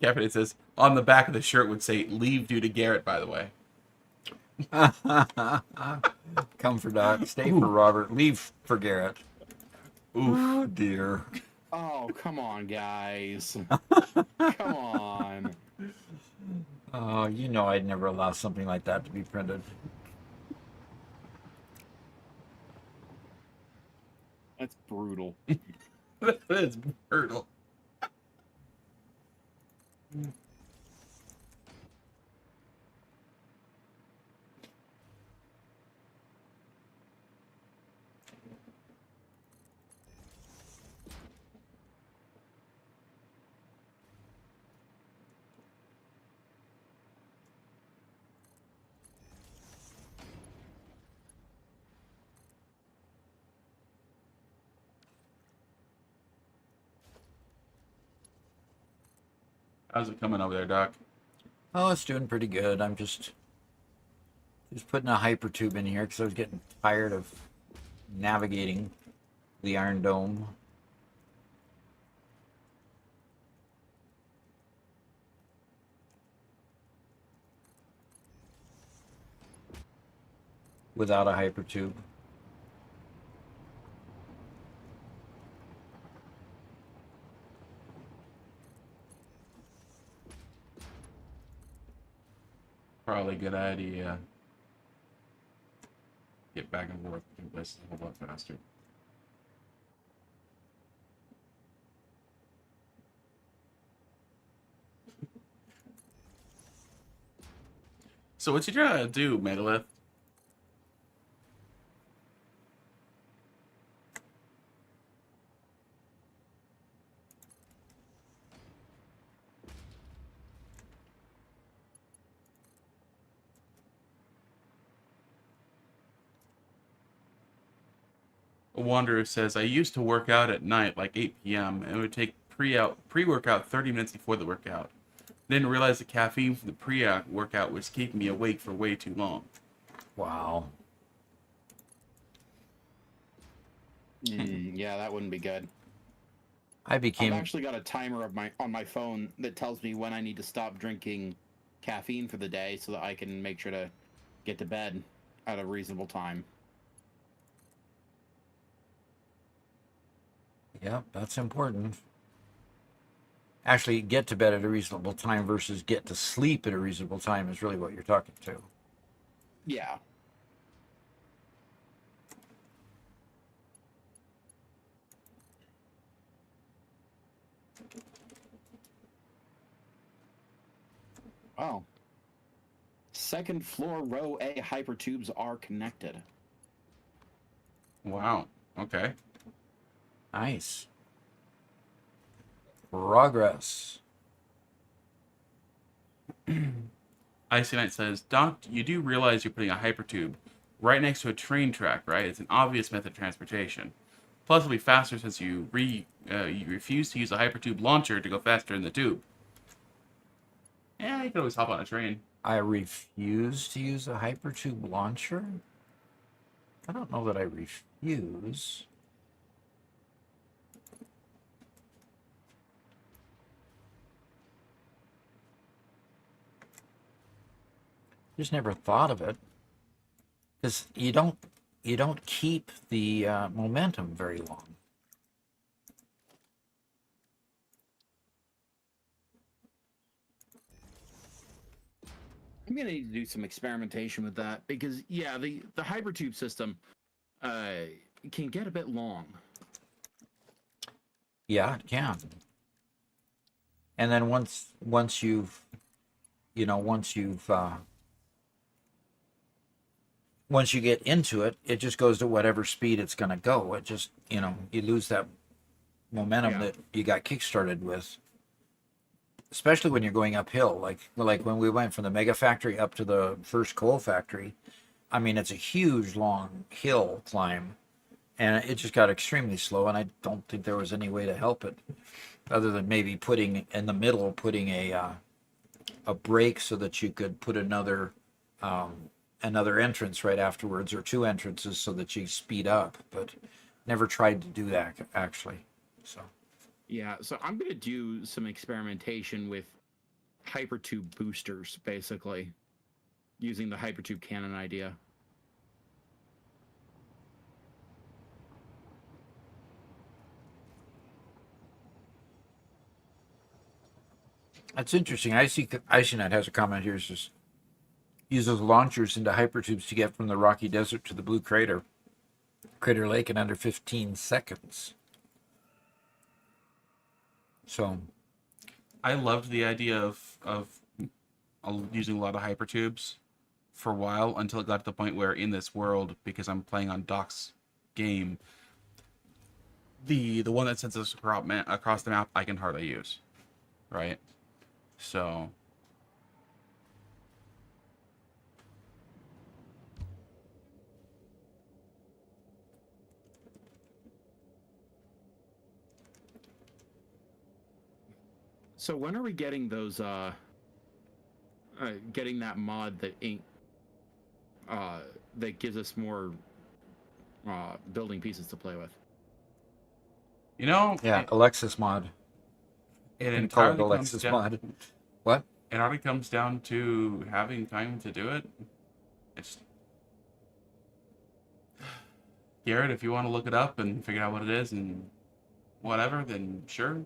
Caffeinated says, on the back of the shirt would say, leave due to Garrett, by the way. Come for Doc, stay for Robert, leave for Garrett. Oof. Oh, dear. Oh, come on, guys. Come on. Oh, you know I'd never allow something like that to be printed. That's brutal. That's brutal. How's it coming over there, Doc? Oh, it's doing pretty good. I'm just putting a hypertube in here because I was getting tired of navigating the Iron Dome. Without a hypertube. Probably a good idea. Get back and forth between places a whole lot faster. So what you trying to do, Megalith? A Wanderer says, I used to work out at night, like 8 p.m., and it would take pre-workout 30 minutes before the workout. Didn't realize the caffeine from the pre-workout was keeping me awake for way too long. Wow. Yeah, that wouldn't be good. I've I've actually got a timer on my phone that tells me when I need to stop drinking caffeine for the day so that I can make sure to get to bed at a reasonable time. Yep, that's important. Actually, get to bed at a reasonable time versus get to sleep at a reasonable time is really what you're talking to. Yeah. Oh. Second floor row A hypertubes are connected. Wow. Okay. Nice. Progress. Icy Knight says, Doc, you do realize you're putting a hypertube right next to a train track, right? It's an obvious method of transportation. Plus, it'll be faster since you refuse to use a hypertube launcher to go faster in the tube. Yeah, you can always hop on a train. I refuse to use a hypertube launcher? I don't know that I refuse. Just never thought of it. Because you don't keep the momentum very long. I'm gonna need to do some experimentation with that because yeah, the hypertube system can get a bit long. Yeah, it can. And then once you've you know once you get into it, it just goes to whatever speed it's going to go. It just you lose that momentum Yeah. that you got kickstarted with, especially when you're going uphill. Like when we went from the mega factory up to the first coal factory. I mean, it's a huge long hill climb, and it just got extremely slow. And I don't think there was any way to help it, other than maybe putting in the middle, putting a brake so that you could put another entrance right afterwards, or two entrances so that you speed up. But never tried to do that actually. So Yeah, so I'm gonna do some experimentation with hypertube boosters, basically, using the hypertube cannon idea. that's interesting. I see IcyNet has a comment here. It says uses launchers into hypertubes to get from the rocky desert to the blue crater lake in under 15 seconds. So I loved the idea of using a lot of hypertubes for a while until it got to the point where in this world, because I'm playing on Doc's game, the one that sends us across the map I can hardly use, right? So So when are we getting those? Getting that mod that gives us more building pieces to play with. yeah, Alexis mod. it You can call it entirely comes Alexis down. mod. What? It already comes down to having time to do it. It's Garrett, if you want to look it up and figure out what it is and whatever, then sure.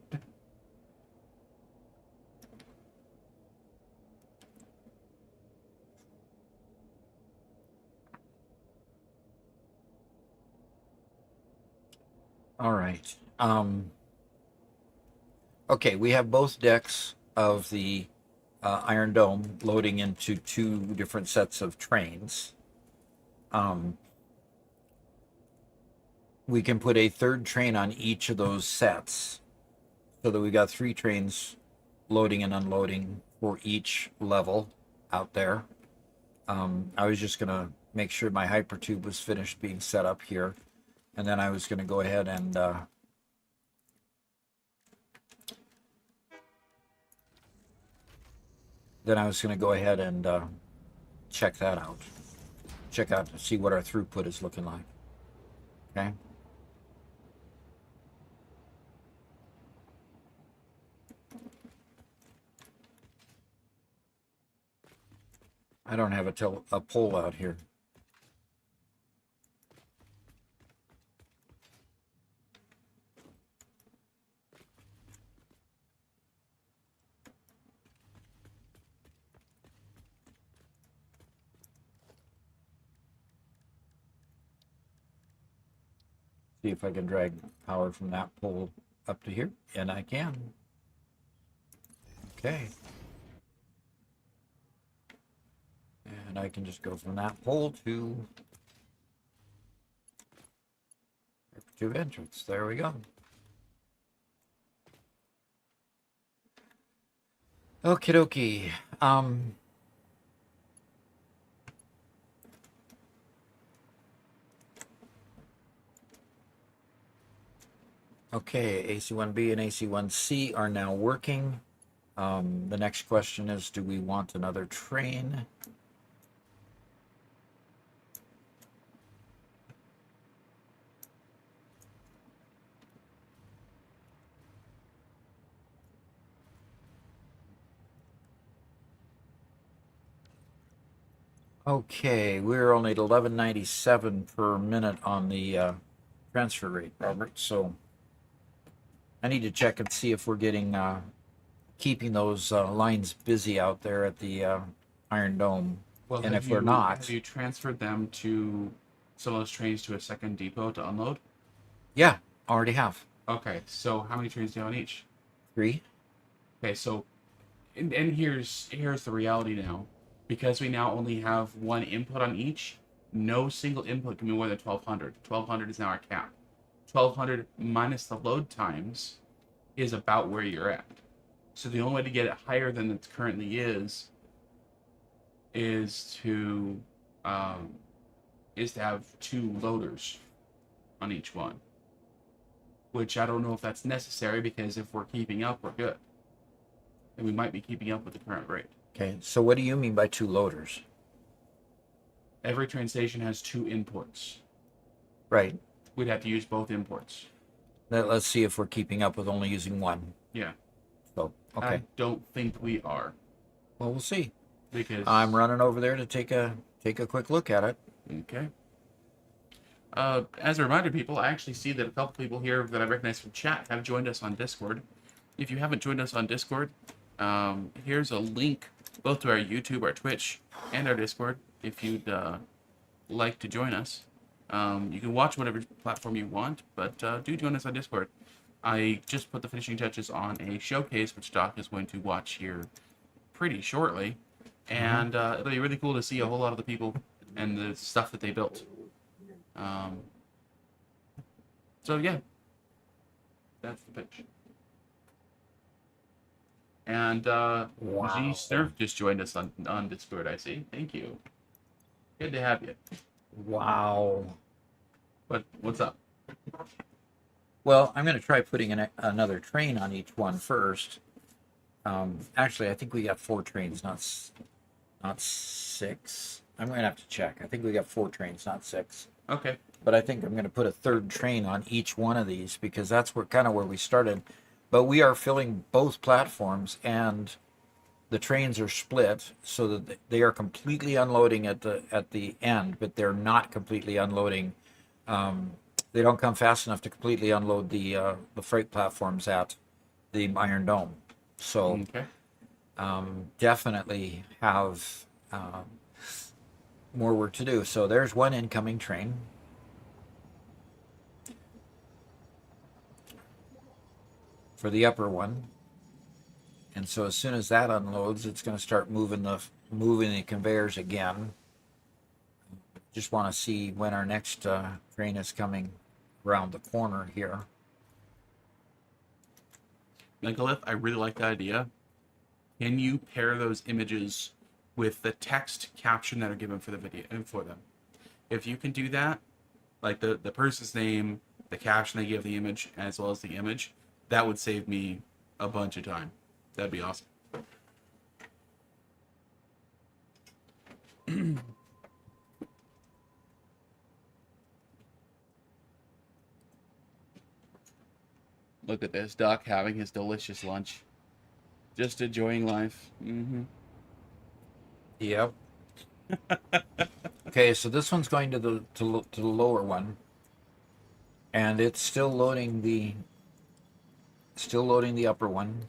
All right. Okay, we have both decks of the Iron Dome loading into two different sets of trains. We can put a third train on each of those sets, so that we got three trains loading and unloading for each level out there. I was just gonna make sure my hypertube was finished being set up here, and then I was gonna go ahead and check that out. Check out to see what our throughput is looking like. Okay. I don't have a poll out here. See if I can drag power from that pole up to here, and I can. Okay. And I can just go from that pole to entrance. There we go. Okie dokie. Okay, AC1B and AC1C are now working. The next question is, do we want another train? Okay, we're only at 1197 per minute on the transfer rate, Robert. So I need to check and see if we're getting keeping those lines busy out there at the Iron Dome. Well, And have if we're you not, have you transferred them to some of those trains to a second depot to unload? yeah, already have Okay, so how many trains do you have on each? 3. Okay, so and here's the reality now. Because we now only have one input on each, no single input can be more than 1200. 1200 is now our cap. 1200 minus the load times is about where you're at. So the only way to get it higher than it currently is to um, have 2 loaders on each one. Which I don't know if that's necessary, because if we're keeping up, we're good. And we might be keeping up with the current rate. Okay, so what do you mean by 2 loaders? Every train station has 2 imports. Right. We'd have to use both imports. Let's see if we're keeping up with only using 1. Yeah. So, I okay. don't think we are, Well, we'll see. because I'm running over there to take a quick look at it. okay. As a reminder, people, I actually see that a couple people here that I recognize from chat have joined us on Discord. If you haven't joined us on Discord, here's a link both to our YouTube, our Twitch, and our Discord. If you'd like to join us, you can watch whatever platform you want, but do join us on Discord. I just put the finishing touches on a showcase, which Doc is going to watch here pretty shortly, and it'll be really cool to see a whole lot of the people and the stuff that they built. So yeah, that's the pitch. And Wow. G Snurf just joined us on Discord, I see. Thank you. Good to have you. Wow. But what's up? Well, I'm going to try putting another train on each one first. Actually, I think we got 4 trains, not 6. I'm going to have to check. I think we got 4 trains, not 6. Okay. But I think I'm going to put a 3rd train on each one of these, because that's kind of where we started. But we are filling both platforms, and the trains are split so that they are completely unloading at the end, but they're not completely unloading. They don't come fast enough to completely unload the freight platforms at the Iron Dome. So Okay. definitely have more work to do. So there's one incoming train. For the upper one. And so as soon as that unloads, it's going to start moving the conveyors again. Just want to see when our next train is coming around the corner here. Megalith, I really like that idea. Can you pair those images with the text caption that are given for the video and for them? If you can do that, like the person's name, the caption they give the image, as well as the image, that would save me a bunch of time. That'd be awesome. Look at this, Doc having his delicious lunch. Just enjoying life. Mm-hmm. Yep. Okay, so this one's going to the lower one, and it's still loading the upper one.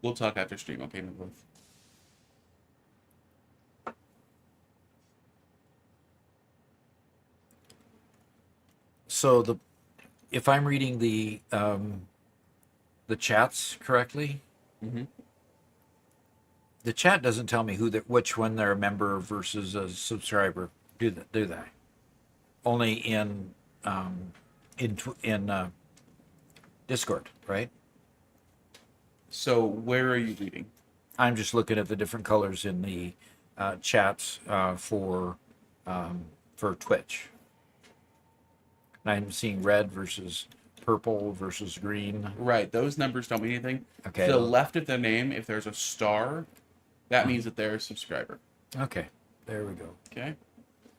We'll talk after stream, okay, Megalith? So if I'm reading the chats correctly, Mm-hmm. the chat doesn't tell me which one they're a member versus a subscriber. Do they? Only in Discord, right? So where are you reading? I'm just looking at the different colors in the chats for Twitch. I'm seeing red versus purple versus green. Right, those numbers don't mean anything. Okay. To the left of their name, if there's a star, that means that they're a subscriber. Okay, there we go. Okay?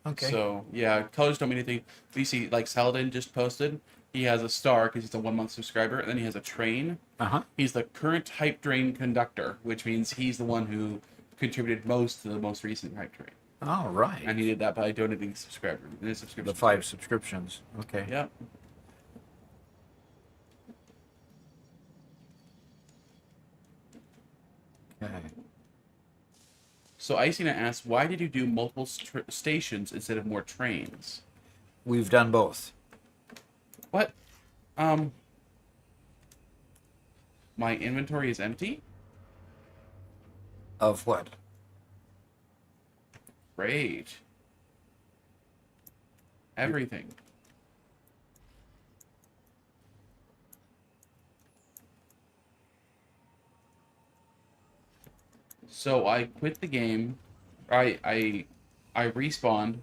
Okay. So, yeah, colors don't mean anything. We see, like Saladin just posted, he has a star because he's a 1-month subscriber, and then he has a train. Uh-huh. He's the current hype train conductor, which means he's the one who contributed most to the most recent hype train. All right. And he did that by donating his subscription. The 5 subscriptions. Okay. Yep. Okay. So Icing asks, why did you do multiple stations instead of more trains? We've done both. What? My inventory is empty? Of what? Great. Everything. So I quit the game. I respawned.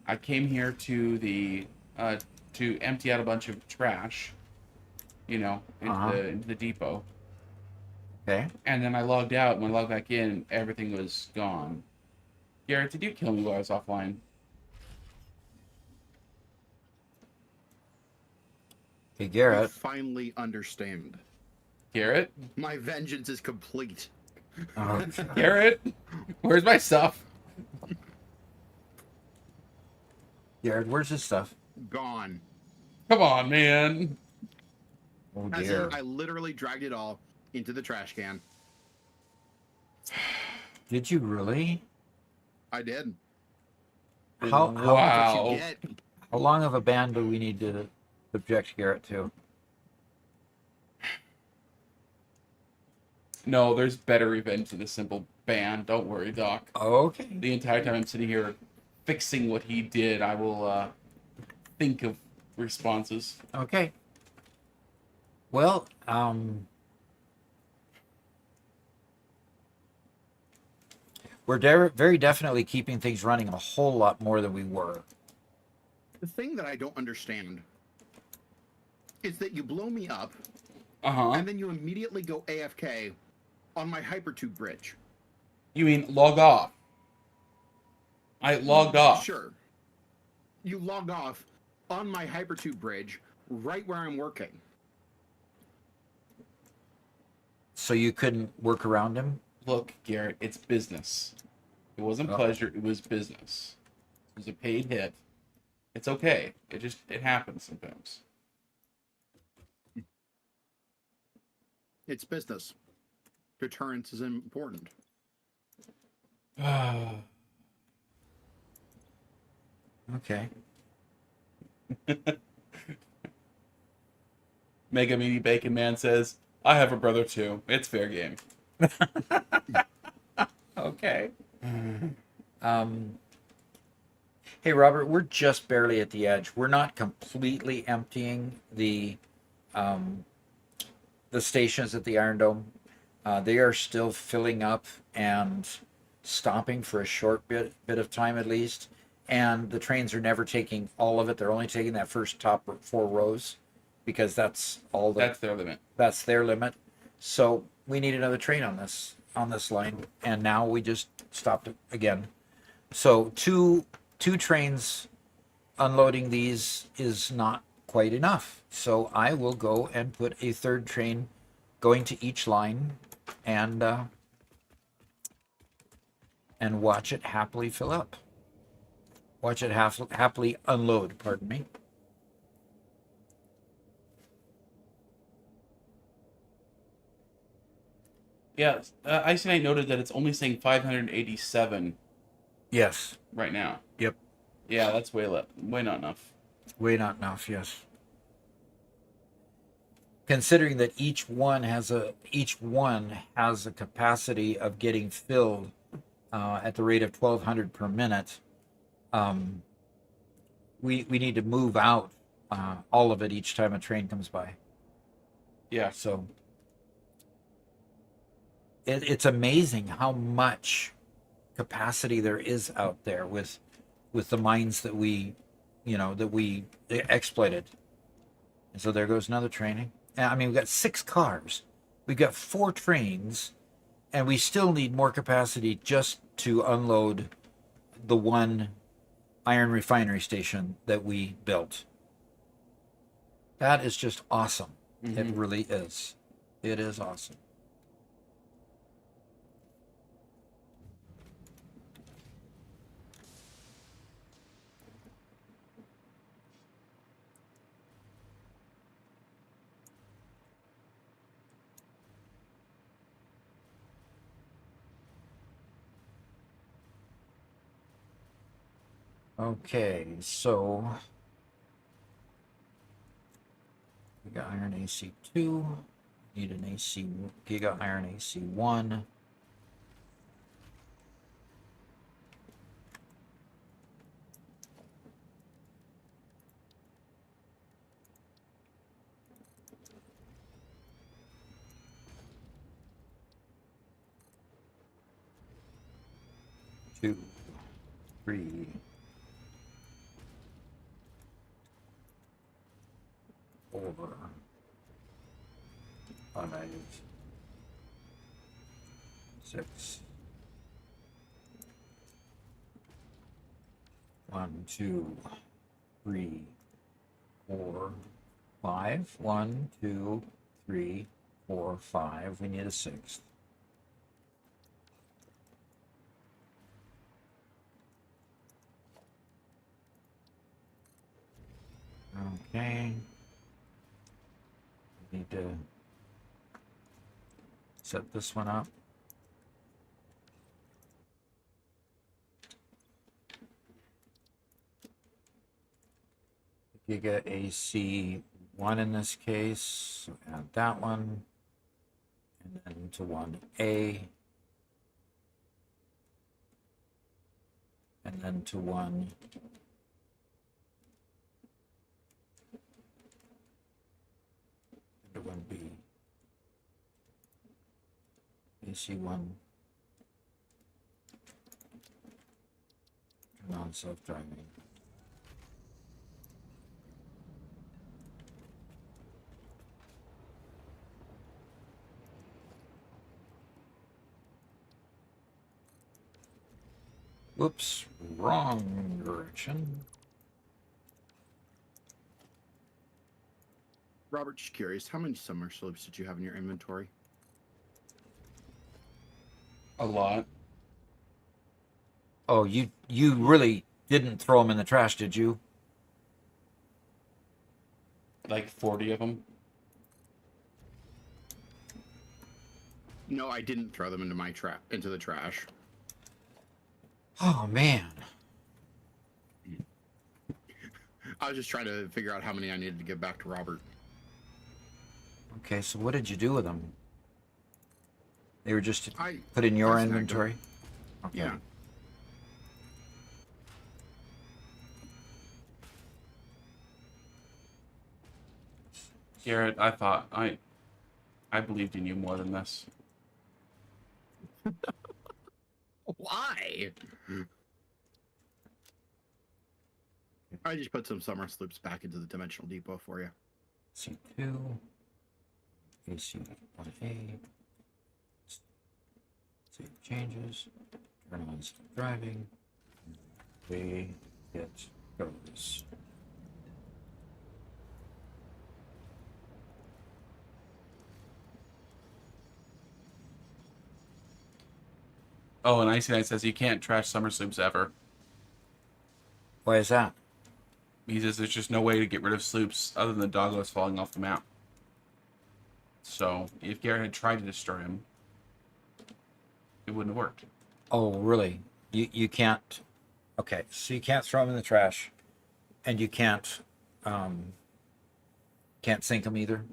I came here to the to empty out a bunch of trash, you know, into the depot. Okay. And then I logged out. When I logged back in, everything was gone. Garrett, did you kill me while I was offline? Hey, I Garrett. finally understand. Garrett? My vengeance is complete. Oh, Garrett? Where's my stuff? Garrett, where's his stuff? Gone. Come on, man. Oh, As dear. in, I literally dragged it all into the trash can. Did you really? I did. How Wow. You get. how long of a ban do we need to subject Garrett to? No, there's better revenge than a simple ban. Don't worry, Doc. Okay. The entire time I'm sitting here fixing what he did, I will think of responses. Okay. Well, we're very definitely keeping things running a whole lot more than we were. The thing that I don't understand is that you blow me up, Uh-huh. and then you immediately go AFK on my hypertube bridge. You mean log off? I logged off. Sure. You logged off on my hypertube bridge right where I'm working. So you couldn't work around him? Look, Garrett, it's business. It wasn't Oh. pleasure, it was business. It was a paid hit. It's okay. It happens sometimes. It's business. Deterrence is important. Okay. Mega Meaty Bacon Man says, I have a brother too. It's fair game. Okay. Hey, Robert, we're just barely at the edge. We're not completely emptying the stations at the Iron Dome. They are still filling up and stopping for a short bit of time at least. And the trains are never taking all of it. They're only taking that first top 4 rows because that's all That's their limit. that's their limit. So we need another train on this line, and now we just stopped it again. So two trains unloading these is not quite enough. So I will go and put a third train going to each line and watch it happily fill up. Watch it happily unload, pardon me. Yeah, Icy Knight noted that it's only saying 587 Yes. right now. Yep. Yeah, that's way not enough. Way not enough, yes. Considering that each one has a capacity of getting filled at the rate of 1,200 per minute, we need to move out all of it each time a train comes by. Yeah. So it's amazing how much capacity there is out there with the mines that we exploited. And so there goes another training. I mean, we've got 6 cars, we've got 4 trains, and we still need more capacity just to unload the one iron refinery station that we built. That is just awesome. Mm-hmm. It really is. It is awesome. Okay, so we got iron AC2. Need an AC Giga Iron AC1. Two, three, four, five, six. 1, 2, 3, 4, 5. 1, 2, 3, 4, 5. We need a sixth. Okay. Need to set this one up. Giga AC1 in this case, so add that one, and then to 1A, and then to 1 to 1B. AC1 turn on self-driving. Whoops, wrong direction. Robert, just curious, how many summer slopes did you have in your inventory? A lot. Oh, you really didn't throw them in the trash, did you? Like 40 of them. No, I didn't throw them into the trash. Oh man. I was just trying to figure out how many I needed to give back to Robert. Okay, so what did you do with them? They were just I put in your I snagged them. inventory? Okay. Yeah. Garrett, I thought I believed in you more than this. Why? I just put some summer sloops back into the dimensional depot for you. C2, AC1A, save changes, turn on driving, we get goes. Oh, and Icy Knight says you can't trash summer sloops ever. Why is that? He says there's just no way to get rid of sloops other than the doggos falling off the map. So, if Garrett had tried to destroy him, it wouldn't have worked. Oh, really? You can't. Okay, so you can't throw them in the trash, and you can't sink them either.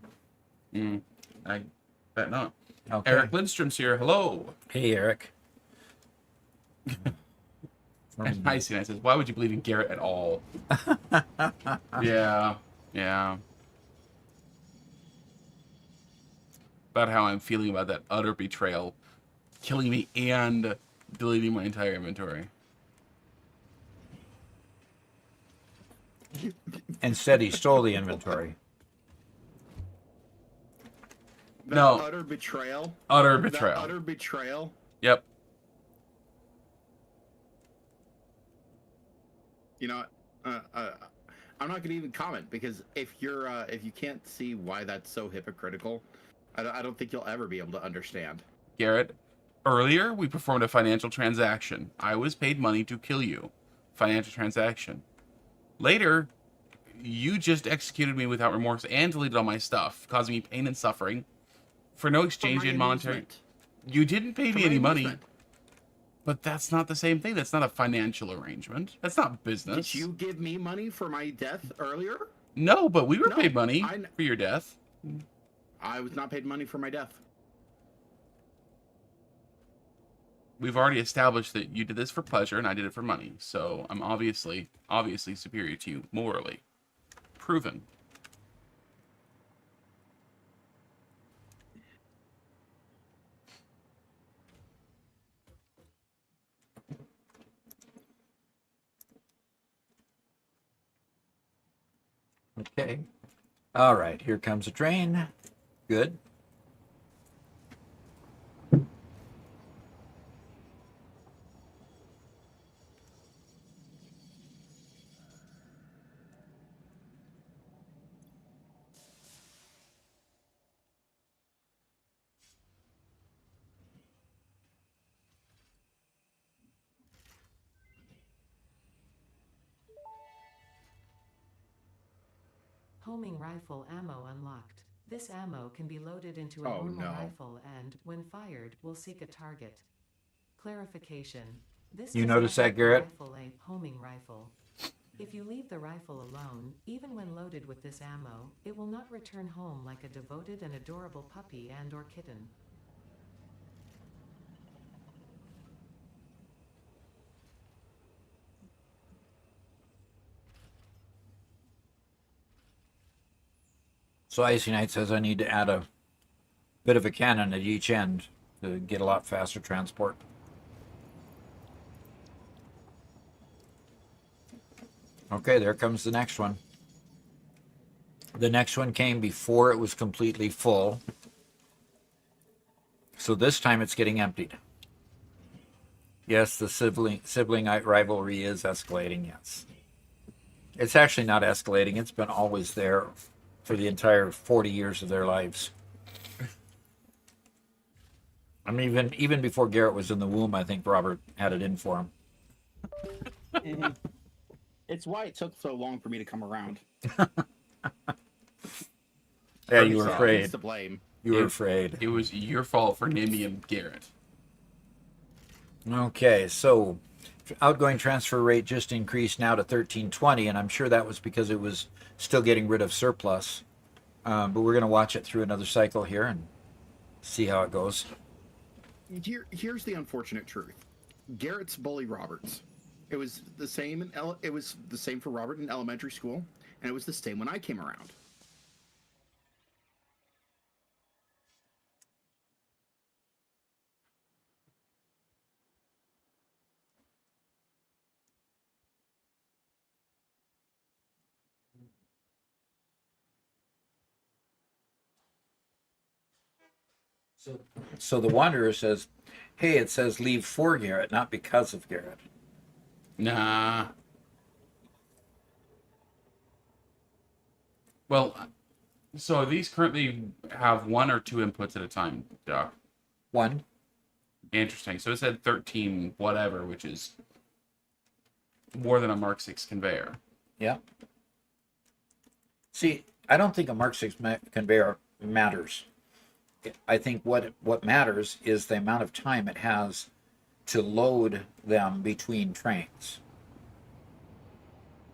I bet not. Okay. Eric Lindstrom's here. Hello. Hey, Eric. And Icy Knight says, why would you believe in Garrett at all? Yeah. About how I'm feeling about that utter betrayal, killing me and deleting my entire inventory. Instead, he stole the inventory. That No. utter betrayal. Utter betrayal. That utter betrayal. Yep. You know, I'm not gonna even comment because if you can't see why that's so hypocritical, I don't think you'll ever be able to understand. Garrett, earlier we performed a financial transaction. I was paid money to kill you. Financial transaction. Later, you just executed me without remorse and deleted all my stuff, causing me pain and suffering for no exchange For my in monetary. amusement. You didn't pay For me my any money. amusement. But that's not the same thing. That's not a financial arrangement. That's not business. Did you give me money for my death earlier? No, but we were No, paid money I- for your death. I was not paid money for my death. We've already established that you did this for pleasure and I did it for money. So I'm obviously superior to you morally. Proven. Okay. All right, here comes a train. Good. Homing rifle ammo unlocked. This ammo can be loaded into a Oh, normal no. rifle and, when fired, will seek a target. Clarification. This You does notice not that, make the Garrett? rifle a homing rifle. If you leave the rifle alone, even when loaded with this ammo, it will not return home like a devoted and adorable puppy and or kitten. So Icy Knight says I need to add a bit of a cannon at each end to get a lot faster transport. Okay, there comes the next one. The next one came before it was completely full. So this time it's getting emptied. Yes, the sibling rivalry is escalating, yes. It's actually not escalating. It's been always there for the entire 40 years of their lives. I mean, even before Garrett was in the womb, I think Robert had it in for him. It's why it took so long for me to come around. Yeah, you were So afraid. he's to blame. You were afraid. It was your fault for naming him Garrett. Okay, so outgoing transfer rate just increased now to 1320, and I'm sure that was because it was still getting rid of surplus. But we're going to watch it through another cycle here and see how it goes. Here's the unfortunate truth. Garrett's bully Roberts. It was the same it was the same for Robert in elementary school, and it was the same when I came around. So the Wanderer says, hey, it says leave for Garrett, not because of Garrett. Nah. Well, so these currently have one or two inputs at a time, Doc. One. Interesting. So it said 13 whatever, which is more than a Mark 6 conveyor. Yeah. See, I don't think a Mark 6 conveyor matters. I think what matters is the amount of time it has to load them between trains.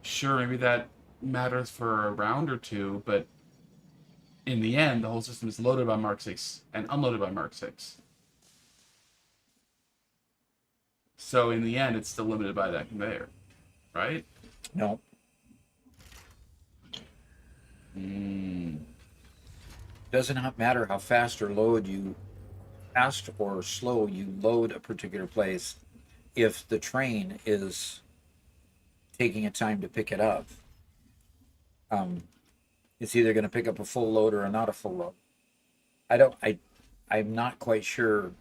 Sure, maybe that matters for a round or two, but in the end, the whole system is loaded by Mark 6 and unloaded by Mark 6. So in the end, it's still limited by that conveyor, right? No. Does not matter how fast or slow you load a particular place if the train is taking a time to pick it up. It's either going to pick up a full load or not a full load. I'm not quite sure.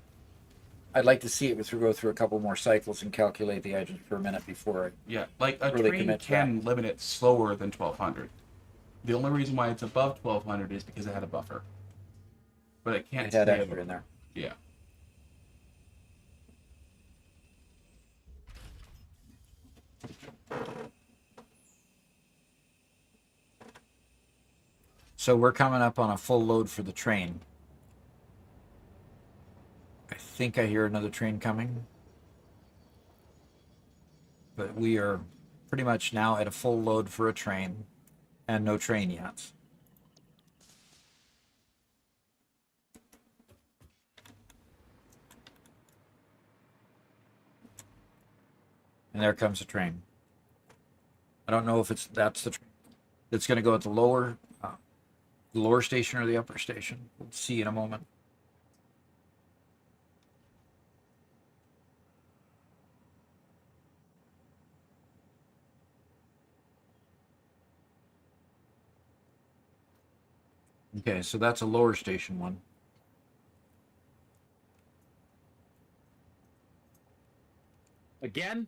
I'd like to see it go through a couple more cycles and calculate the items per minute before I Yeah, like a really train commit to can limit it slower than 1200. The only reason why it's above 1200 is because it had a buffer. But it can't had stay extra above. in there. Yeah. So we're coming up on a full load for the train. I think I hear another train coming. but we are pretty much now at a full load for a train, and no train yet. And there comes a train. I don't know if that's the train that's going to go at the lower station or the upper station. We'll see in a moment. Okay, so that's a lower station one. Again?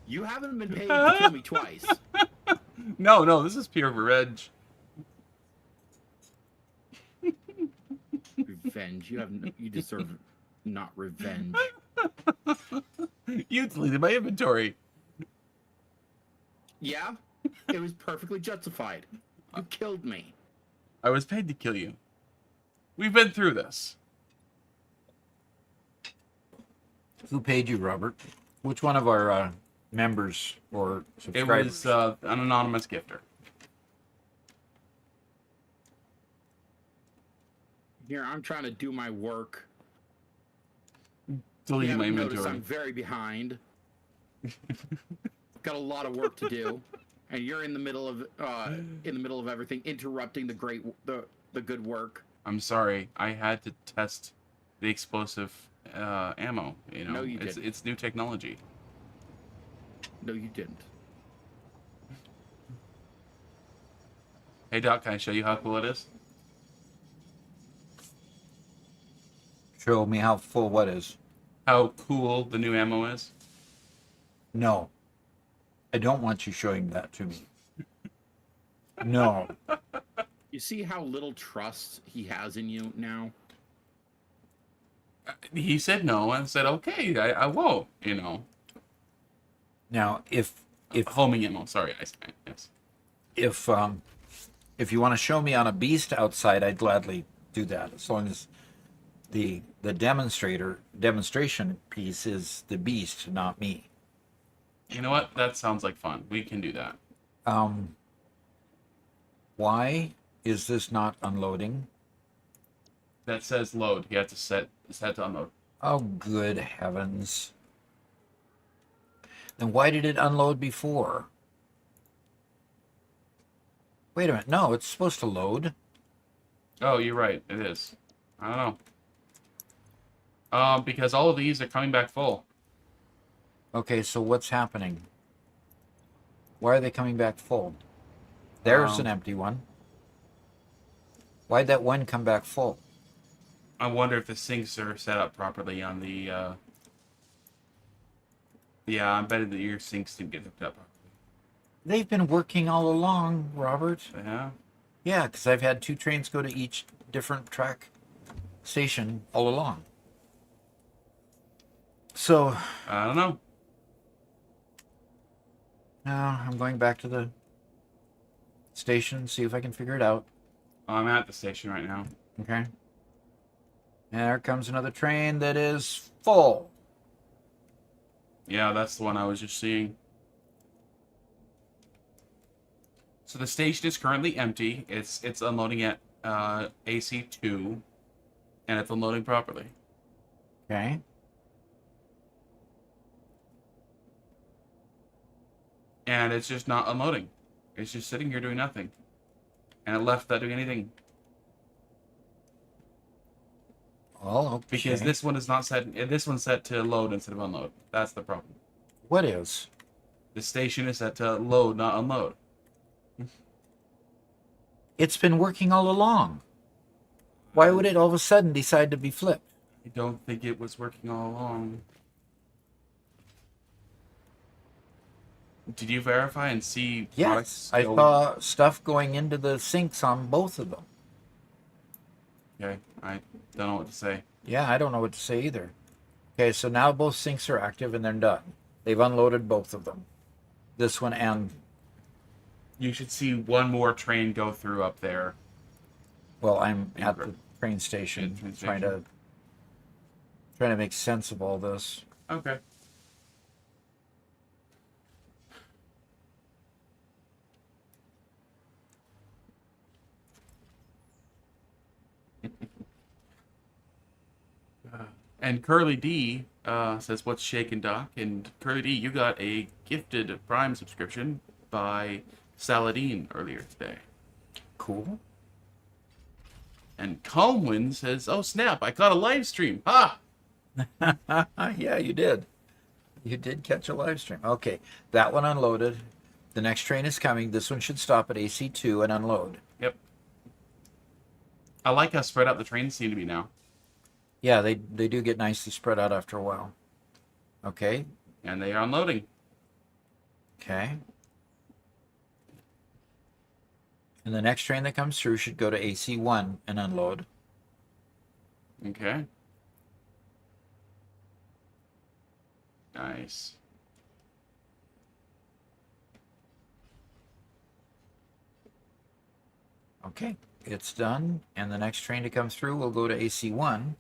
You haven't been paid to kill me twice. No, this is pure revenge. Revenge. You deserve not revenge. You deleted my inventory. Yeah? It was perfectly justified. You killed me. I was paid to kill you. We've been through this. Who paid you, Robert? Which one of our members or It subscribers? was an anonymous gifter. Here, I'm trying to do my work. Deleting my Notice inventory. I'm very behind. Got a lot of work to do, and you're in the middle of everything, interrupting the good work. I'm sorry. I had to test the explosive ammo. You know, No, you didn't. It's new technology. No, you didn't. Hey Doc, can I show you how cool it is? Show me how full what is. How cool the new ammo is? No. I don't want you showing that to me. No. You see how little trust he has in you now? He said no and said okay, I won't. You know, Now, if homing ammo. Sorry, I said yes. if you want to show me on a beast outside, I'd gladly do that, as long as the demonstration piece is the beast, not me. You know what? That sounds like fun. We can do that. Why is this not unloading? That says load. You have to set to unload. Oh, good heavens. Then why did it unload before? Wait a minute. No, it's supposed to load. Oh, you're right. It is. I don't know. Because all of these are coming back full. Okay, so what's happening? Why are they coming back full? There's an empty one. Why'd that one come back full? I wonder if the sinks are set up properly on the. Yeah, I'm betting that your sinks didn't get hooked up properly. They've been working all along, Robert. Yeah. Yeah, because I've had 2 trains go to each different track station all along. So, I don't know. now I'm going back to the station, see if I can figure it out. I'm at the station right now. Okay. And there comes another train that is full. Yeah, that's the one I was just seeing. So the station is currently empty. It's unloading at AC2, and it's unloading properly. Okay. And it's just not unloading. It's just sitting here doing nothing. And it left without doing anything. Well, okay. Because this one is not set. This one's set to load instead of unload. That's the problem. What is? The station is set to load, not unload. It's been working all along. Why would it all of a sudden decide to be flipped? I don't think it was working all along. Did you verify and see Yes, products I going- saw stuff going into the sinks on both of them. Okay, I don't know what to say. Yeah, I don't know what to say either. Okay, so now both sinks are active and they're done. They've unloaded both of them. This one and, You should see one more train go through up there. well, I'm at the Incorrect. train station Yeah, train trying to Trying to make sense of all this. Okay. And Curly D says, "What's shaking, Doc?" And Curly D, you got a gifted Prime subscription by Saladin earlier today. Cool. And Calmwin says, "Oh snap! I caught a live stream. Ha! Yeah, you did. You did catch a live stream. Okay, that one unloaded. The next train is coming. This one should stop at AC2 and unload. Yep. I like how spread out the trains seem to be now. Yeah, they do get nicely spread out after a while. Okay. And they are unloading. Okay. And the next train that comes through should go to AC1 and unload. Okay. Nice. Okay, it's done. And the next train to come through will go to AC1.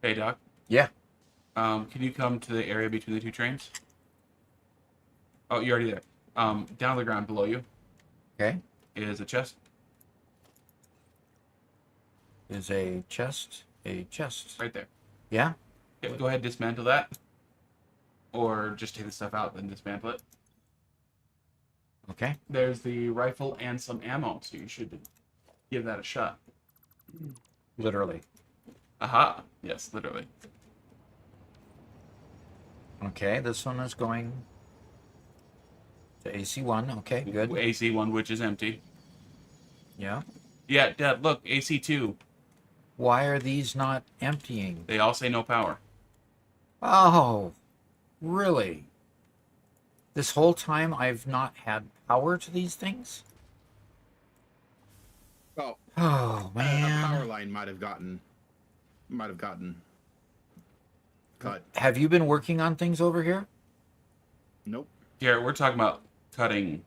Hey, Doc. Yeah. Can you come to the area between the two trains? Oh, you're already there. Down on the ground below you Okay. is a chest. Is a chest. A chest. Right there. Yeah? Yeah, go ahead, dismantle that. Or just take the stuff out, then dismantle it. Okay. There's the rifle and some ammo, so you should give that a shot. Literally. Aha! Yes, literally. Okay, this one is going to AC1. Okay, good. AC1, which is empty. Yeah. Yeah, Dad, look, AC2. Why are these not emptying? They all say no power. Oh, really? This whole time I've not had power to these things? Oh, Oh, a man. power line might have gotten cut. Have you been working on things over here? Nope. Here, we're talking about cutting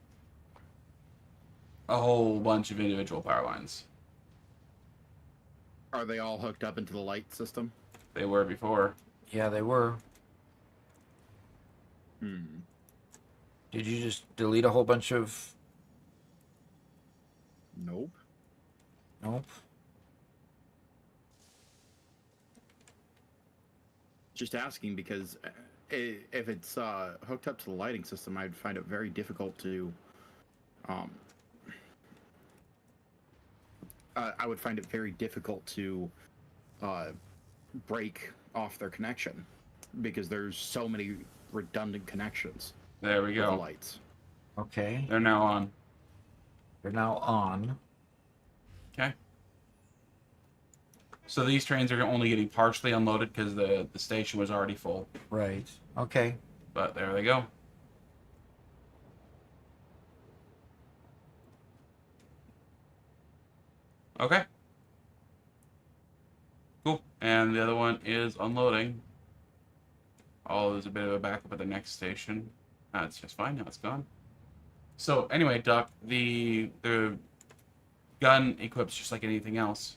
a whole bunch of individual power lines. Are they all hooked up into the light system? They were before. Yeah, they were. Hmm. Did you just delete a whole bunch of... Nope. Nope. Just asking because if it's hooked up to the lighting system, I'd find it very difficult to. I would find it very difficult to break off their connection because there's so many redundant connections There we with the go. lights. Okay. They're now on. They're now on. Okay. So these trains are only getting partially unloaded because the station was already full. Right. Okay. But there they go. Okay. Cool. And the other one is unloading. Oh, there's a bit of a backup at the next station. That's just fine. Now it's gone. So anyway, Doc, the gun equips just like anything else.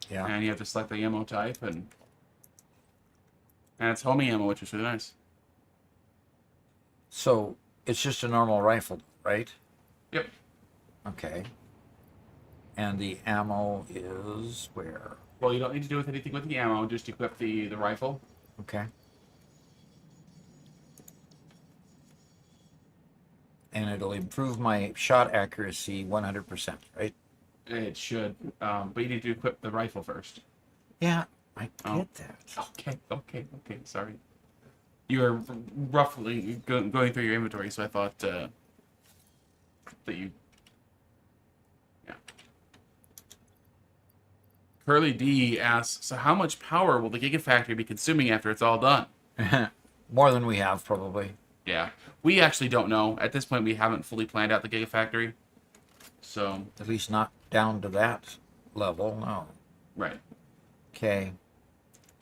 Yeah. And you have to select the ammo type, and it's homing ammo, which is really nice. So, it's just a normal rifle, right? Yep. Okay. And the ammo is where? Well, you don't need to do with anything with the ammo, just equip the rifle. Okay. And it'll improve my shot accuracy 100%, right? It should, but you need to equip the rifle first. Yeah, I Oh. get that. Okay, sorry. You were roughly going through your inventory, so I thought that you... Yeah. Curly D asks, so how much power will the Gigafactory be consuming after it's all done? More than we have, probably. Yeah. We actually don't know. At this point, we haven't fully planned out the Gigafactory. So... At least not down to that level, no. Right. Okay.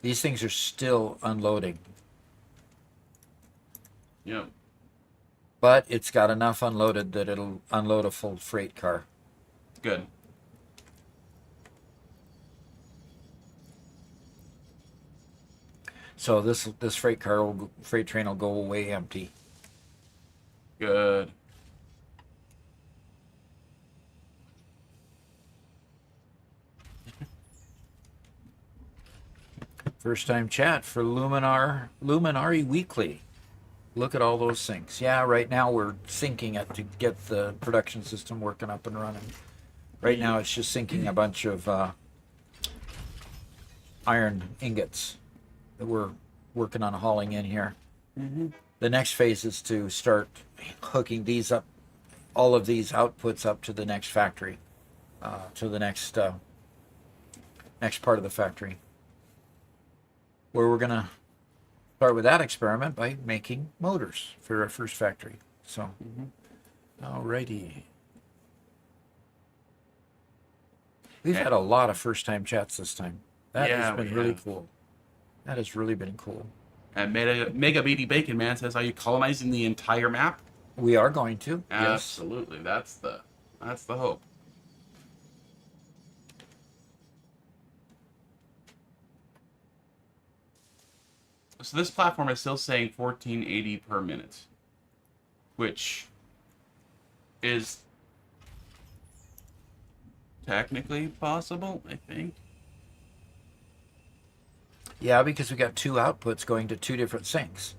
These things are still unloading, Yep. but it's got enough unloaded that it'll unload a full freight car. Good. So this freight train will go away empty. Good. First time chat for Luminari Weekly. Look at all those things. Yeah, right now we're syncing it to get the production system working up and running. Right now it's just syncing a bunch of iron ingots that we're working on hauling in here. The next phase is to start hooking these up, all of these outputs up to the next factory, to the next part of the factory, where we're gonna start with that experiment by making motors for our first factory. So, alrighty. We've had a lot of first-time chats this time. That Yeah, has been we really have. cool. That has really been cool. And Mega Beady Bacon Man says, "Are you colonizing the entire map?" We are going to. Yes. Absolutely. That's the hope. So this platform is still saying 1480 per minute, which is technically possible, I think. Yeah, because we got two outputs going to two different sinks.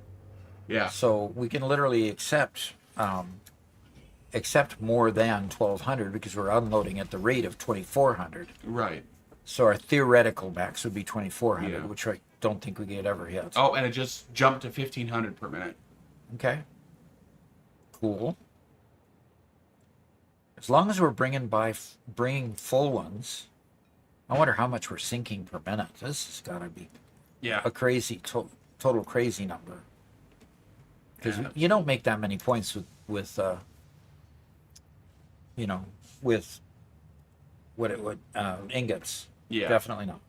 Yeah. So we can literally accept more than 1200 because we're unloading at the rate of 2400. Right. So our theoretical max would be 2400, Yeah. which I don't think we could ever hit. Oh, and it just jumped to 1500 per minute. Okay. Cool. As long as we're bringing full ones, I wonder how much we're sinking per minute. This has got to be Yeah. a crazy total crazy number. Because Yeah. you don't make that many points with what it would ingots. Yeah. Definitely not.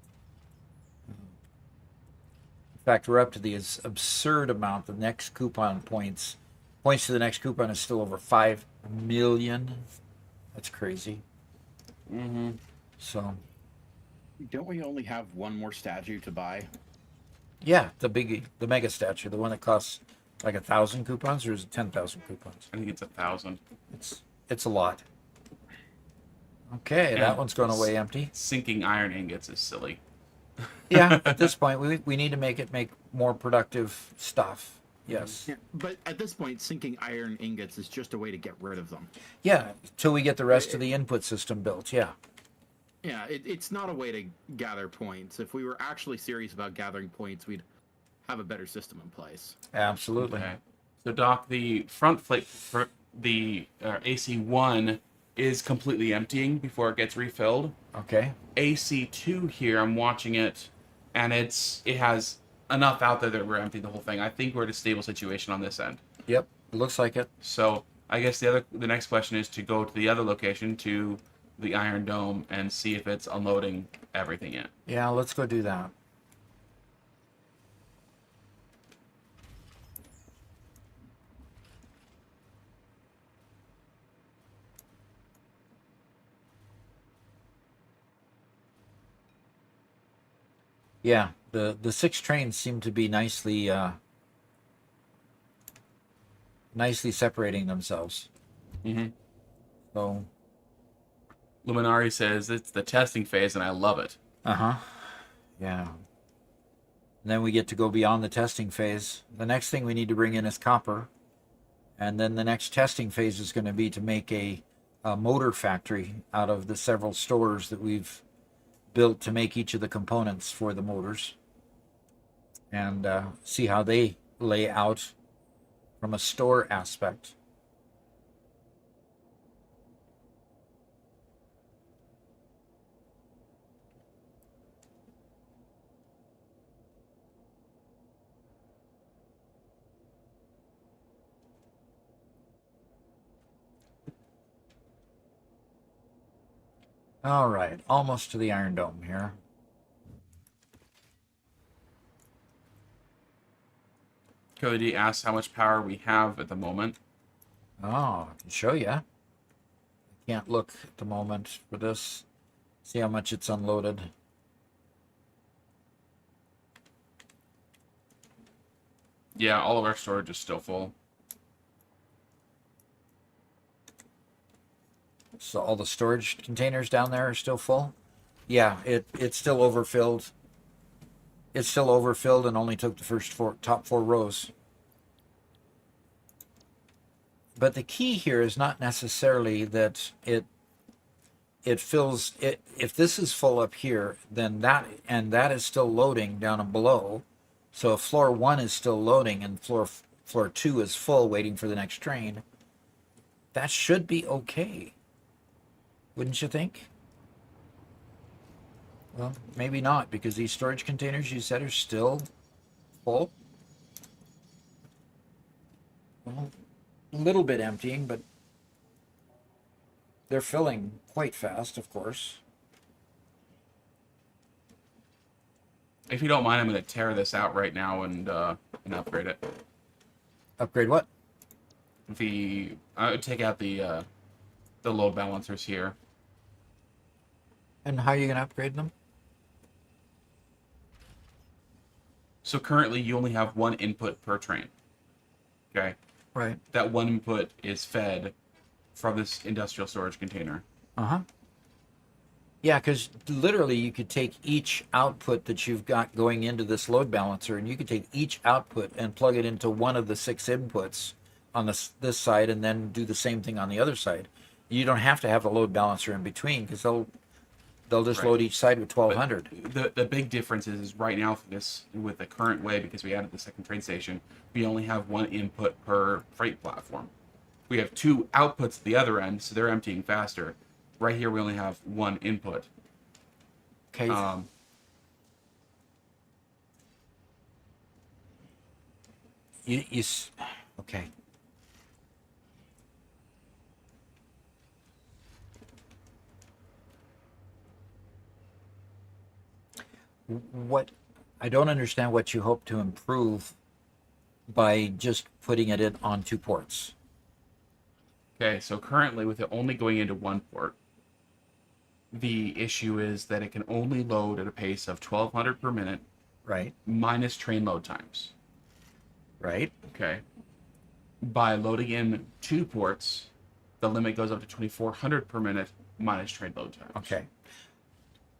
In fact, we're up to the absurd amount. The next coupon points to the next coupon is still over 5 million. That's crazy. Mm-hmm. So Don't we only have one more statue to buy? yeah, the mega statue, the one that costs like 1,000 coupons, or is it 10,000 coupons? I think it's 1,000. It's a lot. Okay, Yeah. that one's going away empty. Sinking iron ingots is silly. Yeah, at this point, we need to make more productive stuff. Yes. Yeah, but at this point, sinking iron ingots is just a way to get rid of them. Yeah, till we get the rest of the input system built. Yeah. Yeah, it's not a way to gather points. If we were actually serious about gathering points, we'd have a better system in place. Absolutely. Okay. So, Doc, the front plate for the AC1 is completely emptying before it gets refilled. Okay. AC2 here, I'm watching it, and it has enough out there that we're emptying the whole thing. I think we're at a stable situation on this end. Yep. Looks like it. So I guess the next question is to go to the other location, to the Iron Dome, and see if it's unloading everything in. Yeah, let's go do that. Yeah, the 6 trains seem to be nicely separating themselves. Mm-hmm. So, Luminari says it's the testing phase, and I love it. yeah. And then we get to go beyond the testing phase. The next thing we need to bring in is copper. And then the next testing phase is going to be to make a motor factory out of the several stores that we've built to make each of the components for the motors. And see how they lay out from a store aspect. All right, almost to the Iron Dome here. Cody asks how much power we have at the moment. Oh, I can show you. I can't look at the moment for this. See how much it's unloaded. Yeah, all of our storage is still full. So all the storage containers down there are still full? Yeah, it's still overfilled. It's still overfilled and only took the top four rows. But the key here is not necessarily that it fills it. If this is full up here, then that is still loading down and below. So if floor 1 is still loading and floor 2 is full waiting for the next train, that should be okay. Wouldn't you think? Well, maybe not, because these storage containers you said are still full. Well, a little bit emptying, but they're filling quite fast, of course. If you don't mind, I'm going to tear this out right now and upgrade it. Upgrade what? I would take out the load balancers here. And how are you going to upgrade them? So currently you only have one input per train. Okay? Right. That one input is fed from this industrial storage container. Uh-huh. Yeah, because literally you could take each output that you've got going into this load balancer, and you could take each output and plug it into one of the 6 inputs on this side, and then do the same thing on the other side. You don't have to have a load balancer in between, because they'll just load each side with 1200. But the big difference is right now for this, with the current way, because we added the second train station, we only have one input per freight platform. We have 2 outputs at the other end, so they're emptying faster. Right here we only have one input. Okay. Okay. What I don't understand what you hope to improve by just putting it in on 2 ports. Okay, so currently with it only going into one port, the issue is that it can only load at a pace of 1200 per minute Right. minus train load times. Right. Okay. By loading in 2 ports, the limit goes up to 2400 per minute minus train load times. Okay.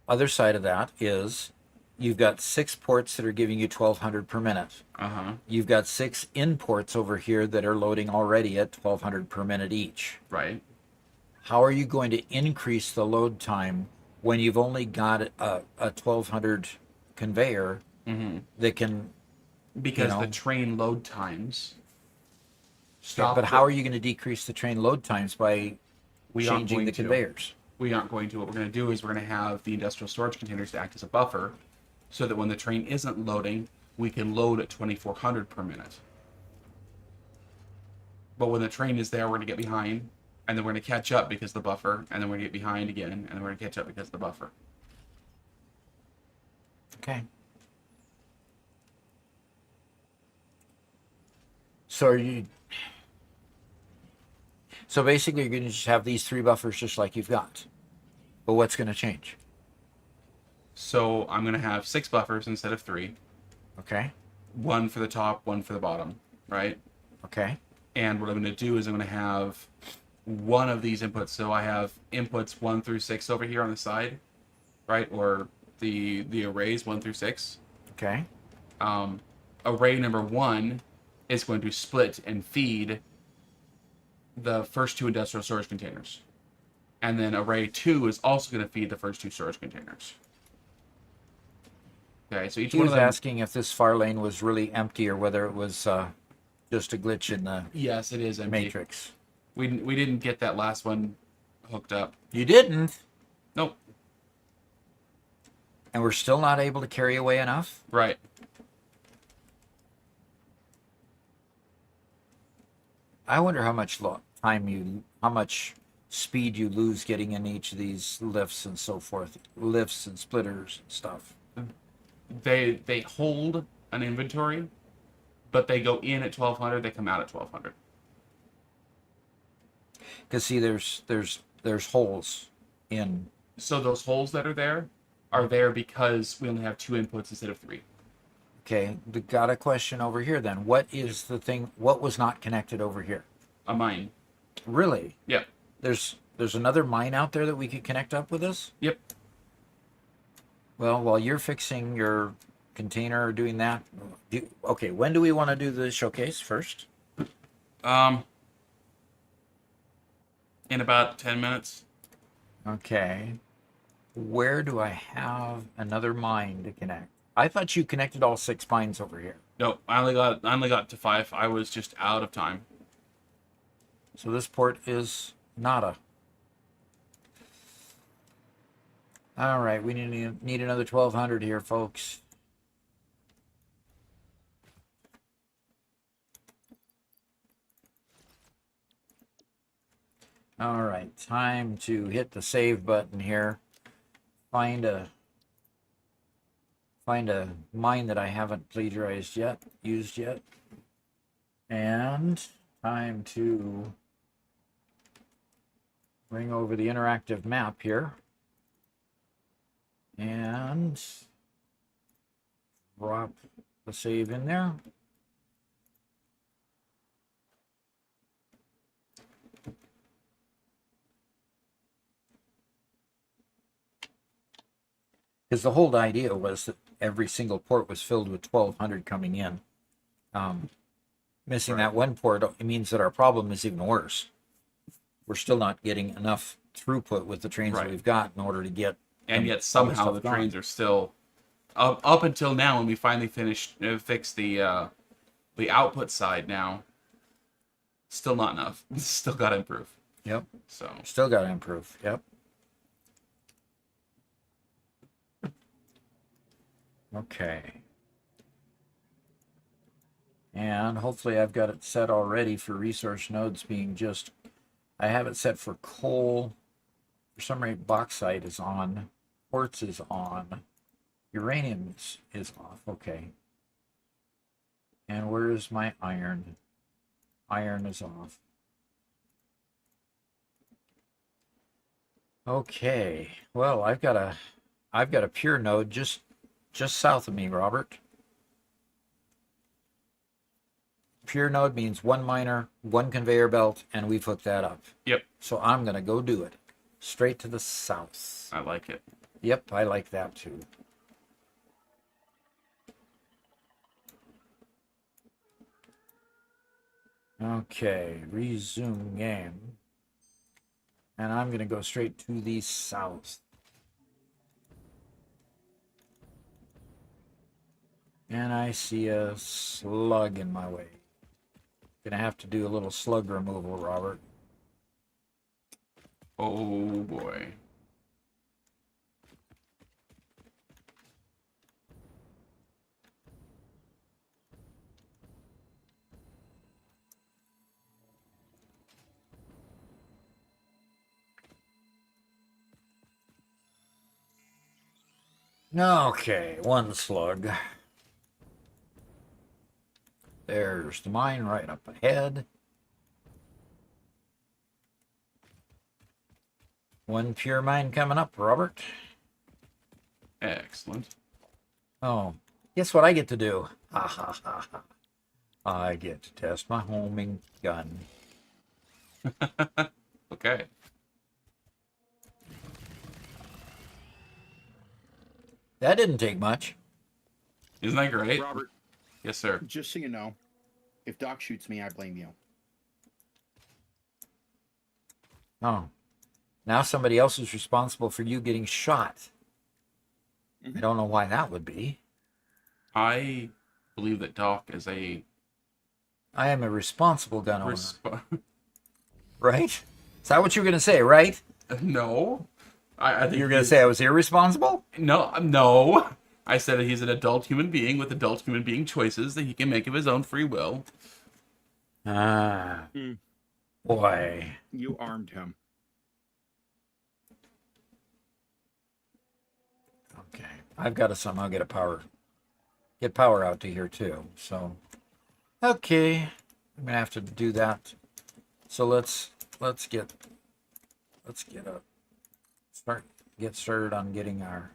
Other side of that is you've got 6 ports that are giving you 1200 per minute. Uh-huh. You've got 6 imports over here that are loading already at 1200 per minute each. Right. How are you going to increase the load time when you've only got a 1200 conveyor that can... Because the train load times stop. But how are you going to decrease the train load times by We aren't changing going the to. conveyors? We aren't going to. What we're going to do is we're going to have the industrial storage containers to act as a buffer so that when the train isn't loading, we can load at 2400 per minute. But when the train is there, we're going to get behind, and then we're going to catch up because of the buffer, and then we're going to get behind again, and then we're going to catch up because of the buffer. Okay. So basically you're going to just have these 3 buffers just like you've got. But what's going to change? So I'm going to have 6 buffers instead of 3. Okay. 1 for the top, 1 for the bottom, right? Okay. And what I'm going to do is I'm going to have one of these inputs. So I have inputs 1 through 6 over here on the side, right? Or the arrays 1 through 6. Okay. Array number 1 is going to split and feed the first 2 industrial storage containers. And then array 2 is also going to feed the first 2 storage containers. Okay, so each He one was of them... asking if this far lane was really empty or whether it was just a glitch in the Yes, it is empty. matrix. We didn't get that last one hooked up. You didn't? Nope. And we're still not able to carry away enough? Right. I wonder how much how much speed you lose getting in each of these lifts and so forth. Lifts and splitters and stuff. They hold an inventory, but they go in at 1200, they come out at 1200. Because see, there's holes in. So those holes that are there because we only have 2 inputs instead of 3. Okay, got a question over here then. What is the thing? What was not connected over here? A mine. Really? Yep. There's another mine out there that we could connect up with this? Yep. Well, while you're fixing your container or doing that, okay, when do we want to do the showcase first? In about 10 minutes. Okay. Where do I have another mine to connect? I thought you connected all 6 mines over here. No, I only got to 5. I was just out of time. So this port is nada. All right, we need another 1200 here, folks. All right, time to hit the save button here. Find a mine that I haven't plagiarized yet, used yet. And time to bring over the interactive map here. And drop the save in there. Because the whole idea was that every single port was filled with 1200 coming in. Missing that one port, it means that our problem is even worse. We're still not getting enough throughput with the trains that we've got in order to get. And yet somehow the trains are still up until now, when we finally fix the output side now. Still not enough. Still got to improve. Yep. So still got to improve. Yep. Okay. And hopefully I've got it set already for resource nodes being just, I have it set for coal. For some reason, bauxite is on. Quartz is on. Uranium is off. Okay. And where is my iron? Iron is off. Okay. Well, I've got a pure node just south of me, Robert. Pure node means 1 miner, 1 conveyor belt, and we've hooked that up. Yep. So I'm going to go do it. Straight to the south. I like it. Yep, I like that too. Okay, resume game. And I'm going to go straight to the south. And I see a slug in my way. Gonna have to do a little slug removal, Robert. Oh boy. Okay, 1 slug. There's the mine right up ahead. 1 pure mine coming up, Robert. Excellent. Oh, guess what I get to do? Ha ha ha ha. I get to test my homing gun. Okay. That didn't take much. Isn't that great? Robert, Yes, sir. just so you know, if Doc shoots me, I blame you. Oh. Now somebody else is responsible for you getting shot. I don't know why that would be. I believe that Doc is a I am a responsible gun owner. Right? Is that what you were going to say, right? No. I think You were going to say I was irresponsible? No. I said that he's an adult human being with adult human being choices that he can make of his own free will. Ah. Boy. You armed him. Okay. I've got to somehow get power out to here too. So Okay, I'm gonna have to do that. So let's get started on getting our.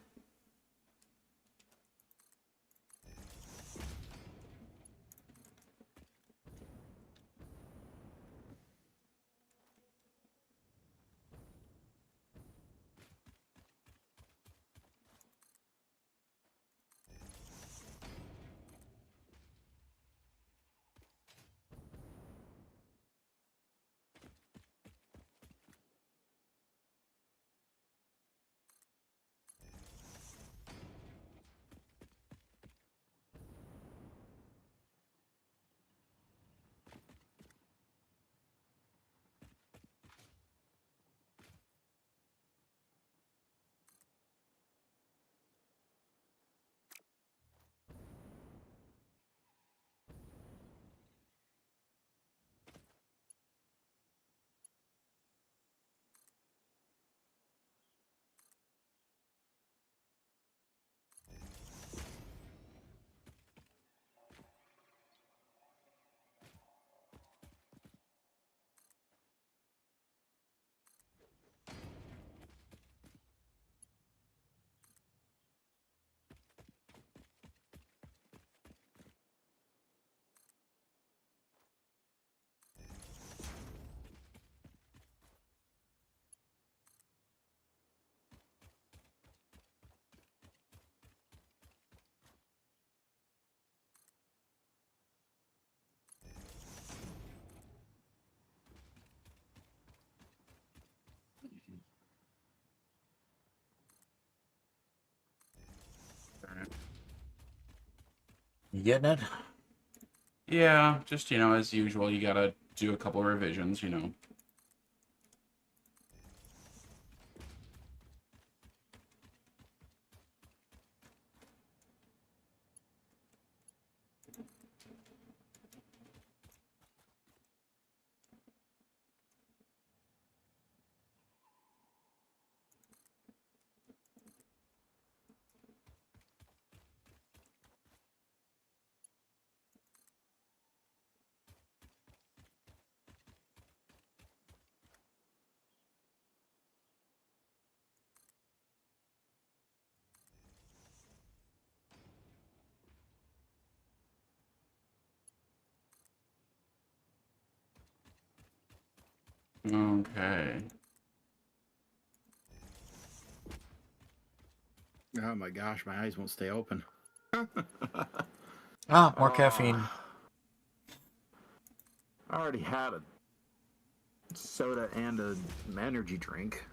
You getting it? Yeah, just, as usual, you gotta do a couple of revisions. Okay. Oh my gosh, my eyes won't stay open. Ah, more Oh, caffeine. I already had a soda and an energy drink.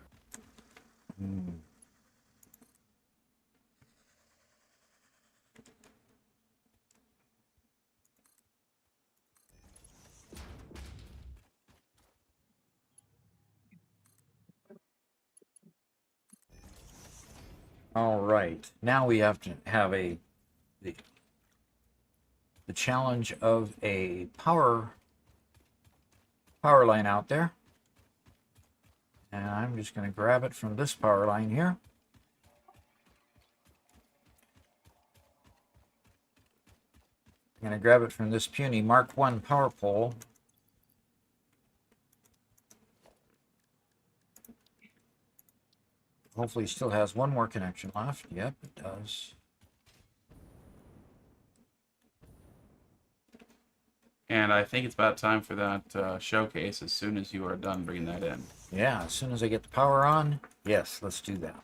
All right. Now we have to have the, the challenge of a power line out there. And I'm just going to grab it from this power line here. I'm going to grab it from this puny Mark 1 power pole. Hopefully it still has one more connection left. Yep, it does. And I think it's about time for that showcase as soon as you are done bringing that in. Yeah, as soon as I get the power on, yes, let's do that.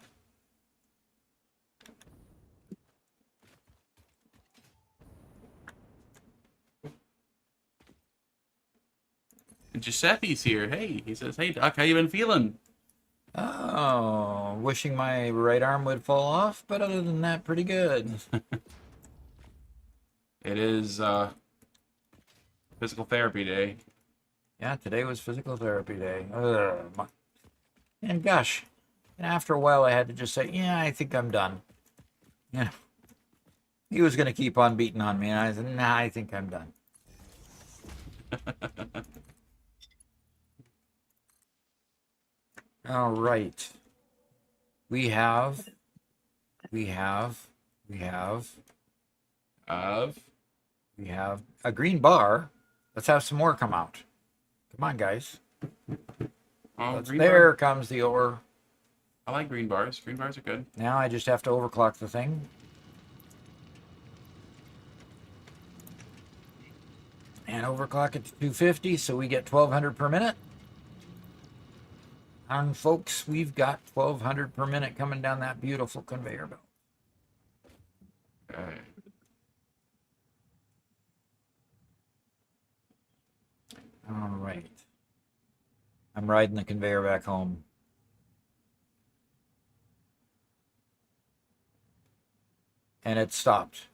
And Giuseppe's here. Hey, he says, "Hey, Doc, how you been feeling?" Oh, wishing my right arm would fall off, but other than that, pretty good. It is physical therapy day. Yeah, today was physical therapy day. And gosh, and after a while, I had to just say, yeah, I think I'm done. Yeah. He was going to keep on beating on me, and I said, nah, I think I'm done. All right. We have Of We have a green bar. Let's have some more come out. Come on, guys. Oh, There comes the ore. I like green bars. Green bars are good. Now I just have to overclock the thing. And overclock it to 250 so we get 1200 per minute. And folks, we've got 1200 per minute coming down that beautiful conveyor belt. Okay. All right. I'm riding the conveyor back home. And it stopped.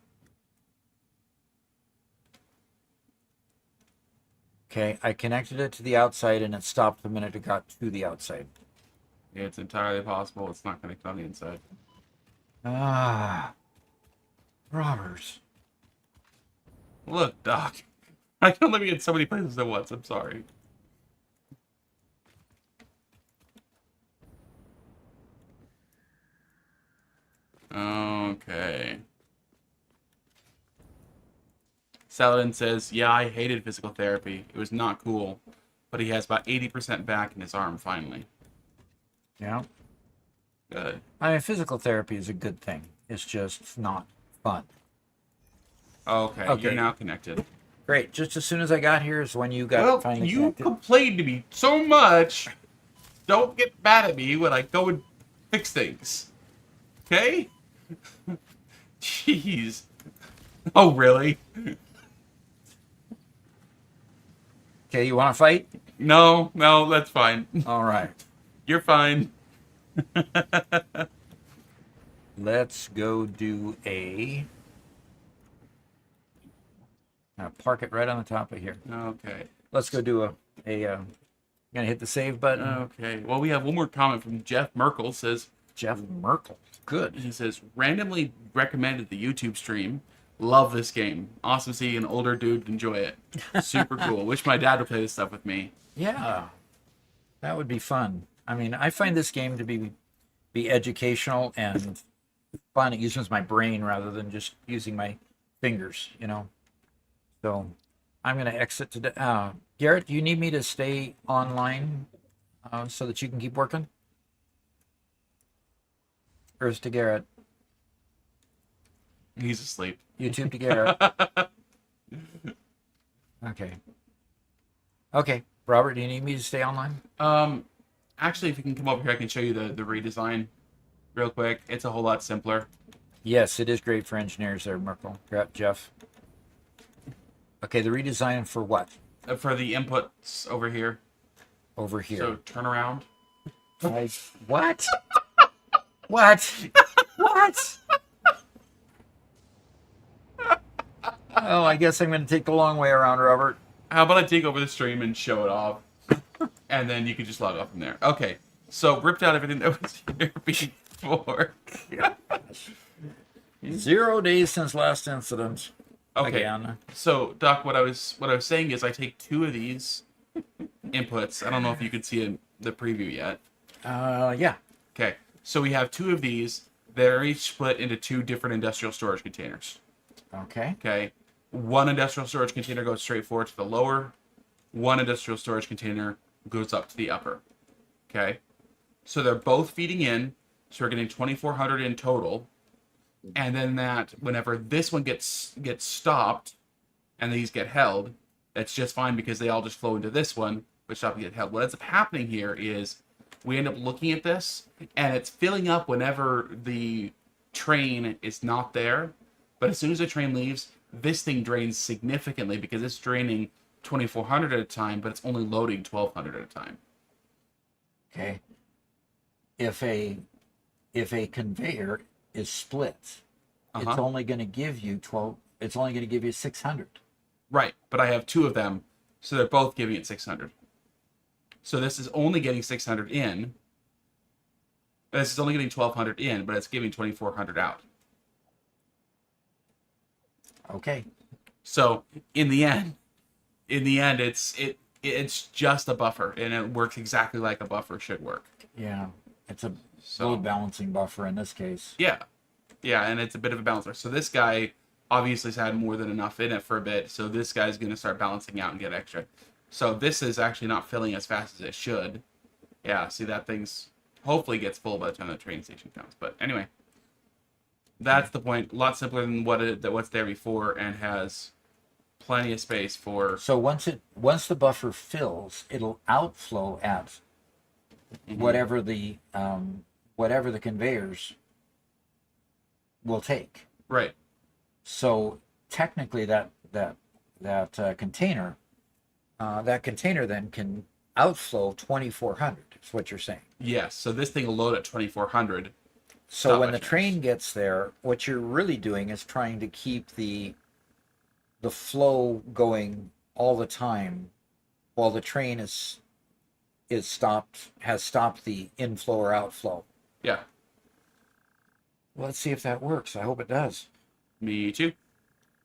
Okay, I connected it to the outside and it stopped the minute it got to the outside. Yeah, it's entirely possible it's not connected on the inside. Ah, robbers. Look, Doc. I can only be in so many places at once. I'm sorry. Okay. Saladin says, yeah, I hated physical therapy. It was not cool. But he has about 80% back in his arm, finally. Yeah. Good. I mean, physical therapy is a good thing. It's just not fun. Okay, Okay. you're now connected. Great. Just as soon as I got here is when you got Well, finally you connected. complained to me so much. Don't get mad at me when I go and fix things. Okay? Jeez. Oh, really? Okay, you want to fight? No, that's fine. All right. You're fine. Let's go do a... I'll park it right on the top of here. Okay. Let's go do gonna hit the save button. Okay. Well, we have one more comment from Jeff Merkel. Says, Jeff Merkel. Good. he says, randomly recommended the YouTube stream. Love this game. Awesome seeing an older dude enjoy it. Super cool. Wish my dad would play this stuff with me. Yeah. That would be fun. I mean, I find this game to be educational and fun. It uses my brain rather than just using my fingers, you know. So I'm going to exit today. Garrett, do you need me to stay online so that you can keep working? Earth to Garrett. He's asleep. YouTube to Garrett. Okay. Okay. Robert, do you need me to stay online? Actually, if you can come over here, I can show you the redesign real quick. It's a whole lot simpler. Yes, it is great for engineers there, Merkel. Jeff. Okay, the redesign for what? For the inputs over here. Over here. So turn around. What? What? What? Oh, I guess I'm going to take the long way around, Robert. How about I take over the stream and show it off? And then you can just log off from there. Okay. So ripped out everything that was here before. 0 days since last incident. Okay. Again. So Doc, what I was saying is I take two of these inputs. I don't know if you could see in the preview yet. Yeah. Okay. So we have two of these that are each split into two different industrial storage containers. Okay. Okay. One industrial storage container goes straight forward to the lower. One industrial storage container goes up to the upper. Okay. So they're both feeding in. So we're getting 2,400 in total. And then that whenever this one gets stopped and these get held, that's just fine because they all just flow into this one, which stop and get held. What ends up happening here is we end up looking at this and it's filling up whenever the train is not there. But as soon as the train leaves, this thing drains significantly because it's draining 2,400 at a time, but it's only loading 1,200 at a time. Okay. If a conveyor is split, it's only going to give you 12. It's only going to give you 600. Right, but I have two of them, so they're both giving it 600. So this is only getting 600 in. This is only getting 1,200 in, but it's giving 2,400 out. Okay. So in the end, it's just a buffer, and it works exactly like a buffer should work. Yeah. It's a So load balancing buffer in this case. yeah, and it's a bit of a balancer. So this guy obviously has had more than enough in it for a bit, so this guy's going to start balancing out and get extra. So this is actually not filling as fast as it should. Yeah, see, that thing's hopefully gets full by the time the train station comes. But anyway, that's the point. A lot simpler than what's there before, and has plenty of space for. So once the buffer fills, it'll outflow at whatever the conveyors will take. Right. So technically, that container then can outflow 2,400. Is what you're saying. Yes. So this thing will load at 2,400. So Not when the much train else. gets there, what you're really doing is trying to keep the flow going all the time, while the train has stopped the inflow or outflow. Yeah. Let's see if that works. I hope it does. Me too.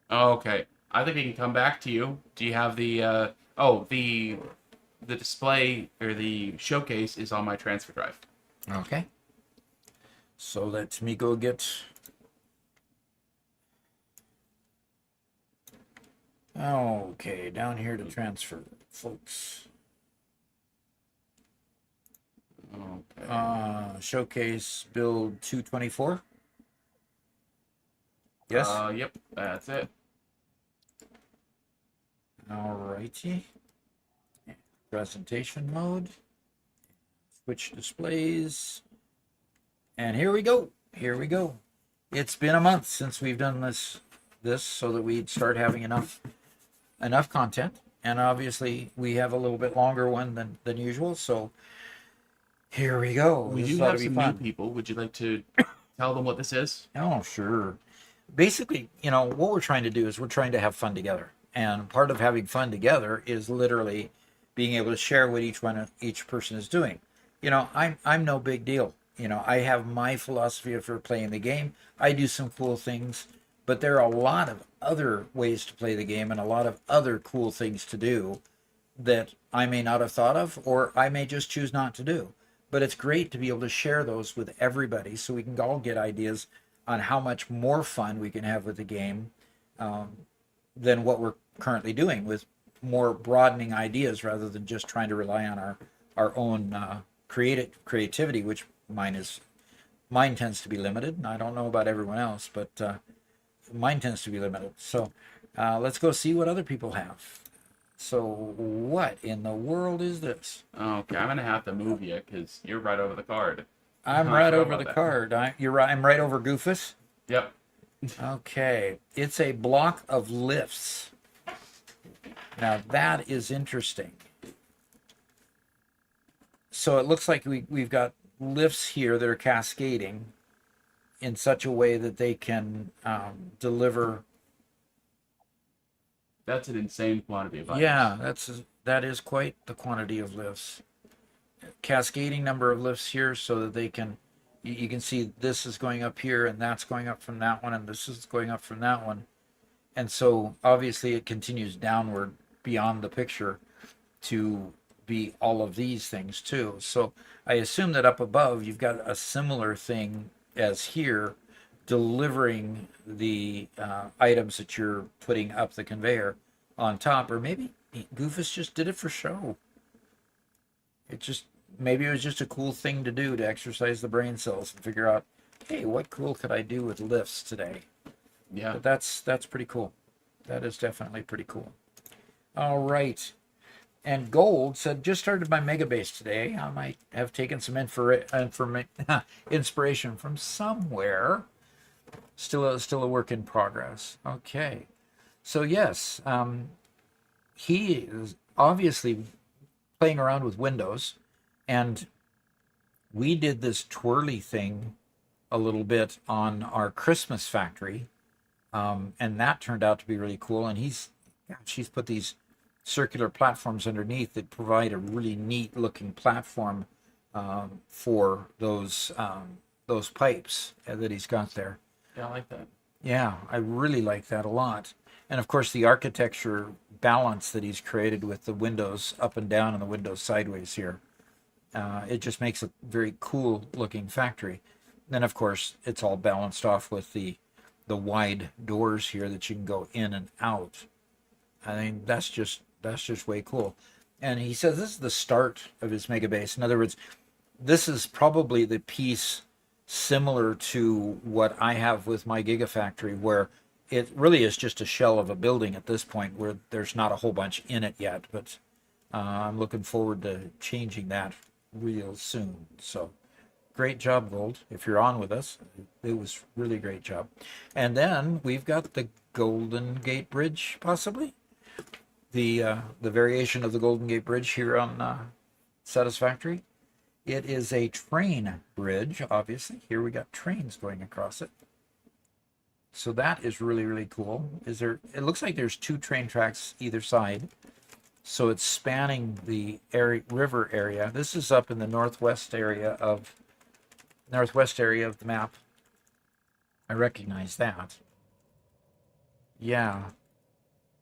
Okay. I think I can come back to you. Do you have the the display or the showcase is on my transfer drive. Okay. So let me go get. Okay, down here to transfer, folks. Okay. Showcase build 224. Yes. Yep, that's it. Alrighty. Presentation mode. Switch displays. And here we go. Here we go. It's been a month since we've done this so that we'd start having enough content. And obviously we have a little bit longer one than usual. So here we go. We This do ought to have be some fun. new people. Would you like to tell them what this is? Oh, sure. Basically, what we're trying to do is we're trying to have fun together. And part of having fun together is literally being able to share what each person is doing. I'm no big deal. I have my philosophy for playing the game. I do some cool things, but there are a lot of other ways to play the game and a lot of other cool things to do that I may not have thought of, or I may just choose not to do. But it's great to be able to share those with everybody so we can all get ideas on how much more fun we can have with the game than what we're currently doing, with more broadening ideas rather than just trying to rely on our own creativity, which mine tends to be limited. And I don't know about everyone else, but mine tends to be limited. So let's go see what other people have. So what in the world is this? Okay, I'm gonna have to move you because you're right over the card. I'm I right forgot over about the that. card. You're right. I'm right over Goofus. Yep. Okay, it's a block of lifts. Now that is interesting. So it looks like we've got lifts here that are cascading in such a way that they can deliver. That's an insane quantity of items. Yeah, that is quite the quantity of lifts. Cascading number of lifts here so that they can. You can see this is going up here, and that's going up from that one, and this is going up from that one. And so obviously it continues downward beyond the picture to be all of these things too. So I assume that up above you've got a similar thing as here, delivering the items that you're putting up the conveyor on top. Or maybe Goofus just did it for show. Maybe it was just a cool thing to do to exercise the brain cells and figure out, hey, what cool could I do with lifts today? Yeah. But that's pretty cool. That is definitely pretty cool. All right. And Gold said, just started my mega base today. I might have taken some inspiration from somewhere. Still a work in progress. Okay. So yes, he is obviously playing around with Windows, and we did this twirly thing a little bit on our Christmas factory. And that turned out to be really cool. And she's put these circular platforms underneath that provide a really neat looking platform for those pipes that he's got there. Yeah, I like that. Yeah, I really like that a lot. And of course, the architecture balance that he's created with the windows up and down and the windows sideways here. It just makes a very cool looking factory. Then, of course, it's all balanced off with the the wide doors here that you can go in and out. I think that's just way cool. And he says this is the start of his mega base. In other words, this is probably the piece similar to what I have with my Gigafactory, where it really is just a shell of a building at this point, where there's not a whole bunch in it yet. But I'm looking forward to changing that real soon. So great job, Gold. If you're on with us, it was really great job. And then we've got the Golden Gate Bridge, possibly the variation of the Golden Gate Bridge here on Satisfactory. It is a train bridge, obviously. Here we got trains going across it. So that is really, really cool. It looks like there's 2 train tracks either side. So it's spanning the river area. This is up in the northwest area of the map. I recognize that. Yeah.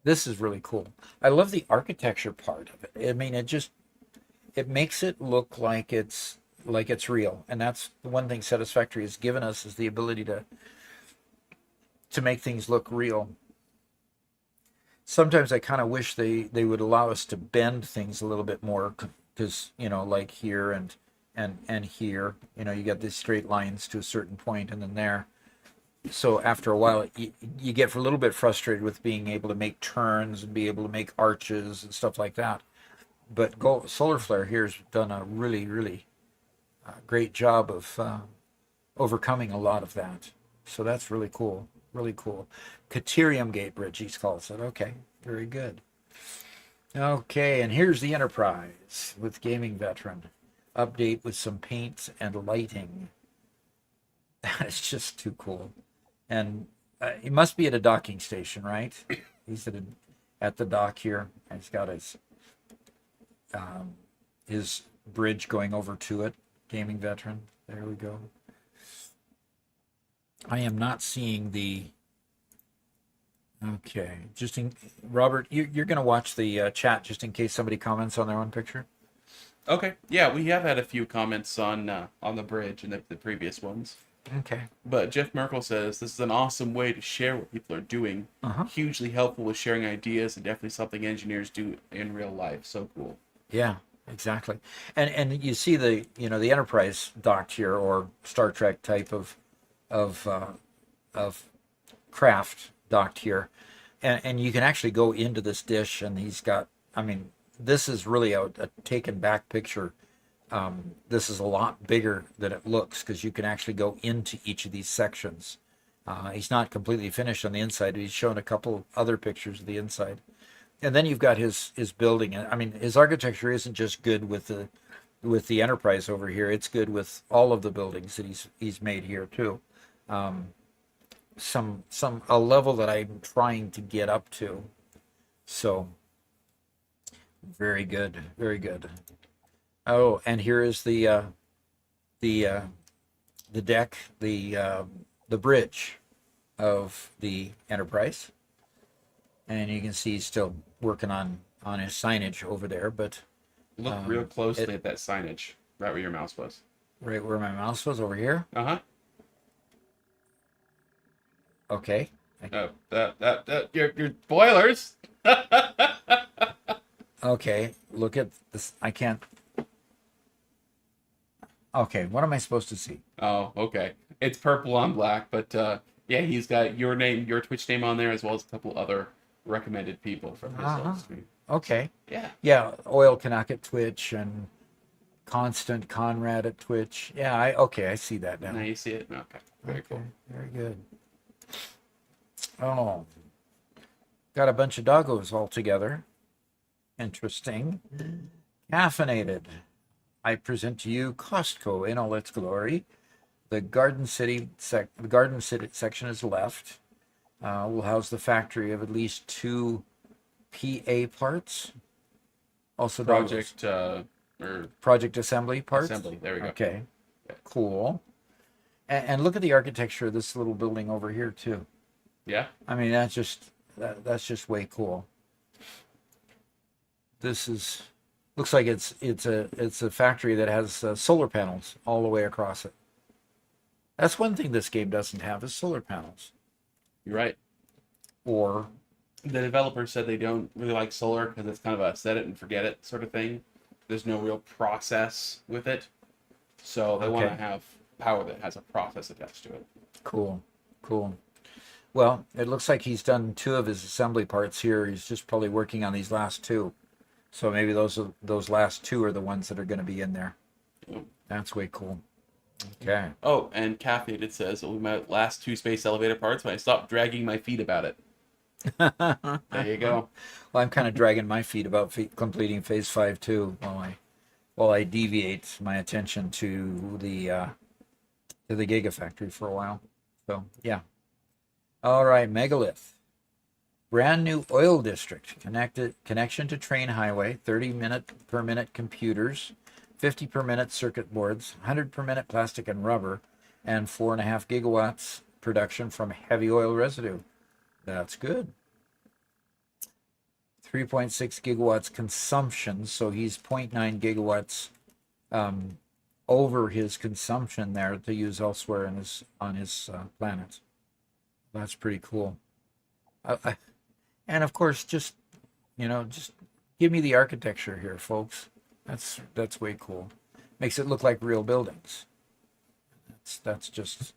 This is really cool. I love the architecture part of it. I mean, it makes it look like it's real, and that's the one thing Satisfactory has given us, is the ability to make things look real. Sometimes I kind of wish they would allow us to bend things a little bit more, because like here and here, you got these straight lines to a certain point, and then there. So after a while, you get a little bit frustrated with being able to make turns and be able to make arches and stuff like that. But Solar Flare here has done a really, really great job of overcoming a lot of that. So that's really cool. Really cool. Caterium Gate Bridge, he calls it. Okay, very good. Okay, and here's the Enterprise with Gaming Veteran. Update with some paint and lighting. That is just too cool. And he must be at a docking station, right? He's at the dock here. And he's got his bridge going over to it. Gaming Veteran. There we go. I am not seeing the... Okay. Robert, you're going to watch the chat just in case somebody comments on their own picture? Okay. Yeah, we have had a few comments on the bridge and the previous ones. Okay. But Jeff Merkel says this is an awesome way to share what people are doing. Hugely helpful with sharing ideas, and definitely something engineers do in real life. So cool. Yeah, exactly. And you see the Enterprise docked here, or Star Trek type of craft docked here, and you can actually go into this dish, and he's got. I mean, this is really a taken back picture. This is a lot bigger than it looks, because you can actually go into each of these sections. He's not completely finished on the inside. He's shown a couple other pictures of the inside. And then you've got his building. I mean, his architecture isn't just good with the Enterprise over here. It's good with all of the buildings that he's made here too. A level that I'm trying to get up to. So very good, very good. Oh, and here is the deck, the bridge of the Enterprise, and you can see he's still working on his signage over there. But look real closely at that signage, right where your mouse was. Right where my mouse was, over here. Okay. Oh, your spoilers. Okay, look at this. I can't. Okay, what am I supposed to see? Oh, okay. It's purple on black, but yeah, he's got your name, your Twitch name on there, as well as a couple other recommended people from his stream. Okay. Yeah. Yeah, Oil Canuck at Twitch and Constant Conrad at Twitch. Yeah, I see that now. Now you see it? Okay. Very cool. Very good. Oh. Got a bunch of doggos all together. Interesting. Caffeinated. I present to you Costco in all its glory. The Garden City section is left. We'll house the factory of at least 2 PA parts. Also Project project assembly parts. Assembly. There we go. Okay. Yeah. Cool. And look at the architecture of this little building over here too. Yeah. I mean, that's just way cool. This looks like it's a factory that has solar panels all the way across it. That's one thing this game doesn't have, is solar panels. You're right. Or The developers said they don't really like solar because it's kind of a set it and forget it sort of thing. There's no real process with it. So they want to Okay. have power that has a process attached to it. cool, cool. Well, it looks like he's done 2 of his assembly parts here. He's just probably working on these last 2. So maybe those last 2 are the ones that are going to be in there. Yep. That's way cool. Okay. Oh, and Caffeinated says, "It was my last 2 space elevator parts when I stopped dragging my feet about it." There you go. Well, I'm kind of dragging my feet about completing phase 5 too, while I deviate my attention to the Gigafactory for a while. So yeah. All right, Megalith. Brand new oil district connection to train highway, 30 per minute computers, 50 per minute circuit boards, 100 per minute plastic and rubber, and 4.5 gigawatts production from heavy oil residue. That's good. 3.6 gigawatts consumption, so he's 0.9 gigawatts over his consumption there to use elsewhere on his planet. That's pretty cool. And of course, just give me the architecture here, folks. That's way cool. Makes it look like real buildings. That's just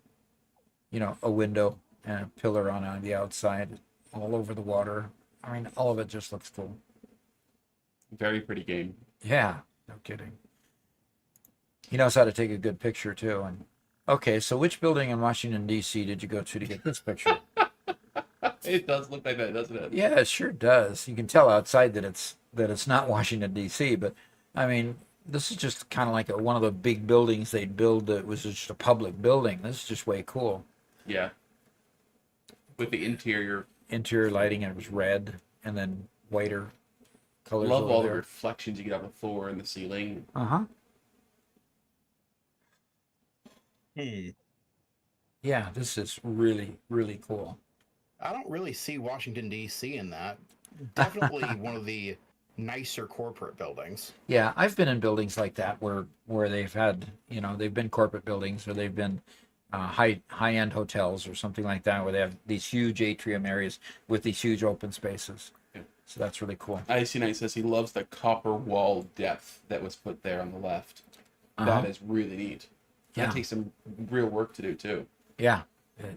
a window and a pillar on the outside, all over the water. I mean, all of it just looks cool. Very pretty game. Yeah, no kidding. He knows how to take a good picture too. And okay, so which building in Washington D.C. did you go to get this picture? It does look like that, doesn't it? Yeah, it sure does. You can tell outside that it's not Washington D.C., but I mean, this is just kind of like one of the big buildings they'd build that was just a public building. This is just way cool. Yeah. With the interior. Interior lighting, and it was red and then whiter colors. Love over all there. the reflections you get on the floor and the ceiling. Uh-huh. Hmm. Yeah, this is really, really cool. I don't really see Washington D.C. in that. Definitely one of the nicer corporate buildings. Yeah, I've been in buildings like that where they've had, they've been corporate buildings, or they've been high-end hotels or something like that, where they have these huge atrium areas with these huge open spaces. Yeah. So that's really cool. Icy Knight says he loves the copper wall depth that was put there on the left. That is really neat. Yeah. That takes some real work to do too. Yeah,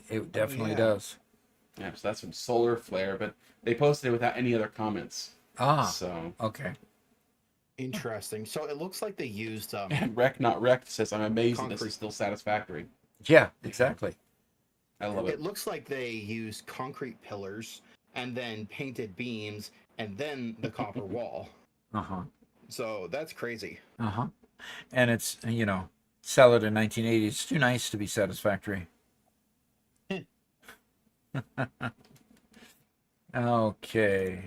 it definitely yeah. does. Yeah, so that's from Solar Flare, but they posted it without any other comments. So Okay. Interesting. So it looks like they used and Wreck Not Wrecked says, "I'm amazed that this Concrete. is still satisfactory." Yeah, exactly. I love it. It looks like they used concrete pillars and then painted beams and then the copper wall. Uh-huh. So that's crazy. Uh-huh. And it's, sell it in 1980. It's too nice to be satisfactory. Okay.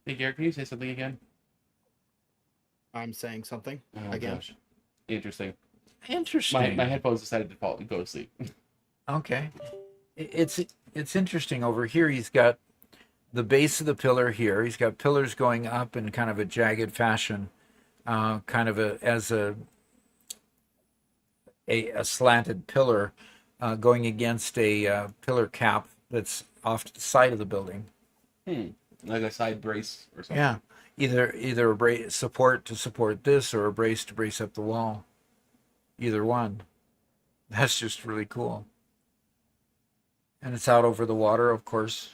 Hey, Garrett, can you say something again? I'm saying something Oh, again. gosh. Interesting. Interesting. My headphones decided to fall and go to sleep. Okay. It's interesting. Over here, he's got the base of the pillar here. He's got pillars going up in kind of a jagged fashion, kind of as a slanted pillar going against a pillar cap that's off to the side of the building. Like a side brace or something. Yeah, either a brace support to support this, or a brace to brace up the wall. Either one. That's just really cool. And it's out over the water, of course.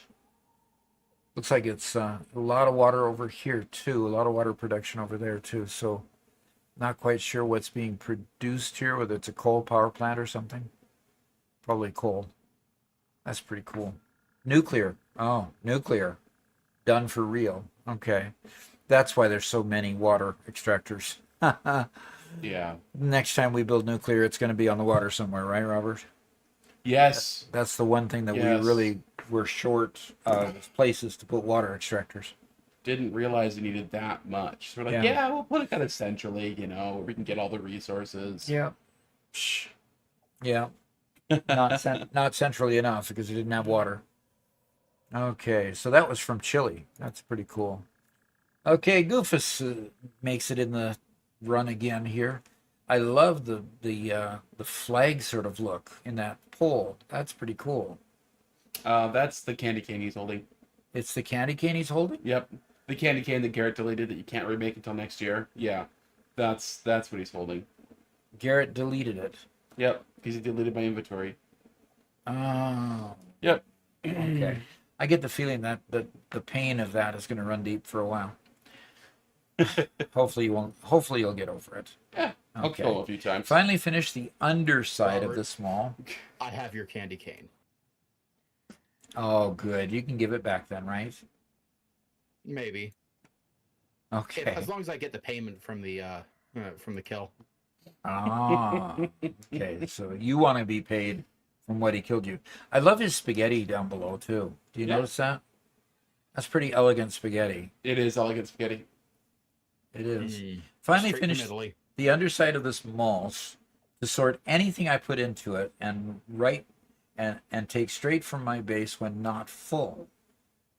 Looks like it's a lot of water over here too. A lot of water production over there too. So, not quite sure what's being produced here. Whether it's a coal power plant or something. Probably coal. That's pretty cool. Nuclear. Oh, nuclear. Done for real. Okay. That's why there's so many water extractors. Yeah. Next time we build nuclear, it's going to be on the water somewhere, right, Robert? Yes. That's the one thing that Yes. we really were short of places to put water extractors. Didn't realize we needed that much. So we're like, Yeah. yeah, we'll put it kind of centrally, where we can get all the resources. Yeah. Yeah. Not centrally enough because it didn't have water. Okay, so that was from Chile. That's pretty cool. Okay, Goofus makes it in the run again here. I love the flag sort of look in that pole. That's pretty cool. That's the candy cane he's holding. It's the candy cane he's holding? Yep. The candy cane that Garrett deleted that you can't remake until next year. Yeah. That's what he's holding. Garrett deleted it. Yep. Because he deleted my inventory. Oh. Yep. Okay. I get the feeling that the pain of that is going to run deep for a while. Hopefully you won't. Hopefully you'll get over it. Yeah. I'll Okay. kill him a few times. Finally finished the underside of Robert. the small. I have your candy cane. Oh, good. You can give it back then, right? Maybe. Okay. As long as I get the payment from the kill. Ah. Okay. So you want to be paid from what he killed you. I love his spaghetti down below too. Do you Yeah. notice that? That's pretty elegant spaghetti. It is elegant spaghetti. It is. Mm. Finally Straight from finished Italy. the underside of this mulch to sort anything I put into it and write and take straight from my base when not full.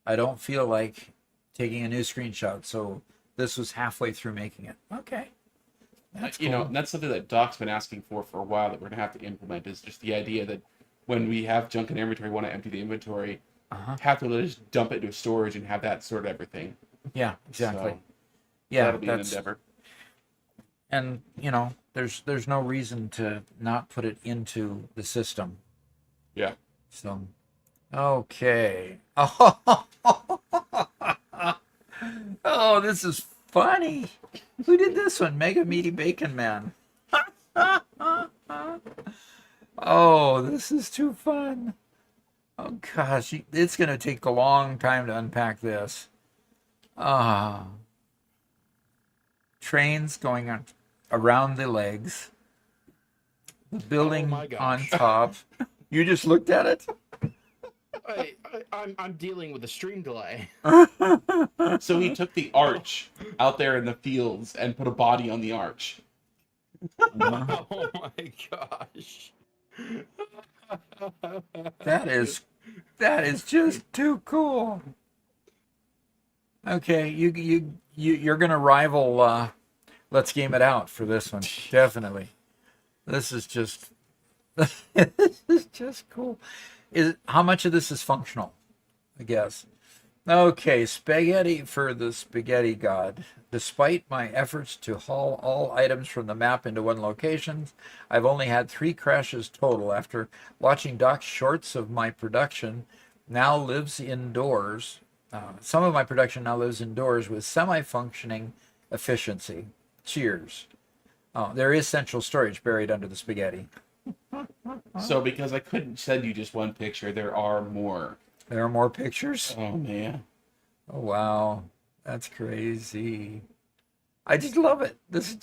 I don't feel like taking a new screenshot, so this was halfway through making it. Okay. That's cool. You know, that's something that Doc's been asking for a while that we're gonna have to implement. Is just the idea that when we have junk in inventory, want to empty the inventory, have to just dump it into storage and have that sort everything. Yeah, exactly. So, Yeah, that'll be an that's endeavor. and you know, there's no reason to not put it into the system. Yeah. So, okay. Oh, this is funny. Who did this one? Mega Meaty Bacon Man. Oh, this is too fun. Oh gosh, it's gonna take a long time to unpack this. Ah, trains going on around the legs. The building my on gosh. top. You just looked at it? I'm dealing with a stream delay. So he took the arch out there in the fields and put a body on the arch. Oh my gosh. That is just too cool. Okay, you're gonna rival Let's Game It Out for this one. Definitely. This is just this is just cool. How much of this is functional? I guess. Okay, spaghetti for the spaghetti god. Despite my efforts to haul all items from the map into one location, I've only had 3 crashes total after watching Doc's shorts of my production now lives indoors. Some of my production now lives indoors with semi-functioning efficiency. Cheers. Oh, there is central storage buried under the spaghetti. So because I couldn't send you just one picture, there are more. There are more pictures? Oh man. Oh, wow. That's crazy. I just love it. This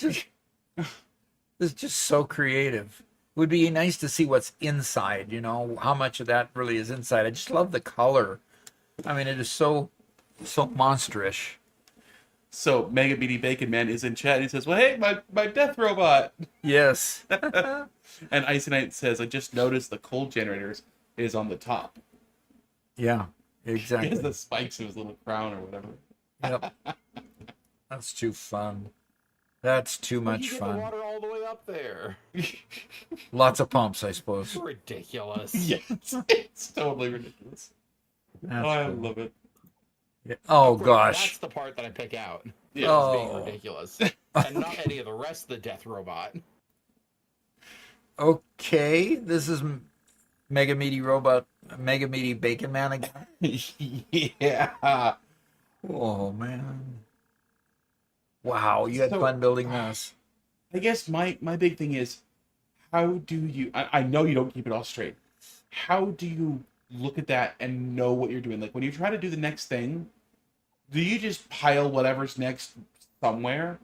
is just so creative. It would be nice to see what's inside, you know, how much of that really is inside. I just love the color. I mean, it is so monsterish. So Mega Meaty Bacon Man is in chat. He says, "Well, hey, my death robot." Yes. And Iconite says, "I just noticed the cold generators is on the top. Yeah, He has exactly. the spikes of his little crown or whatever." Yep. That's too fun. That's too much You get fun. the water all the way up there. Lots of pumps, I suppose. Ridiculous. Yes, it's totally ridiculous. That's I cool. love it. Yeah. Oh, Of course, gosh. That's the part that I pick out. Yeah. As being Oh. ridiculous. And not any of the rest of the death robot. Okay, this is Mega Meaty Bacon Man again. Yeah. Oh, man. Wow, you had So- fun building this. I guess my big thing is, how do you? I know you don't keep it all straight. How do you look at that and know what you're doing? Like when you try to do the next thing, do you just pile whatever's next somewhere?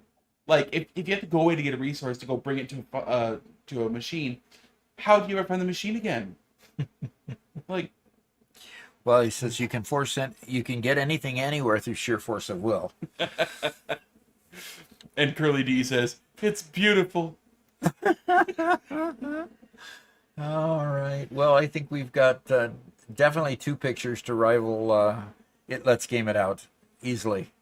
Like if you have to go away to get a resource to go bring it to a machine, how do you ever find the machine again? Like, Well, he says you can get anything anywhere through sheer force of will. and Curly D says it's beautiful. All right. Well, I think we've got definitely 2 pictures to rival it. Let's Game It Out easily.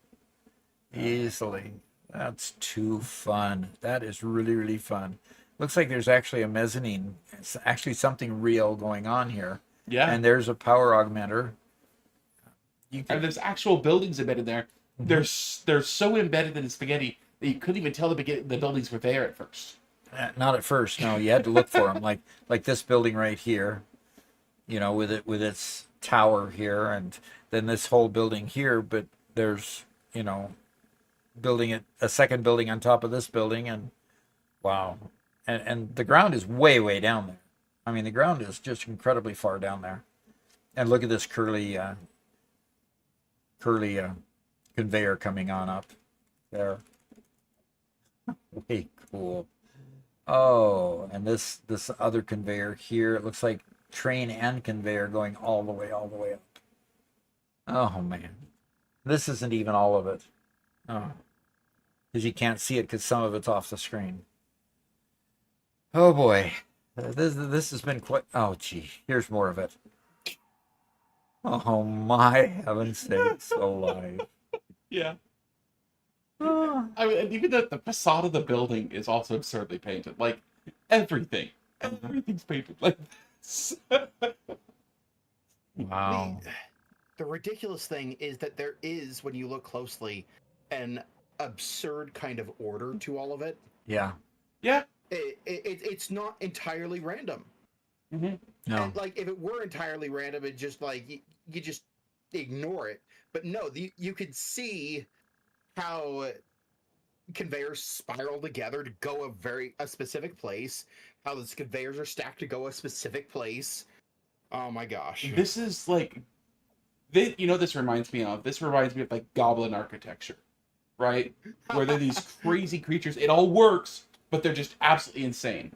Easily. That's too fun. That is really, really fun. Looks like there's actually a mezzanine. It's actually something real going on here. Yeah. And there's a power augmenter. You And can, there's actual buildings embedded there. They're so embedded in the spaghetti that you couldn't even tell the buildings were there at first. not at first. No, you had to look for them. Like this building right here. With its tower here, and then this whole building here. But there's building it a second building on top of this building, and wow, and the ground is way down there. I mean, the ground is just incredibly far down there. And look at this curly conveyor coming on up there. Way cool. Oh, and this other conveyor here, it looks like train and conveyor going all the way up. Oh man, this isn't even all of it. Oh, because you can't see it because some of it's off the screen. Oh boy, this has been quite. Oh gee, here's more of it. Oh my heaven's sakes alive. Yeah. Ah. I mean, and even the facade of the building is also absurdly painted. Like, everything's painted like this. Wow. The ridiculous thing is that there is, when you look closely, an absurd kind of order to all of it. Yeah. Yeah. It's not entirely random. Mm-hmm. No. And like if it were entirely random, it just like you just ignore it. But no, you could see how conveyors spiral together to go a specific place. How those conveyors are stacked to go a specific place. Oh my gosh! This is like, this reminds me of? This reminds me of like Goblin architecture, right? Where they're these crazy creatures. It all works, but they're just absolutely insane.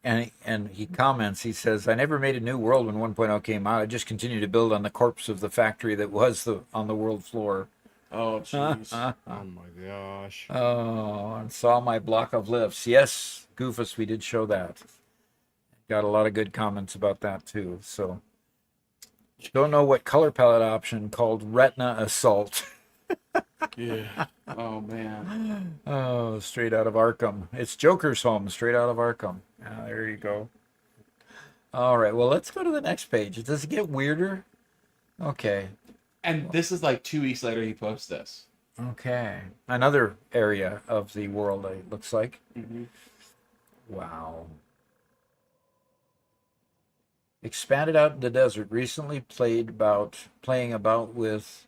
And he comments, he says, I never made a new world when 1.0 came out. I just continued to build on the corpse of the factory that was on the world floor. Oh, jeez. Oh my gosh! Oh, and saw my block of lifts. Yes, Goofus, we did show that. Got a lot of good comments about that too. So, don't know what color palette option called Retina Assault. Yeah. Oh, man. Oh, straight out of Arkham. It's Joker's home, straight out of Arkham. Ah, there you go. All right, well, let's go to the next page. Does it get weirder? Okay. And this is like 2 weeks later he posts this. Okay. Another area of the world, it looks like. Mm-hmm. Wow. Expanded out in the desert. Recently playing about with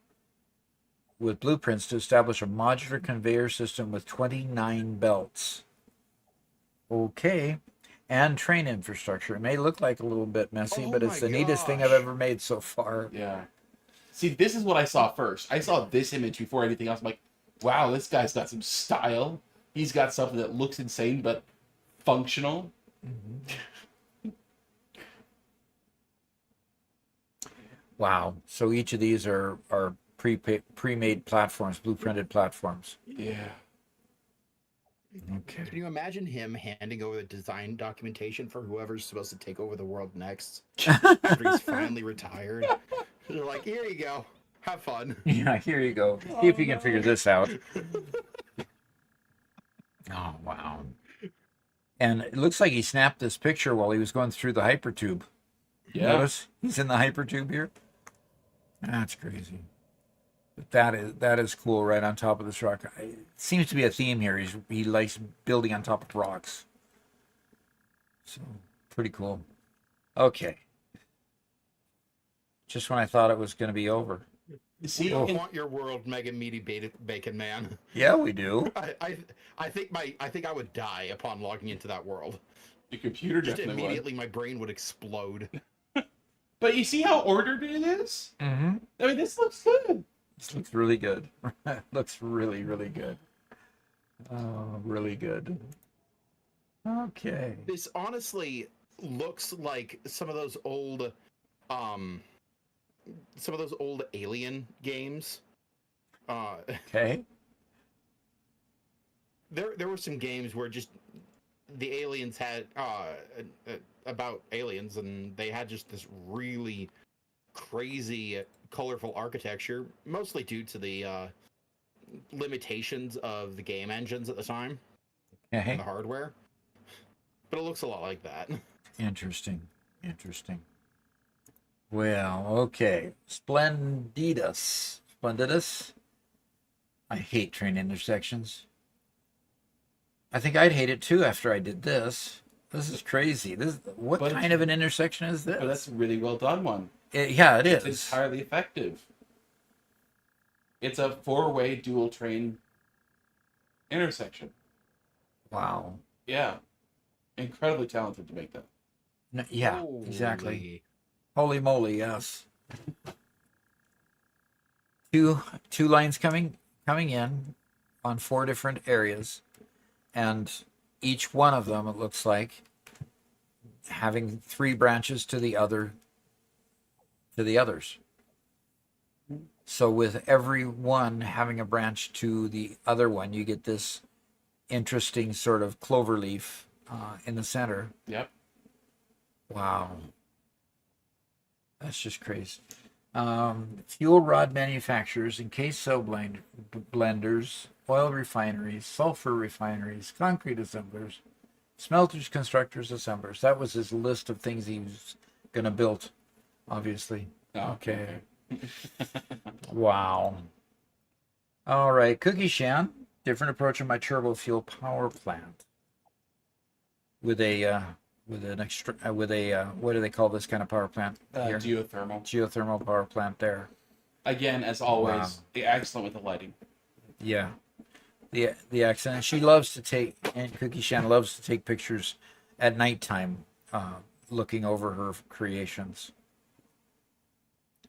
blueprints to establish a modular conveyor system with 29 belts. Okay. And train infrastructure. It may look like a little bit messy, Oh but it's my the neatest thing I've gosh. ever made so far. Yeah. See, this is what I saw first. I saw this image before anything else. I'm like, wow, this guy's got some style. He's got something that looks insane, but functional. Wow. So each of these are pre-made platforms, blueprinted platforms. Yeah. Okay. Can you imagine him handing over the design documentation for whoever's supposed to take over the world next after he's finally retired? They're like, here you go. Have fun. Yeah, here you go. See if you can figure this out. Oh, wow. And it looks like he snapped this picture while he was going through the hypertube. Yeah. Notice he's in the hypertube here. That's crazy. But that is cool right on top of this rock. It seems to be a theme here. He likes building on top of rocks. So, pretty cool. Okay. Just when I thought it was going to be over. See, We don't and- want your world, Mega Meaty Bacon Man. Yeah, we do. I think I would die upon logging into that world. the computer Just definitely immediately, my brain would explode. But you see how ordered it is? Mm-hmm. I mean, this looks good. This looks really good. Looks really, really good. Oh, really good. Okay. This honestly looks like some of those old Alien games. Okay. There were some games where just the aliens had about aliens, and they had just this really crazy colorful architecture, mostly due to the limitations of the game engines at the time and Okay. the hardware. But it looks a lot like that. Interesting. Interesting. Well, okay. Splendidus. I hate train intersections. I think I'd hate it too after I did this. This is crazy. What But kind of an intersection is this? But that's a really well done one. Yeah, it is. It's entirely effective. It's a 4-way dual train intersection. Wow. Yeah. Incredibly talented to make that. Yeah, exactly. Holy moly, yes. Two lines coming in on 4 different areas, and each one of them, it looks like, having 3 branches to the others. So with every one having a branch to the other one, you get this interesting sort of clover leaf in the center. Yep. Wow. That's just crazy. Fuel rod manufacturers, encased cell blenders, oil refineries, sulfur refineries, concrete assemblers, smelters, constructors, assemblers. That was his list of things he was going to build, obviously. Oh, Okay. Wow. All right. Cookie Shan, different approach in my turbo fuel power plant. With a what do they call this kind of power plant? Here? Geothermal. Geothermal power plant there. Again, as always, Wow. excellent with the lighting. Yeah. The accent. She loves to take, and Cookie Shan loves to take pictures at nighttime, looking over her creations.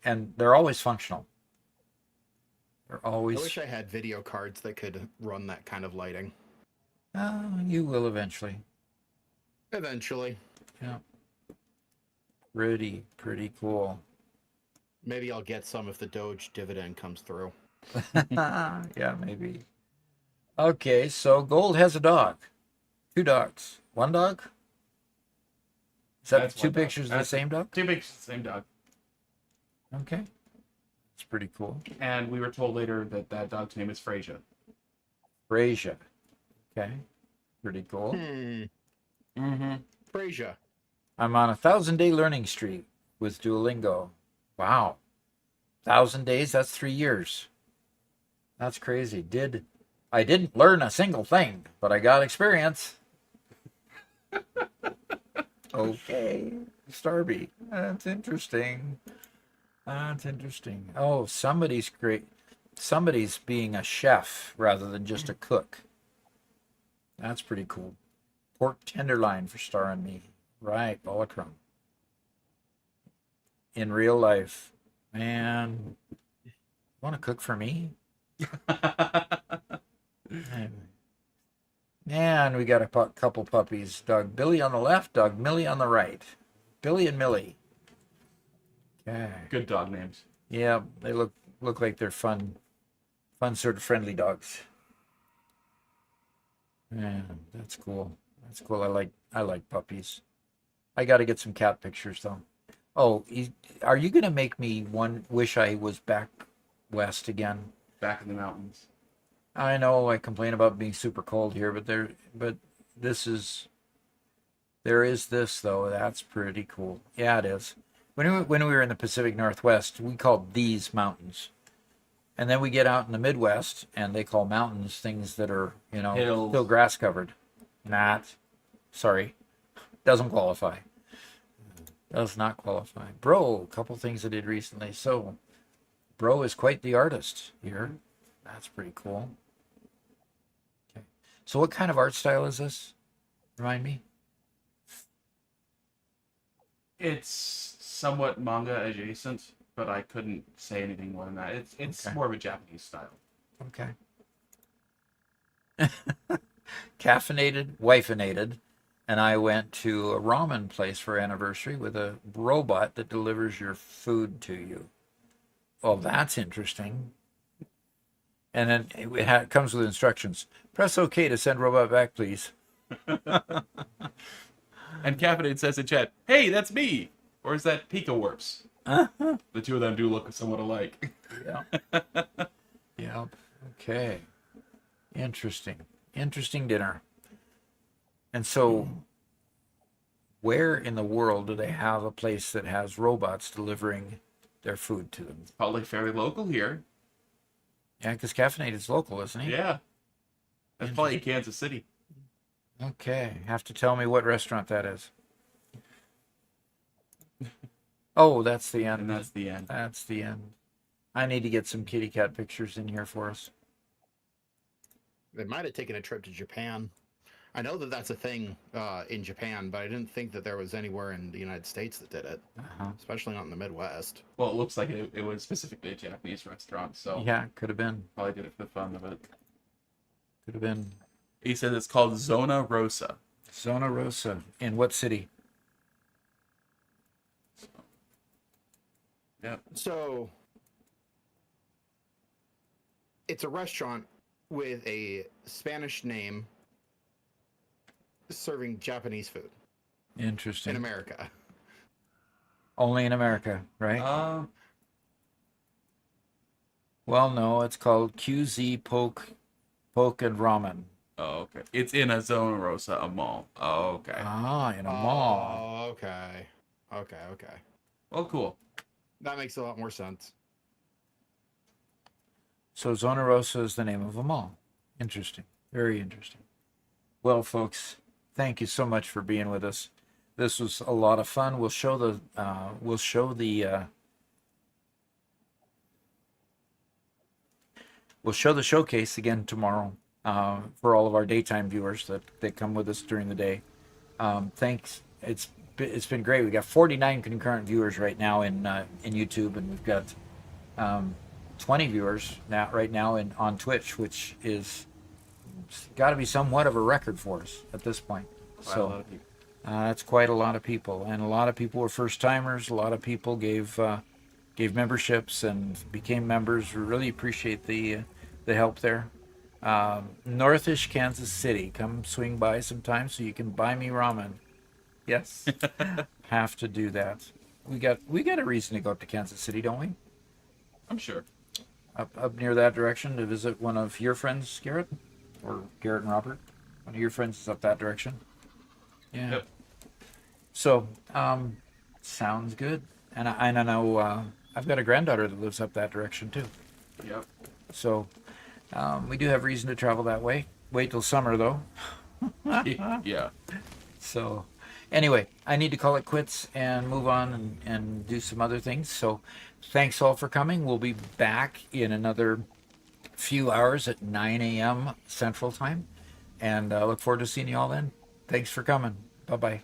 And they're always functional. They're always. I wish I had video cards that could run that kind of lighting. You will eventually. Eventually. Yeah. Pretty cool. Maybe I'll get some if the Doge dividend comes through. Yeah, maybe. Okay, so Gold has a dog. 2 dogs. 1 dog? Is that That's 2 one dog. pictures of the same dog? 2 pictures of the same dog. Okay. That's pretty cool. And we were told later that that dog's name is Frasier. Frasier. Okay. Pretty cool. Mm-hmm. Frasier. I'm on a 1,000-day learning streak with Duolingo. Wow. 1,000 days? That's 3 years. That's crazy. I didn't learn a single thing, but I got experience. Okay. Starby. That's interesting. That's interesting. Oh, somebody's great. Somebody's being a chef rather than just a cook. That's pretty cool. Pork tenderloin for Star and me. Right, Bolacrum. In real life. Man, want to cook for me? And we got a couple puppies. Dog Billy on the left, dog Millie on the right. Billy and Millie. Okay. Good dog names. Yeah, they look like they're fun sort of friendly dogs. Yeah, that's cool. That's cool. I like puppies. I got to get some cat pictures though. Oh, are you gonna make me wish I was back west again? Back in the mountains. I know I complain about being super cold here, but there is this though. That's pretty cool. Yeah, it is. When we were in the Pacific Northwest, we called these mountains. And then we get out in the Midwest, and they call mountains things that are, Hills. still grass covered. Sorry. Doesn't qualify. Does not qualify. Bro, a couple things I did recently. So, Bro is quite the artist here. That's pretty cool. Okay. So what kind of art style is this? Remind me. It's somewhat manga adjacent, but I couldn't say anything more than that. It's Okay. more of a Japanese style. Okay. Caffeinated, wifeinated, and I went to a ramen place for anniversary with a robot that delivers your food to you. Well, that's interesting. And then it comes with instructions. Press OK to send robot back, please. And Caffeinated says in chat, "Hey, that's me!" Or is that Pika Warps? The two of them do look somewhat alike. Yeah. Yep. Okay. Interesting dinner. And so Where in the world do they have a place that has robots delivering their food to them? Probably fairly local here. Yeah, because Caffeinated is local, isn't he? Yeah. That's probably Kansas City. Okay, have to tell me what restaurant that is. Oh, that's the end. And that's the end. That's the end. I need to get some kitty cat pictures in here for us. They might have taken a trip to Japan. I know that that's a thing in Japan, but I didn't think that there was anywhere in the United States that did it, Uh-huh. especially not in the Midwest. Well, it looks like it was specifically a Japanese restaurant, so Yeah, could have been. probably did it for the fun of it. Could have been. He said it's called Zona Rosa. Zona Rosa. In what city? Yep. So it's a restaurant with a Spanish name serving Japanese food Interesting. in America. Only in America, right? Well, no, it's called QZ Poke and Ramen. Oh, okay. It's in a Zona Rosa, a mall. Oh, okay. Ah, in a mall. Oh, okay. Okay. Well, cool. That makes a lot more sense. So Zona Rosa is the name of a mall. Interesting. Very interesting. Well, folks, thank you so much for being with us. This was a lot of fun. We'll show the showcase again tomorrow for all of our daytime viewers that come with us during the day. Thanks. It's been great. We got 49 concurrent viewers right now in YouTube, and we've got 20 viewers right now on Twitch, which is got to be somewhat of a record for us at this point. So that's quite a lot of people, and a lot of people were first timers. A lot of people gave memberships and became members. We really appreciate the help there. Northish, Kansas City, come swing by sometime so you can buy me ramen. Yes, have to do that. We got a reason to go up to Kansas City, don't we? I'm sure. Up near that direction to visit one of your friends, Garrett, or Garrett and Robert. One of your friends is up that direction. Yeah. Yep. So, sounds good. And I know I've got a granddaughter that lives up that direction too. Yep. So, we do have reason to travel that way. Wait till summer though. Yeah. So, anyway, I need to call it quits and move on and do some other things. So, thanks all for coming. We'll be back in another few hours at 9 a.m. Central Time. And I look forward to seeing you all then. Thanks for coming. Bye-bye.